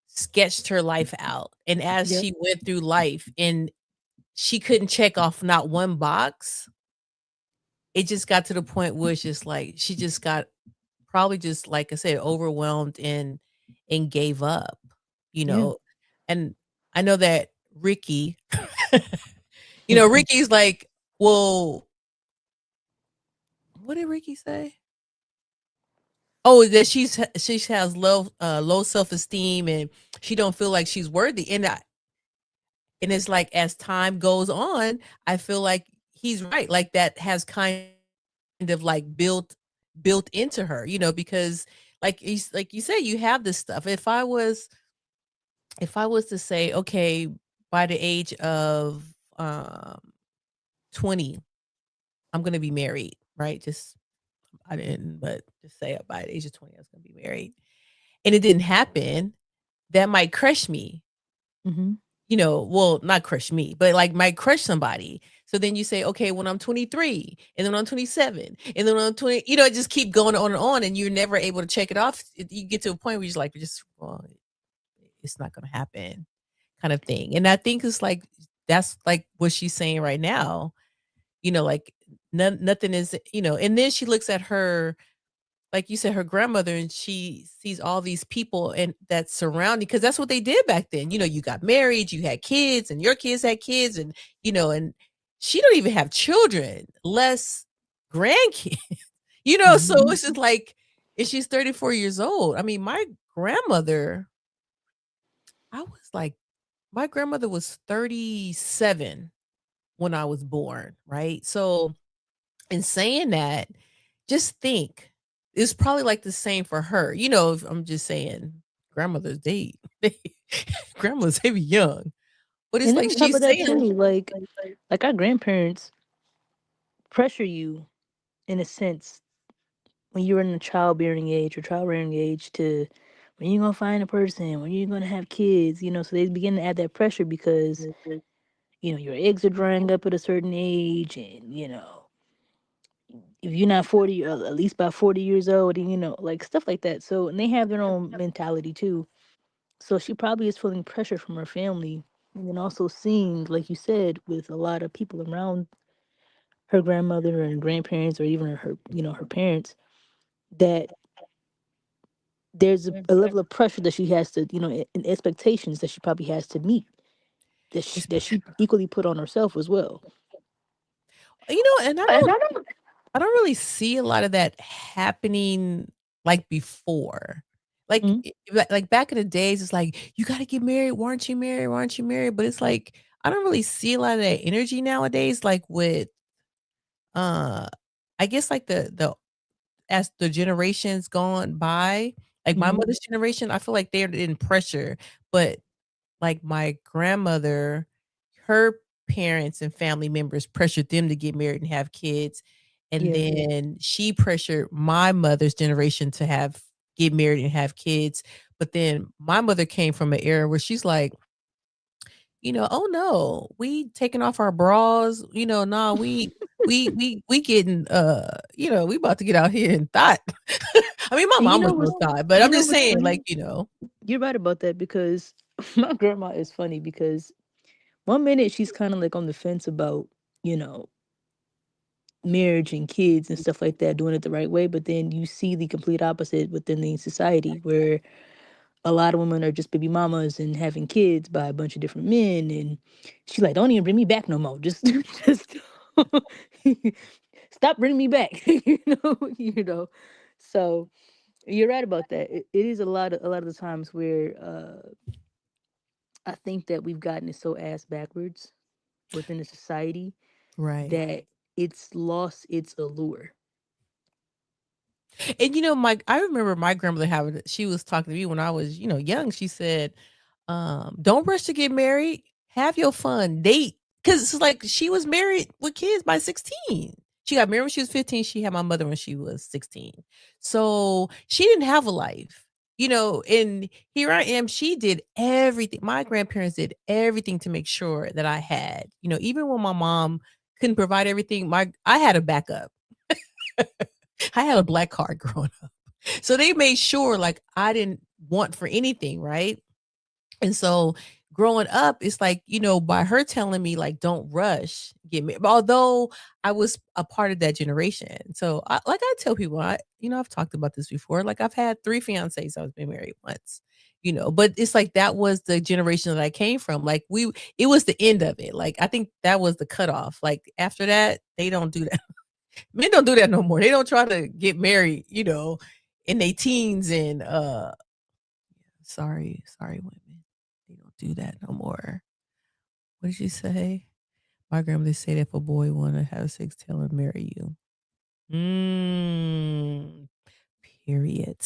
Speaker 1: sketched her life out. And as
Speaker 4: Yep.
Speaker 1: she went through life and she couldn't check off not one box, it just got to the point where it's just like she just got probably just like I said, overwhelmed and gave up, you
Speaker 4: Yeah.
Speaker 1: know. And I know that Ricky, Ricky's like, well, what did Ricky say? Oh, that she has low self-esteem and she don't feel like she's worthy. And it's like as time goes on, I feel like he's right. Like that has kind of like built into her, because like you say, you have this stuff. If I was to say, okay, by the age of um 20, I'm gonna be married, right? Just I didn't, but just say by the age of 20, I was gonna be married. And it didn't happen, that might crush me.
Speaker 4: Hmm.
Speaker 1: Well, not crush me, but like might crush somebody. So then you say, okay, when I'm 23, and then when I'm 27, and then when I'm 20, it just keep going on and on, and you're never able to check it off. You get to a point where you're like, well, it's not going to happen, kind of thing. And I think it's like that's like what she's saying right now. Like nothing is, And then she looks at her, like you said, her grandmother, and she sees all these people and that surrounding, because that's what they did back then. You got married, you had kids, and your kids had kids, and she don't even have children, less grandkids. So
Speaker 4: Hmm.
Speaker 1: it's just like, and she's 34 years old. I mean, my grandmother, I was like, my grandmother was 37 when I was born, right? So in saying that, just think, it's probably like the same for her. If I'm just saying, grandmothers, they grandmothers, they be young. But it's
Speaker 4: And then
Speaker 1: like
Speaker 4: on top
Speaker 1: she's
Speaker 4: of that too,
Speaker 1: saying,
Speaker 4: like our grandparents pressure you in a sense when you're in the childbearing age or child rearing age to when you gonna find a person, when you're gonna have kids, so they begin to add that pressure because your eggs are drying up at a certain age, and if you're not 40, at least by 40 years old, and like stuff like that. So, and they have their own mentality too. So she probably is feeling pressure from her family, and then also seeing, like you said, with a lot of people around her grandmother and grandparents, or even her parents, that there's a level of pressure that she has to, and expectations that she probably has to meet,
Speaker 1: it's,
Speaker 4: that she equally put on herself as well.
Speaker 1: and
Speaker 4: And I don't.
Speaker 1: I don't really see a lot of that happening like before. Like
Speaker 4: Mhm.
Speaker 1: like back in the days, it's like, you gotta get married. Why aren't you married? Why aren't you married? But it's like I don't really see a lot of that energy nowadays. Like with uh I guess like the as the generations gone by, like my
Speaker 4: Mhm.
Speaker 1: mother's generation, I feel like they're in pressure. But like my grandmother, her parents and family members pressured them to get married and have kids, and
Speaker 4: Yeah.
Speaker 1: then she pressured my mother's generation to have get married and have kids. But then my mother came from an era where she's like, oh no, we taking off our bras, nah, we getting we about to get out here and thought. I mean, my
Speaker 4: And
Speaker 1: mom was no thought, but
Speaker 4: you
Speaker 1: I'm
Speaker 4: know
Speaker 1: just
Speaker 4: what's
Speaker 1: saying,
Speaker 4: funny?
Speaker 1: like,
Speaker 4: You're right about that because my grandma is funny because one minute she's kind of like on the fence about, you know, marriage and kids and stuff like that, doing it the right way. But then you see the complete opposite within the society where a lot of women are just baby mamas and having kids by a bunch of different men. And she's like, don't even bring me back no more. Just, just stop bringing me back. So you're right about that. It is a lot of the times where I think that we've gotten it so ass backwards within the society
Speaker 1: right.
Speaker 4: that it's lost its allure.
Speaker 1: And I remember my grandmother having she was talking to me when I was, young. She said, don't rush to get married. Have your fun. Date. Cause it's like she was married with kids by 16. She got married when she was 15. She had my mother when she was 16. So she didn't have a life. And here I am. She did everything. My grandparents did everything to make sure that I had, even when my mom couldn't provide everything, I had a backup. I had a black card growing up. So they made sure like I didn't want for anything, right? And so growing up, it's like, by her telling me like don't rush, get me. Although I was a part of that generation. So I tell people, I've talked about this before. Like I've had 3 fiancés, I was been married once. But it's like that was the generation that I came from. Like it was the end of it. Like I think that was the cutoff. Like after that, they don't do that. Men don't do that no more. They don't try to get married, in their teens and sorry women. They don't do that no more. What did you say? My grandmother said if a boy wanna have sex, tell him marry you. Mm, period.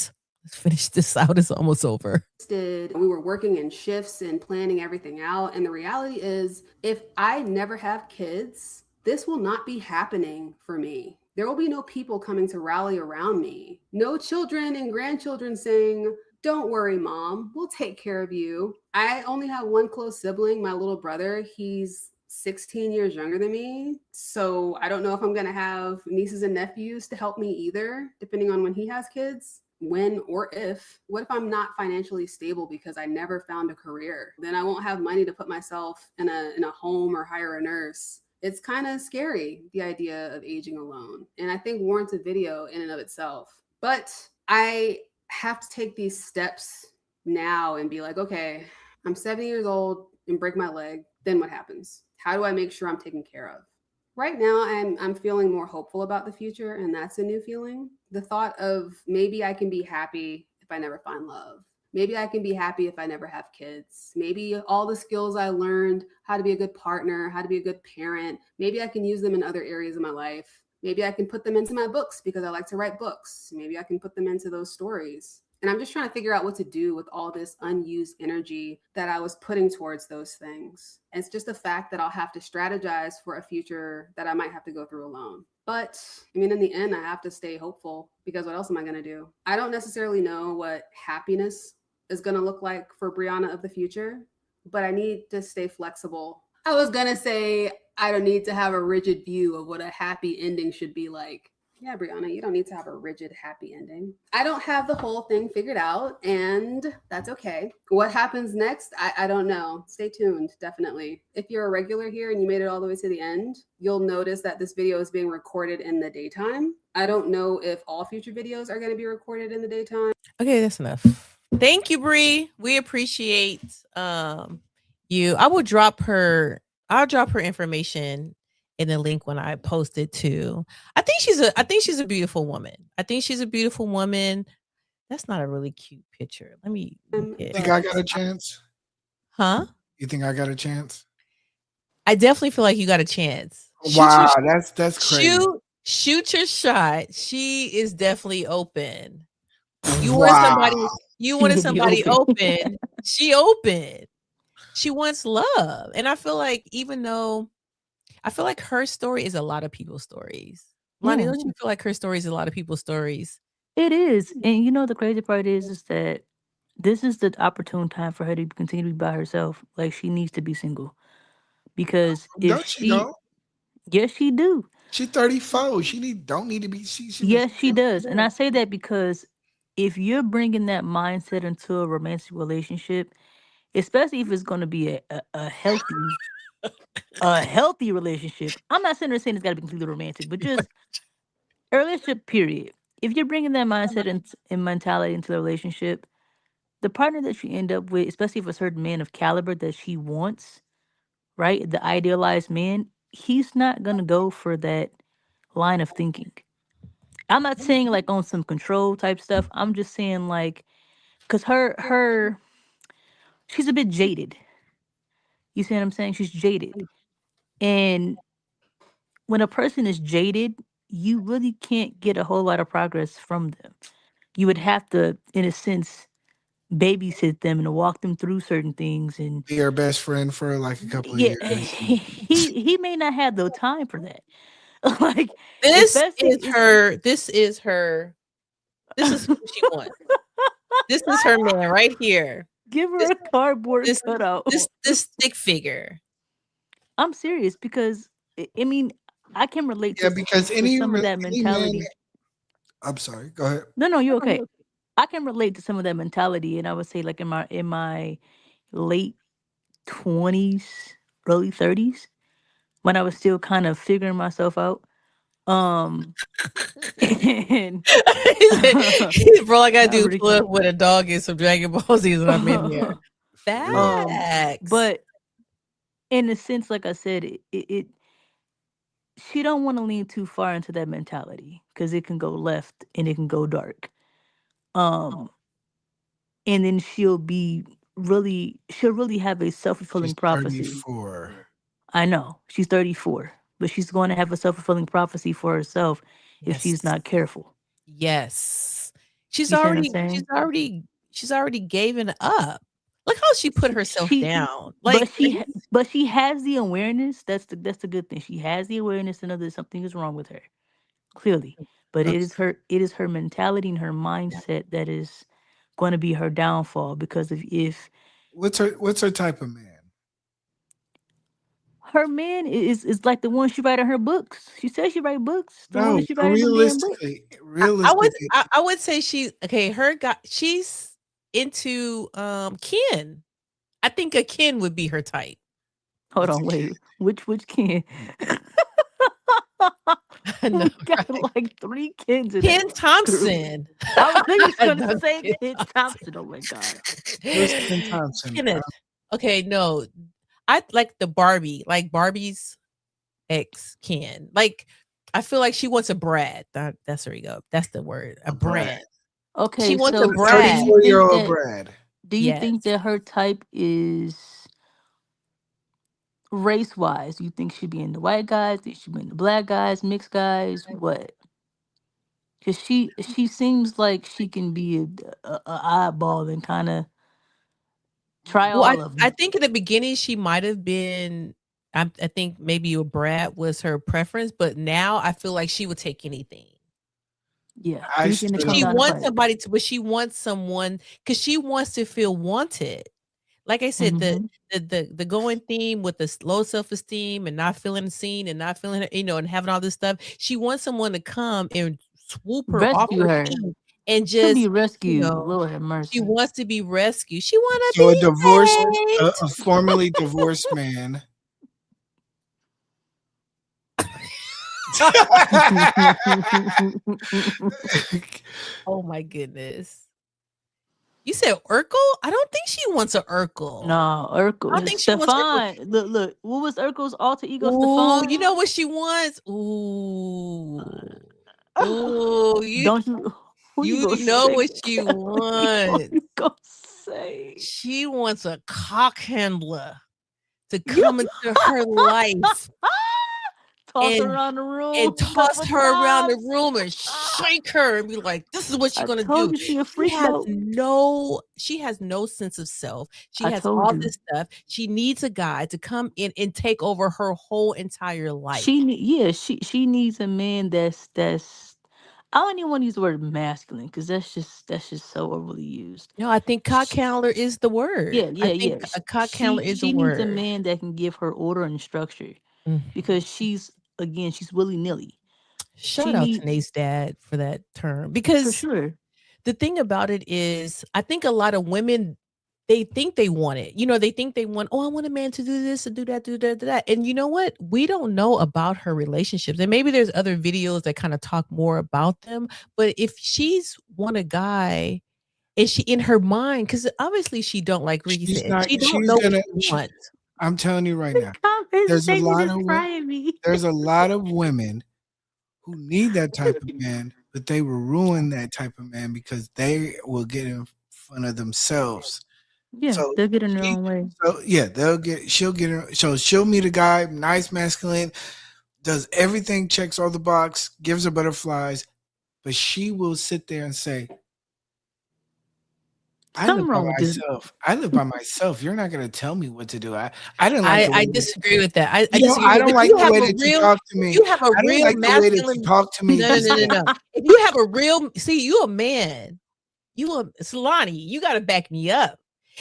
Speaker 1: Let's finish this out. It's almost over.
Speaker 3: We were working in shifts and planning everything out. And the reality is, if I never have kids, this will not be happening for me. There will be no people coming to rally around me. No children and grandchildren saying, don't worry, mom, we'll take care of you. I only have one close sibling, my little brother. He's 16 years younger than me. So I don't know if I'm going to have nieces and nephews to help me either, depending on when he has kids. When or if, what if I'm not financially stable because I never found a career? Then I won't have money to put myself in a home or hire a nurse. It's kind of scary, the idea of aging alone. And I think warrants a video in and of itself. But I have to take these steps now and be like, okay, I'm 70 years old and break my leg. Then what happens? How do I make sure I'm taken care of? Right now, I'm feeling more hopeful about the future, and that's a new feeling. The thought of maybe I can be happy if I never find love. Maybe I can be happy if I never have kids. Maybe all the skills I learned, how to be a good partner, how to be a good parent, maybe I can use them in other areas of my life. Maybe I can put them into my books because I like to write books. Maybe I can put them into those stories. And I'm just trying to figure out what to do with all this unused energy that I was putting towards those things. And it's just a fact that I'll have to strategize for a future that I might have to go through alone. But I mean, in the end, I have to stay hopeful because what else am I going to do? I don't necessarily know what happiness is going to look like for Brianna of the future, but I need to stay flexible. I was going to say, I don't need to have a rigid view of what a happy ending should be like. Yeah, Brianna, you don't need to have a rigid, happy ending. I don't have the whole thing figured out, and that's okay. What happens next? I don't know. Stay tuned, definitely. If you're a regular here and you made it all the way to the end, you'll notice that this video is being recorded in the daytime. I don't know if all future videos are going to be recorded in the daytime.
Speaker 1: Okay, that's enough. Thank you, Bree. We appreciate you. I'll drop her information in the link when I post it too. I think she's a beautiful woman. I think she's a beautiful woman. That's not a really cute picture. Let me look it.
Speaker 2: Think I got a chance?
Speaker 1: Huh?
Speaker 2: You think I got a chance?
Speaker 1: I definitely feel like you got a chance.
Speaker 2: Wow, that's crazy.
Speaker 1: Shoot your shot. She is definitely open. You wanted
Speaker 2: Wow.
Speaker 1: somebody you
Speaker 4: She
Speaker 1: wanted
Speaker 4: may be
Speaker 1: somebody
Speaker 4: open.
Speaker 1: open. She open. She wants love. And I feel like her story is a lot of people's stories. Lonnie,
Speaker 4: Yeah.
Speaker 1: don't you feel like her story is a lot of people's stories?
Speaker 4: It is. And you know the crazy part is that this is the opportune time for her to continue to be by herself. Like she needs to be single. Because if
Speaker 2: Don't she
Speaker 4: she
Speaker 2: though?
Speaker 4: yes she do.
Speaker 2: She's 34. Don't need to be. She
Speaker 4: Yes, she
Speaker 2: just
Speaker 4: does. And I say that because if you're bringing that mindset into a romantic relationship, especially if it's going to be a healthy relationship. I'm not sitting there saying it's got to be completely romantic, but just a relationship period. If you're bringing that mindset and mentality into the relationship, the partner that you end up with, especially if it's a certain man of caliber that she wants, right? The idealized man, he's not gonna go for that line of thinking. I'm not saying like on some control type stuff. I'm just saying like, cause she's a bit jaded. You see what I'm saying? She's jaded, and when a person is jaded, you really can't get a whole lot of progress from them. You would have to, in a sense, babysit them and walk them through certain things. And
Speaker 2: be her best friend for like a couple of
Speaker 4: yeah,
Speaker 2: years.
Speaker 4: he may not have the time for that. Like,
Speaker 1: This
Speaker 4: especially
Speaker 1: is
Speaker 4: it's
Speaker 1: her. This is who she wants. This is her man right here.
Speaker 4: give her
Speaker 1: This
Speaker 4: a cardboard
Speaker 1: this
Speaker 4: cutout.
Speaker 1: this stick figure.
Speaker 4: I'm serious because I mean I can relate
Speaker 2: Yeah, because
Speaker 4: to some of that
Speaker 2: any man.
Speaker 4: mentality.
Speaker 2: I'm sorry. Go ahead.
Speaker 4: No, no, you're okay. I can relate to some of that mentality, and I would say like in my late 20s, early 30s, when I was still kind of figuring myself out. And
Speaker 1: He said, "Bro, I gotta
Speaker 4: not
Speaker 1: do
Speaker 4: really
Speaker 1: flip
Speaker 4: kind
Speaker 1: with a dog and some Dragon Ball Z's when I'm in there."
Speaker 4: of.
Speaker 2: Real.
Speaker 1: Facts.
Speaker 4: But in a sense, like I said, it she don't want to lean too far into that mentality because it can go left and it can go dark. Um, and then she'll really have a self
Speaker 2: She's
Speaker 4: fulfilling prophecy.
Speaker 2: 34.
Speaker 4: I know she's 34, but she's going to have a self fulfilling prophecy for herself if
Speaker 1: Yes.
Speaker 4: she's not careful.
Speaker 1: Yes. She's
Speaker 4: You see what I'm
Speaker 1: already she's
Speaker 4: saying?
Speaker 1: already she's already given up. Look how she put herself
Speaker 4: She,
Speaker 1: down.
Speaker 4: but
Speaker 1: Like
Speaker 4: but she has the awareness. That's the good thing. She has the awareness to know that something is wrong with her, clearly. But
Speaker 2: Uh,
Speaker 4: it is her mentality and her mindset that is going to be her downfall because if
Speaker 2: what's her type of man?
Speaker 4: her man is like the one she write in her books. She says she write books. The one
Speaker 2: No,
Speaker 4: that she
Speaker 2: but
Speaker 4: write in them damn books.
Speaker 2: realistically,
Speaker 1: I would say her guy she's into Ken. I think a Ken would be her type.
Speaker 4: Hold
Speaker 2: what's a
Speaker 4: on,
Speaker 2: kid?
Speaker 4: wait. Which Ken?
Speaker 1: I know,
Speaker 4: We got
Speaker 1: right?
Speaker 4: like three Kens in that
Speaker 1: Ken
Speaker 4: group.
Speaker 1: Thompson.
Speaker 4: I was just gonna
Speaker 1: No,
Speaker 4: say
Speaker 1: Ken
Speaker 4: Ken
Speaker 1: Thompson.
Speaker 4: Thompson. Oh my god.
Speaker 2: Who's Ken Thompson?
Speaker 1: Kenneth. Okay, no. I like the Barbie, like Barbie's ex Ken. Like I feel like she wants a Brad. That's there you go. That's the word. A
Speaker 2: A Brad.
Speaker 1: Brad. She
Speaker 4: Okay,
Speaker 1: wants a
Speaker 4: so
Speaker 2: A
Speaker 4: do
Speaker 1: Brad.
Speaker 4: you
Speaker 2: 34 year
Speaker 4: think
Speaker 2: old
Speaker 4: that
Speaker 2: Brad.
Speaker 1: Yes.
Speaker 4: her type is race wise? You think she'd be into white guys? Think she'd be into black guys, mixed guys? What? Because she seems like she can be a oddball and kind of try
Speaker 1: Well,
Speaker 4: all of
Speaker 1: I
Speaker 4: them.
Speaker 1: think in the beginning she might have been I think maybe a Brad was her preference, but now I feel like she would take anything.
Speaker 4: Yeah,
Speaker 2: I
Speaker 4: anything that come
Speaker 2: still
Speaker 1: She
Speaker 4: down the
Speaker 1: wants
Speaker 4: pipe.
Speaker 1: somebody to but she wants someone because she wants to feel wanted. Like I said,
Speaker 4: Hmm.
Speaker 1: the going theme with the low self-esteem and not feeling seen and not feeling, and having all this stuff. She wants someone to come and swoop her off
Speaker 4: Rescue
Speaker 1: her
Speaker 4: her.
Speaker 1: feet and
Speaker 4: She'll be
Speaker 1: just, you
Speaker 4: rescued.
Speaker 1: know,
Speaker 4: Lord have
Speaker 1: she
Speaker 4: mercy.
Speaker 1: wants to be rescued. She wanna
Speaker 2: so
Speaker 1: be
Speaker 2: a
Speaker 1: saved.
Speaker 2: formerly divorced man.
Speaker 1: Oh my goodness. You said Urkel? I don't think she wants a Urkel.
Speaker 4: No,
Speaker 1: I don't
Speaker 4: Urkel.
Speaker 1: think she wants Urkel.
Speaker 4: Stefan. Look. What was Urkel's alter ego?
Speaker 1: Ooh,
Speaker 4: Stefan.
Speaker 1: you know what she wants? Ooh. Ooh,
Speaker 4: Don't you? Who you
Speaker 1: you
Speaker 4: gonna
Speaker 1: know
Speaker 4: say?
Speaker 1: what she
Speaker 4: Who
Speaker 1: wants.
Speaker 4: you gonna say?
Speaker 1: She wants a cock handler to
Speaker 4: You
Speaker 1: come into her life
Speaker 4: toss her
Speaker 1: and
Speaker 4: around the room a couple
Speaker 1: toss
Speaker 4: of
Speaker 1: her around the
Speaker 4: times.
Speaker 1: room and shake her and be like, "This is what you're
Speaker 4: I
Speaker 1: gonna
Speaker 4: told
Speaker 1: do."
Speaker 4: you she a freak boat.
Speaker 1: She has no sense of self. She
Speaker 4: I
Speaker 1: has
Speaker 4: told
Speaker 1: all
Speaker 4: you.
Speaker 1: this stuff. She needs a guy to come in and take over her whole entire life.
Speaker 4: Yeah, she needs a man that's I don't even want to use the word masculine because that's just so overly used.
Speaker 1: No, I think cock handler is the word.
Speaker 4: Yeah,
Speaker 1: I
Speaker 4: yeah,
Speaker 1: think
Speaker 4: yeah.
Speaker 1: a cock handler is a
Speaker 4: She needs a
Speaker 1: word.
Speaker 4: man that can give her order and structure
Speaker 1: Mhm.
Speaker 4: because she's willy nilly. She
Speaker 1: Shout out to
Speaker 4: need
Speaker 1: Nate's dad for that term
Speaker 4: for
Speaker 1: because
Speaker 4: sure.
Speaker 1: the thing about it is, I think a lot of women, they think they want it. They think they want, oh, I want a man to do this and do that, do that, do that. And you know what? We don't know about her relationships. And maybe there's other videos that kind of talk more about them. But if she's want a guy and she in her mind, because obviously she don't, like Ricky
Speaker 2: She's
Speaker 1: said,
Speaker 2: not.
Speaker 1: she don't
Speaker 2: She's
Speaker 1: know what
Speaker 2: gonna.
Speaker 1: she
Speaker 2: She,
Speaker 1: wants.
Speaker 2: I'm telling you right
Speaker 4: The
Speaker 2: now. There's a
Speaker 4: conversation
Speaker 2: lot
Speaker 4: is
Speaker 2: of
Speaker 4: frying me.
Speaker 2: there's a lot of women who need that type of man, but they will ruin that type of man because they will get in front of themselves.
Speaker 4: Yeah,
Speaker 2: So
Speaker 4: they'll get in their
Speaker 2: she,
Speaker 4: own way.
Speaker 2: so yeah, she'll get her. So she'll meet a guy, nice, masculine, does everything, checks all the box, gives her butterflies, but she will sit there and say, I live
Speaker 4: Something
Speaker 2: by
Speaker 4: wrong with this.
Speaker 2: myself. I live by myself. You're not gonna tell me what to do. I didn't like the
Speaker 1: I
Speaker 2: way that
Speaker 1: disagree with that. I
Speaker 2: you know,
Speaker 1: disagree
Speaker 2: I
Speaker 1: with,
Speaker 2: don't
Speaker 1: if
Speaker 2: like
Speaker 1: you
Speaker 2: the
Speaker 1: have
Speaker 2: way
Speaker 1: a
Speaker 2: that you
Speaker 1: real
Speaker 2: talk to
Speaker 1: if
Speaker 2: me.
Speaker 1: you have a
Speaker 2: I don't
Speaker 1: real
Speaker 2: like the way that you
Speaker 1: masculine,
Speaker 2: talk to me
Speaker 1: no, no,
Speaker 2: because
Speaker 1: no, no, no. If you have a real, see, you a man, you a Solani, you gotta back me up.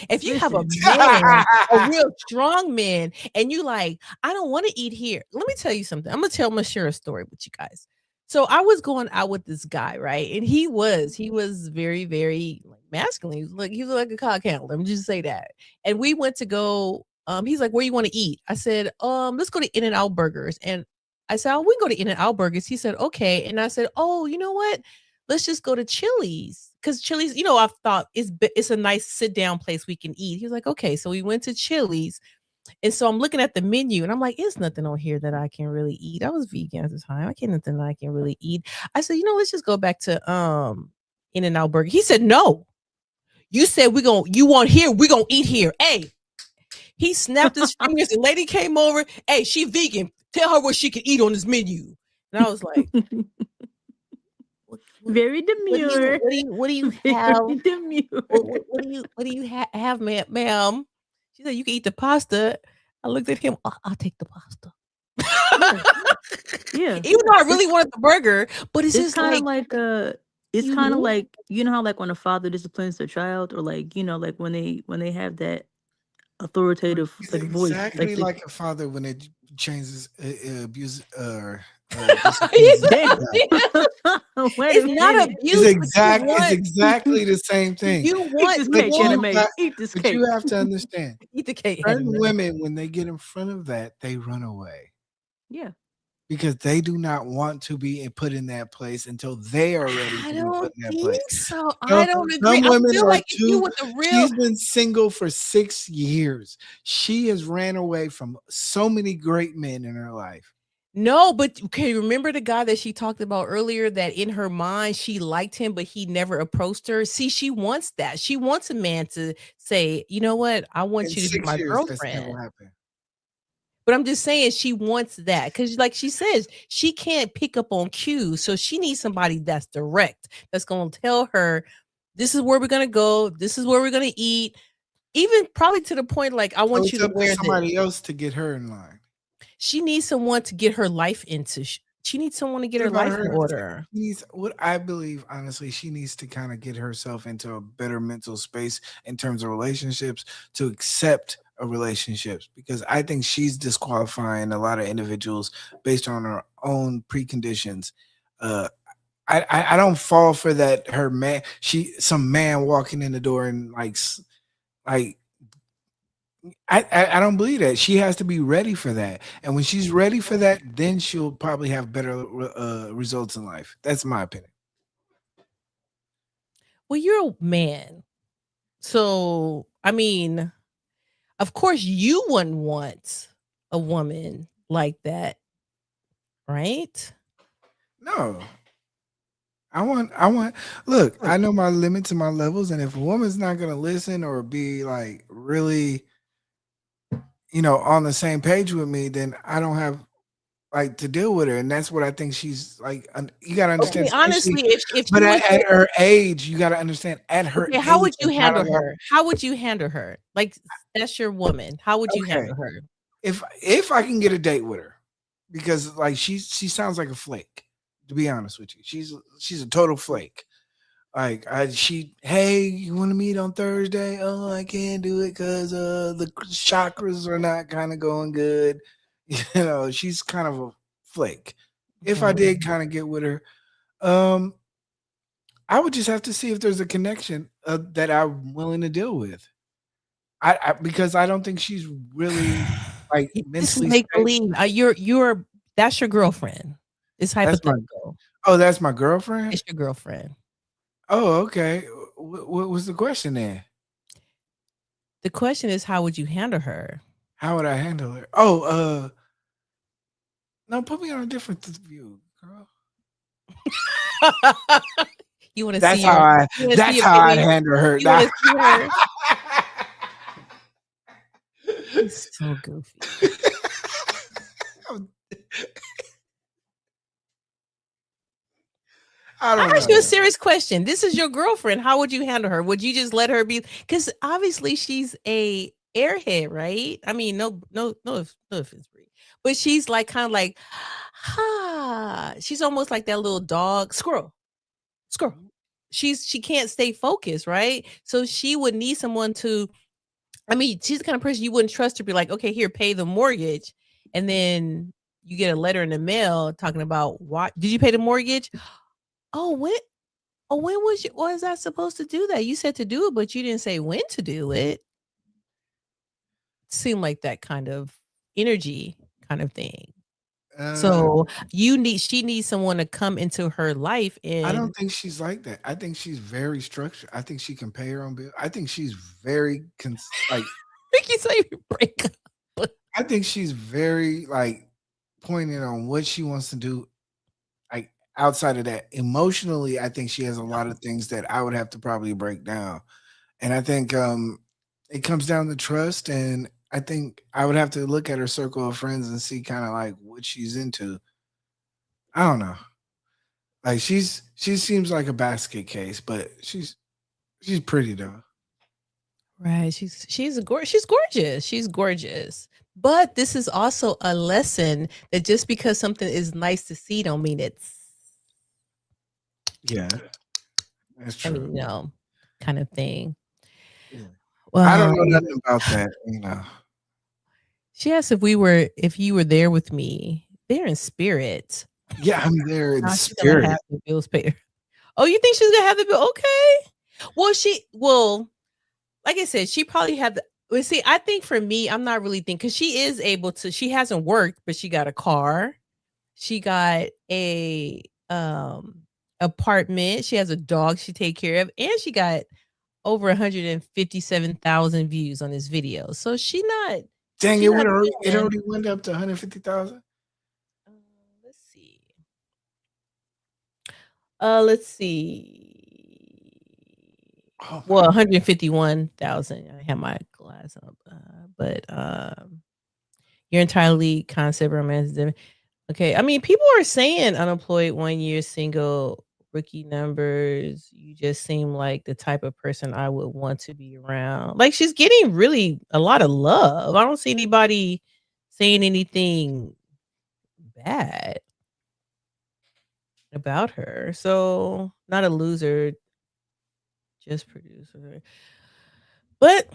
Speaker 1: If you have a
Speaker 4: Listen,
Speaker 1: man, a real strong man, and you like, I don't want to eat here. Let me tell you something. I'm gonna share a story with you guys. So I was going out with this guy, right? And he was very, very like masculine. He was like a cock handler. Let me just say that. And we went to go. He's like, where you want to eat? I said, let's go to In-N-Out Burgers. And I said, oh, we can go to In-N-Out Burgers. He said, okay. And I said, oh, you know what? Let's just go to Chili's, because Chili's, I thought it's a nice sit down place we can eat. He was like, okay. So we went to Chili's, and so I'm looking at the menu, and I'm like, "It's nothing on here that I can really eat." I was vegan at the time. I can't nothing that I can really eat. I said, let's just go back to In-N-Out Burger. He said, "No, you said you want here, we gonna eat here." Hey, he snapped his fingers. The lady came over. Hey, she vegan. Tell her what she can eat on this menu. And I was like, what, what,
Speaker 4: very demure.
Speaker 1: what do you have?
Speaker 4: Very demure.
Speaker 1: What do you have, ma'am? She said, you can eat the pasta. I looked at him. I'll take the pasta.
Speaker 4: Yeah, yeah.
Speaker 1: Even though I really wanted the burger, but it's
Speaker 4: It's
Speaker 1: just
Speaker 4: kind of
Speaker 1: like,
Speaker 4: like it's
Speaker 1: you
Speaker 4: kind of
Speaker 1: know,
Speaker 4: like how like when a father disciplines their child, or like like when they have that authoritative
Speaker 2: it's
Speaker 4: like voice, like
Speaker 2: exactly
Speaker 4: the
Speaker 2: like a father when it changes abuse disciplines
Speaker 1: yeah,
Speaker 2: his
Speaker 4: damn.
Speaker 2: child.
Speaker 4: Wait
Speaker 1: it's
Speaker 4: a
Speaker 1: not
Speaker 4: minute.
Speaker 1: abuse, but
Speaker 2: It's exactly the same thing.
Speaker 4: Eat this
Speaker 1: you
Speaker 2: But
Speaker 4: cake, Anna
Speaker 1: want
Speaker 2: you
Speaker 4: Mae.
Speaker 2: got
Speaker 4: Eat this
Speaker 2: but
Speaker 4: cake.
Speaker 2: you have to understand.
Speaker 1: eat the cake,
Speaker 2: Certain
Speaker 1: anime.
Speaker 2: women, when they get in front of that, they run away
Speaker 4: Yeah.
Speaker 2: because they do not want to be put in that place until they are ready
Speaker 1: I
Speaker 2: to be put
Speaker 1: don't
Speaker 2: in that
Speaker 1: think
Speaker 2: place.
Speaker 1: so. I
Speaker 2: So
Speaker 1: don't agree.
Speaker 2: some
Speaker 1: I
Speaker 2: women
Speaker 1: feel
Speaker 2: are
Speaker 1: like if you
Speaker 2: too.
Speaker 1: with the real,
Speaker 2: She's been single for 6 years. She has ran away from so many great men in her life.
Speaker 1: no, but okay, remember the guy that she talked about earlier, that in her mind she liked him, but he never approached her? See, she wants that. She wants a man to say, you know what? I
Speaker 2: In
Speaker 1: want you to be my
Speaker 2: 6 years, that's never
Speaker 1: girlfriend.
Speaker 2: happened.
Speaker 1: But I'm just saying she wants that because, like she says, she can't pick up on cues. So she needs somebody that's direct, that's going to tell her, this is where we're going to go. This is where we're going to eat. Even probably to the point, like, I
Speaker 2: So
Speaker 1: want you
Speaker 2: it's
Speaker 1: to
Speaker 2: up to
Speaker 1: wear this.
Speaker 2: somebody else to get her in line.
Speaker 1: She needs someone to get her life into. She needs someone to get
Speaker 2: What
Speaker 1: her
Speaker 2: about
Speaker 1: life in
Speaker 2: her?
Speaker 1: order.
Speaker 2: She needs what I believe, honestly, she needs to kind of get herself into a better mental space in terms of relationships to accept a relationships because I think she's disqualifying a lot of individuals based on her own preconditions. Uh, I don't fall for that. Her man, some man walking in the door and like I don't believe that. She has to be ready for that. And when she's ready for that, then she'll probably have better results in life. That's my opinion.
Speaker 1: Well, you're a man. So, I mean, of course, you wouldn't want a woman like that, right?
Speaker 2: No. I want look, I know my limits and my levels, and if a woman's not gonna listen or be like really, on the same page with me, then I don't have like to deal with her. And that's what I think she's like. You gotta understand,
Speaker 1: Okay,
Speaker 2: especially
Speaker 1: honestly, if
Speaker 2: but
Speaker 1: she was
Speaker 2: at her age, you gotta understand at her
Speaker 1: okay, how
Speaker 2: age,
Speaker 1: would
Speaker 2: a
Speaker 1: you
Speaker 2: lot
Speaker 1: handle
Speaker 2: of
Speaker 1: her? How would you handle her? Like, that's your woman. How would you
Speaker 2: okay.
Speaker 1: handle her?
Speaker 2: If I can get a date with her, because like she sounds like a flake. To be honest with you, she's a total flake. Like hey, you want to meet on Thursday? Oh, I can't do it because the chakras are not kind of going good. She's kind of a flake. If I did kind of get with her, um, I would just have to see if there's a connection that I'm willing to deal with. Because I don't think she's really like
Speaker 1: This is
Speaker 2: mentally
Speaker 1: make
Speaker 2: stable.
Speaker 1: believe. You're that's your girlfriend. It's
Speaker 2: That's my
Speaker 1: hypothetical.
Speaker 2: that's my girlfriend.
Speaker 1: It's your girlfriend.
Speaker 2: Oh, okay. What was the question then?
Speaker 1: The question is, how would you handle her?
Speaker 2: How would I handle her? Oh, no, put me on a different view, girl.
Speaker 1: You want to
Speaker 2: That's
Speaker 1: see
Speaker 2: how
Speaker 1: her?
Speaker 2: I.
Speaker 1: You want to see
Speaker 2: That's
Speaker 1: a
Speaker 2: how I'd
Speaker 1: baby?
Speaker 2: handle her.
Speaker 1: You want to see her? He's so goofy.
Speaker 2: I
Speaker 1: I
Speaker 2: don't
Speaker 1: asked you a
Speaker 2: know.
Speaker 1: serious question. This is your girlfriend. How would you handle her? Would you just let her be? Because obviously she's a airhead, right? I mean, no offense, Brie, but she's like kind of like, she's almost like that little dog, squirrel. She can't stay focused, right? So she would need someone to. I mean, she's the kind of person you wouldn't trust to be like, okay, here, pay the mortgage, and then you get a letter in the mail talking about why did you pay the mortgage? Oh, when? Oh, when was I supposed to do that? You said to do it, but you didn't say when to do it. Seemed like that kind of energy kind of thing.
Speaker 2: Uh,
Speaker 1: So she needs someone to come into her life
Speaker 2: I don't
Speaker 1: and
Speaker 2: think she's like that. I think she's very structured. I think she can pay her own bill. I think she's very like.
Speaker 1: think you say you break up.
Speaker 2: I think she's very like pointed on what she wants to do. Like outside of that, emotionally, I think she has a lot of things that I would have to probably break down. And I think it comes down to trust. And I think I would have to look at her circle of friends and see kind of like what she's into. I don't know. Like she seems like a basket case, but she's pretty though.
Speaker 1: Right. She's gorgeous. She's gorgeous. But this is also a lesson that just because something is nice to see don't mean it's
Speaker 2: Yeah, that's true.
Speaker 1: kind of thing.
Speaker 2: Yeah. I don't
Speaker 1: Well,
Speaker 2: know nothing about that.
Speaker 1: she asked if you were there with me, there in spirit.
Speaker 2: Yeah, I'm there in
Speaker 1: Now she's gonna
Speaker 2: spirit.
Speaker 1: have the bills paid. Oh, you think she's gonna have the bill? Okay. Well, like I said, she probably had the well, see, I think for me, I'm not really thinking because she is able to, she hasn't worked, but she got a car. She got a apartment. She has a dog she take care of, and she got over 157,000 views on this video. So
Speaker 2: Dang,
Speaker 1: she not
Speaker 2: it
Speaker 1: chilling.
Speaker 2: already went up to 150,000.
Speaker 1: Let's see. Let's see.
Speaker 2: Oh my
Speaker 1: Well, 151,000. I have my glass up. But your entirely concept romance. Okay. I mean, people are saying unemployed 1 year single rookie numbers. You just seem like the type of person I would want to be around. Like she's getting really a lot of love. I don't see anybody saying anything bad about her. So not a loser, just producer. But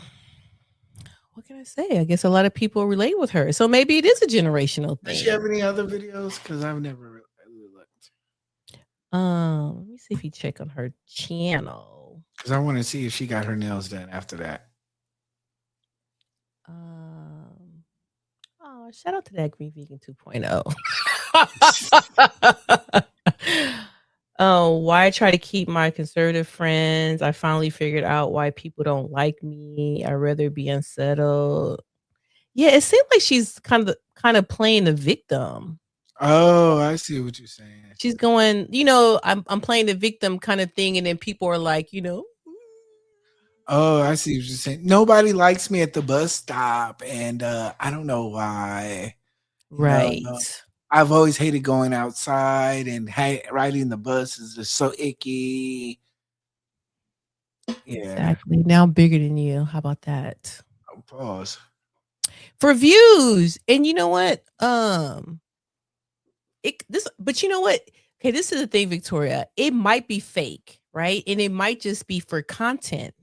Speaker 1: what can I say? I guess a lot of people relate with her. So maybe it is a generational
Speaker 2: Does she
Speaker 1: thing.
Speaker 2: have any other videos? Because I've never really looked.
Speaker 1: Let me see if you check on her channel.
Speaker 2: Because I want to see if she got her nails done after that.
Speaker 1: Oh, shout out to that Green Vegan 2.0. Oh, why I try to keep my conservative friends. I finally figured out why people don't like me. I'd rather be unsettled. Yeah, it seems like she's kind of playing the victim.
Speaker 2: Oh, I see what you're saying.
Speaker 1: She's going, I'm playing the victim kind of thing, and then people are like,
Speaker 2: Oh, I see what you're saying. Nobody likes me at the bus stop, and I don't know why. You know,
Speaker 1: right.
Speaker 2: I've always hated going outside, and riding the bus is just so icky. Yeah.
Speaker 1: Exactly. Now I'm bigger than you. How about that?
Speaker 2: Pause.
Speaker 1: For views. And you know what? But you know what? okay, this is the thing, Victoria. It might be fake, right? And it might just be for content.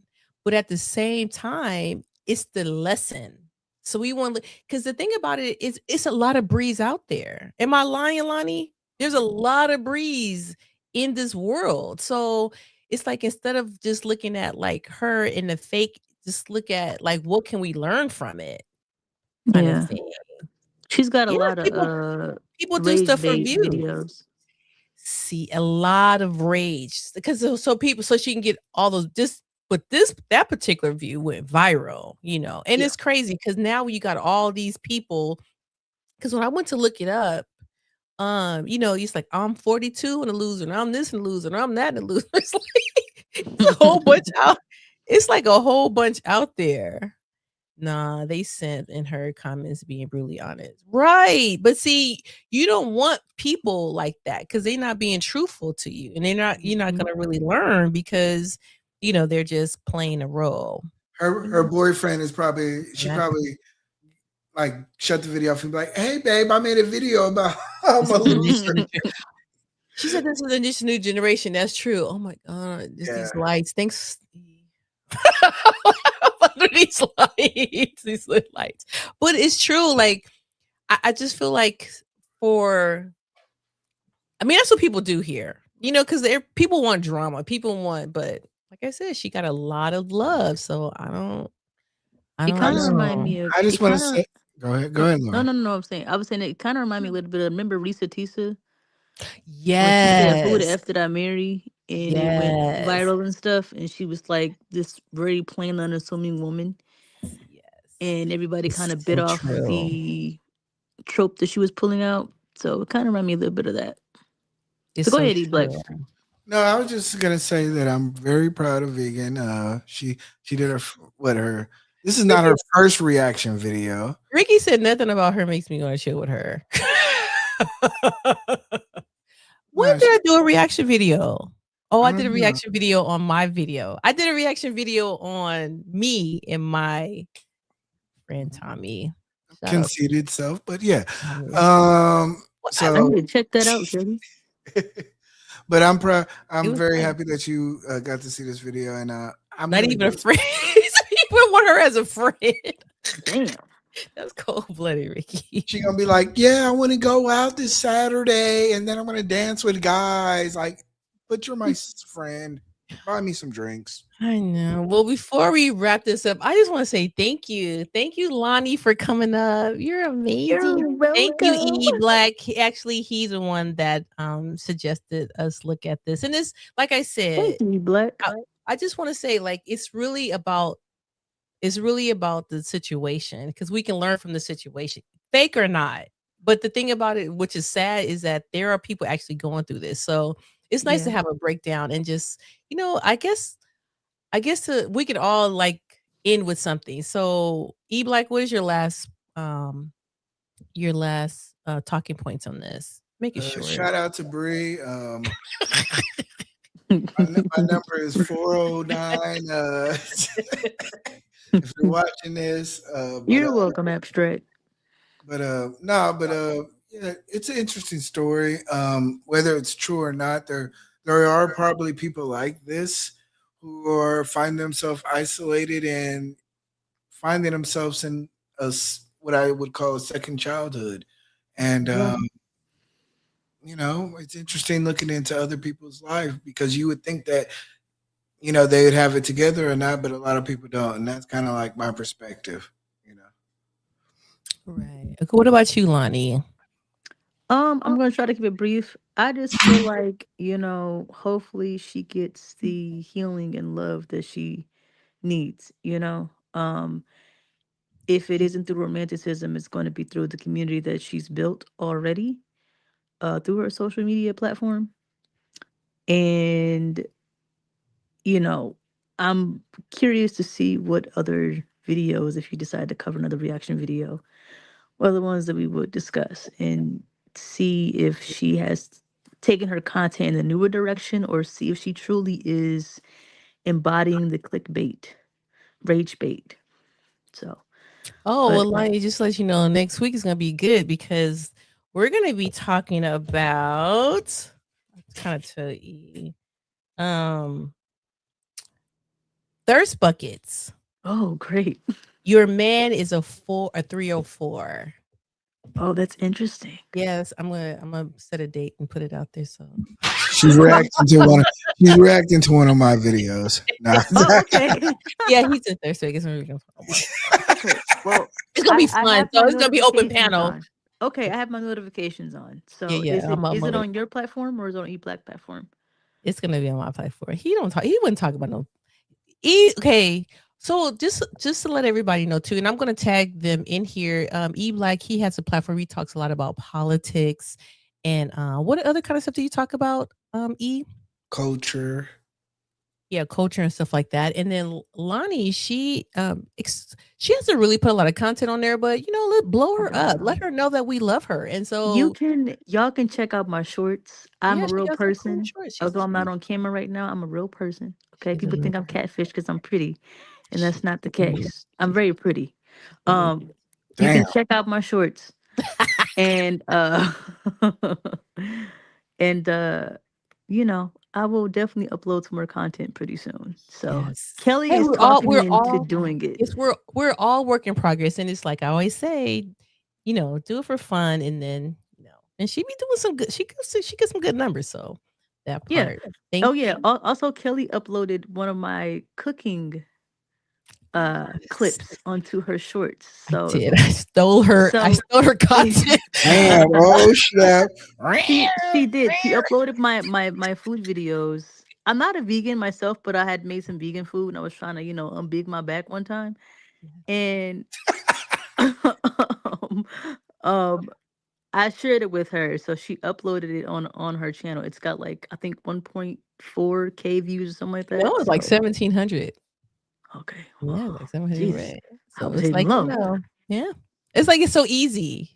Speaker 1: But at the same time, it's the lesson. So we want, because the thing about it is it's a lot of breeze out there. Am I lying, Lonnie? There's a lot of breeze in this world. So it's like instead of just looking at like her in the fake, just look at like what can we learn from it kind of
Speaker 4: Yeah.
Speaker 1: thing.
Speaker 4: She's got a
Speaker 1: Yeah,
Speaker 4: lot of
Speaker 1: people do
Speaker 4: rage
Speaker 1: stuff for
Speaker 4: bait
Speaker 1: views.
Speaker 4: videos.
Speaker 1: See a lot of rage because so people so she can get all those this but this that particular view went viral, and
Speaker 3: Yeah.
Speaker 1: it's crazy because now you got all these people because when I went to look it up, it's like I'm 42 and a loser, and I'm this and a loser, and I'm that and a loser. It's like it's a whole bunch out. It's like a whole bunch out there. Nah, they sent in her comments being brutally honest. Right. But see, you don't want people like that because they're not being truthful to you. And you're not
Speaker 4: Mhm.
Speaker 1: gonna really learn because they're just playing a role.
Speaker 2: Her boyfriend is probably she
Speaker 1: And
Speaker 2: probably like shut the video off and be like, "Hey, babe, I made a video about how I'm
Speaker 1: this
Speaker 2: a
Speaker 1: is the
Speaker 2: loser."
Speaker 1: she said this is this new generation. That's true. Oh my god, just
Speaker 2: Yeah,
Speaker 1: these lights. Thanks. Under these lights, these little lights. But it's true. Like I just feel like for I mean, that's what people do here, because people want drama. People want, but like I said, she got a lot of love. So I
Speaker 4: It
Speaker 1: don't
Speaker 2: I
Speaker 4: kind of
Speaker 2: just
Speaker 4: remind
Speaker 1: know.
Speaker 4: me of
Speaker 2: I just
Speaker 4: it.
Speaker 2: want to
Speaker 4: Kind of
Speaker 2: say, go
Speaker 4: no,
Speaker 2: ahead,
Speaker 4: no,
Speaker 2: Lauren.
Speaker 4: no, no. I'm saying I was saying it kind of remind me a little bit of remember Risa Tisa when she said "Who the
Speaker 1: Yes,
Speaker 4: f did I marry?" and it went
Speaker 1: yes,
Speaker 4: viral and stuff, and she was like this very plain, unassuming woman,
Speaker 1: yes.
Speaker 4: and everybody
Speaker 1: It's
Speaker 4: kind of bit
Speaker 1: so
Speaker 4: off
Speaker 1: true.
Speaker 4: the trope that she was pulling out. So it kind of reminded me a little bit of that.
Speaker 1: It's
Speaker 4: So go
Speaker 1: so
Speaker 4: ahead, E Black.
Speaker 1: true.
Speaker 2: No, I was just gonna say that I'm very proud of Vegan. She did her. This is not
Speaker 1: Ricky,
Speaker 2: her first reaction video.
Speaker 1: Ricky said nothing about her makes me want to chill with her. When
Speaker 2: No,
Speaker 1: did I do a reaction video? Oh,
Speaker 2: I
Speaker 1: I did a
Speaker 2: don't know.
Speaker 1: reaction video on my video. I did a reaction video on me and my friend Tommy. Shout out to
Speaker 2: Conceited self, but yeah.
Speaker 1: Tommy.
Speaker 2: Um,
Speaker 1: Well,
Speaker 4: I
Speaker 2: so
Speaker 4: need to check that out, Shirley.
Speaker 2: but I'm proud.
Speaker 1: it
Speaker 2: I'm
Speaker 1: was
Speaker 2: very
Speaker 1: fun.
Speaker 2: happy that you got to see this video, and I'm
Speaker 1: Not
Speaker 2: gonna
Speaker 1: even a
Speaker 2: go.
Speaker 1: friend. He put want her as a friend.
Speaker 4: Damn.
Speaker 1: That's cold blooded, Ricky.
Speaker 2: She gonna be like, "Yeah, I want to go out this Saturday, and then I'm gonna dance with guys." Like, but you're my friend. Buy me some drinks.
Speaker 1: I know. Well, before we wrap this up, I just want to say thank you. Thank you, Lonnie, for coming up. You're amazing.
Speaker 4: You're
Speaker 1: Thank you,
Speaker 4: welcome.
Speaker 1: E Black. Actually, he's the one that suggested us look at this. And it's like I
Speaker 4: Thank
Speaker 1: said,
Speaker 4: you, E Black.
Speaker 1: I just want to say, like, it's really about the situation because we can learn from the situation, fake or not. But the thing about it, which is sad, is that there are people actually going through this. So it's nice to
Speaker 4: Yeah.
Speaker 1: have a breakdown and just, I guess we could all like end with something. So, E Black, what is your last talking points on this? Make it short.
Speaker 2: Shout out to Bree. My number is 409. If you're watching this,
Speaker 4: You're welcome, Abstract.
Speaker 2: no, but yeah, it's an interesting story. Whether it's true or not, there are probably people like this who are find themselves isolated and finding themselves in what I would call a second childhood, and
Speaker 4: Right.
Speaker 2: it's interesting looking into other people's life because you would think that they would have it together or not, but a lot of people don't, and that's kind of like my perspective. You know,
Speaker 1: Right. Okay, what about you, Lonnie?
Speaker 4: I'm gonna try to keep it brief. I just feel like, hopefully she gets the healing and love that she needs, if it isn't through romanticism, it's going to be through the community that she's built already, through her social media platform. And, you know, I'm curious to see what other videos, if you decide to cover another reaction video, or the ones that we would discuss, and see if she has taken her content in a newer direction, or see if she truly is embodying the clickbait, rage bait. So,
Speaker 1: Oh,
Speaker 4: but
Speaker 1: well, Lonnie, just to let you know, next week is going to be good because we're going to be talking about kind of tell E. Um, thirst buckets.
Speaker 4: Oh, great.
Speaker 1: Your man is a 304.
Speaker 4: Oh, that's interesting.
Speaker 1: Yes, I'm gonna set a date and put it out there. So
Speaker 2: She's reacting to one. She's reacting to one of my videos. Nah.
Speaker 4: Oh, okay.
Speaker 1: yeah, he's in thirst buckets.
Speaker 4: Okay. Well,
Speaker 1: It's gonna be
Speaker 4: I
Speaker 1: fun.
Speaker 4: have
Speaker 1: So
Speaker 4: my
Speaker 1: it's gonna be open
Speaker 4: notifications
Speaker 1: panel.
Speaker 4: on. Okay, I have my notifications on.
Speaker 1: Yeah,
Speaker 4: So
Speaker 1: yeah.
Speaker 4: is it on your platform or is it on eBlack platform?
Speaker 1: It's gonna be on my platform. He don't talk. He wouldn't talk about no. Okay. So just to let everybody know too, and I'm gonna tag them in here. E Black, he has a platform. He talks a lot about politics and what other kind of stuff do you talk about? E.
Speaker 2: Culture.
Speaker 1: Yeah, culture and stuff like that. And then Lonnie, she hasn't really put a lot of content on there, but let blow her up. Let her know that we love her. And so
Speaker 4: Y'all can check out my shorts. I'm
Speaker 1: yeah,
Speaker 4: a
Speaker 1: she
Speaker 4: real
Speaker 1: got some cool
Speaker 4: person.
Speaker 1: shorts.
Speaker 4: Although I'm not on camera right now, I'm a real person. Okay,
Speaker 1: She's a
Speaker 4: people
Speaker 1: real
Speaker 4: think I'm
Speaker 1: person.
Speaker 4: catfish because I'm pretty, and that's not the
Speaker 1: She-
Speaker 4: case. I'm very pretty.
Speaker 1: she-
Speaker 4: You
Speaker 2: Damn.
Speaker 4: can check out my shorts and and I will definitely upload some more content pretty soon. So
Speaker 1: Yes.
Speaker 4: Kelly
Speaker 1: Hey,
Speaker 4: is
Speaker 1: we're all
Speaker 4: talking me
Speaker 1: we're
Speaker 4: into
Speaker 1: all
Speaker 4: doing it.
Speaker 1: it's we're all work in progress, and it's like I always say, do it for fun, and then and she be doing some good. She gets some good numbers, so that
Speaker 4: Yeah.
Speaker 1: part.
Speaker 4: Oh
Speaker 1: Thank
Speaker 4: yeah.
Speaker 1: you.
Speaker 4: Also, Kelly uploaded one of my cooking
Speaker 1: Yes,
Speaker 4: clips onto her shorts.
Speaker 1: I did. I
Speaker 4: So
Speaker 1: stole her content.
Speaker 2: Damn. Oh snap.
Speaker 4: she did. She uploaded my food videos. I'm not a vegan myself, but I had made some vegan food and I was trying to, unbig my back one time. And um, um I shared it with her. So she uploaded it on her channel. It's got like I think 1.4K views or something like
Speaker 1: No,
Speaker 4: that.
Speaker 1: it's like
Speaker 4: So
Speaker 1: 1,700.
Speaker 4: okay.
Speaker 1: Yeah,
Speaker 4: Well,
Speaker 1: like 700
Speaker 4: Jesus.
Speaker 1: right.
Speaker 4: I
Speaker 1: So
Speaker 4: was
Speaker 1: it's
Speaker 4: hitting
Speaker 1: like,
Speaker 4: low.
Speaker 1: yeah. It's like it's so easy.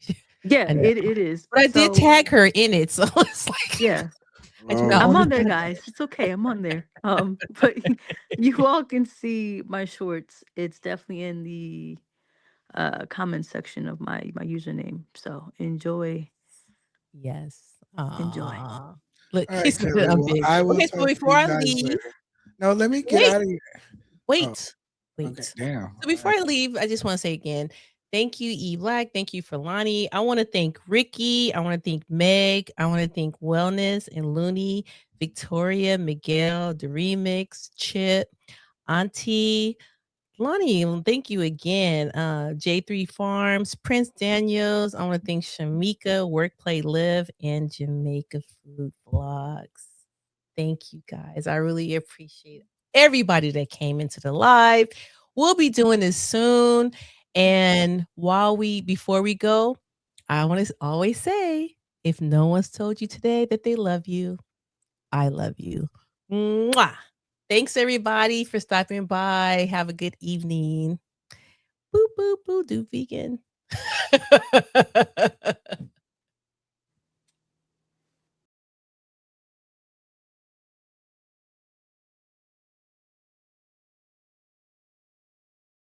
Speaker 4: Yeah,
Speaker 1: I know.
Speaker 4: it is.
Speaker 1: But I did
Speaker 4: So
Speaker 1: tag her in it. So it's like
Speaker 4: yeah.
Speaker 1: I do not
Speaker 2: Oh,
Speaker 4: I'm
Speaker 1: own the
Speaker 4: on there,
Speaker 1: content.
Speaker 4: guys. It's okay. I'm on there. But you all can see my shorts. It's definitely in the comment section of my username. So
Speaker 1: Yes.
Speaker 4: enjoy.
Speaker 1: Look,
Speaker 2: all
Speaker 1: he
Speaker 2: right,
Speaker 1: said that
Speaker 2: Kelly.
Speaker 1: I'm
Speaker 2: Well,
Speaker 1: big.
Speaker 2: I will
Speaker 1: Okay, so
Speaker 2: talk to
Speaker 1: before
Speaker 2: you
Speaker 1: I
Speaker 2: guys
Speaker 1: leave,
Speaker 2: later. No, let me get
Speaker 1: wait,
Speaker 2: out of here. Oh,
Speaker 1: wait,
Speaker 2: okay.
Speaker 1: wait.
Speaker 2: Damn.
Speaker 1: So
Speaker 2: All
Speaker 1: before
Speaker 2: right.
Speaker 1: I leave, I just want to say again, thank you, E Black. Thank you for Lonnie. I want to thank Ricky. I want to thank Meg. I want to thank Wellness and Looney, Victoria, Miguel, The Remix, Chip, Auntie, Lonnie, thank you again. J3 Farms, Prince Daniels. I want to thank Shamika, Work Play Live, and Jamaica Food Vlogs. Thank you guys. I really appreciate everybody that came into the live. We'll be doing this soon. And before we go, I want to always say, if no one's told you today that they love you, I love you. Mwah. Thanks everybody for stopping by. Have a good evening. Boo boo boo do vegan.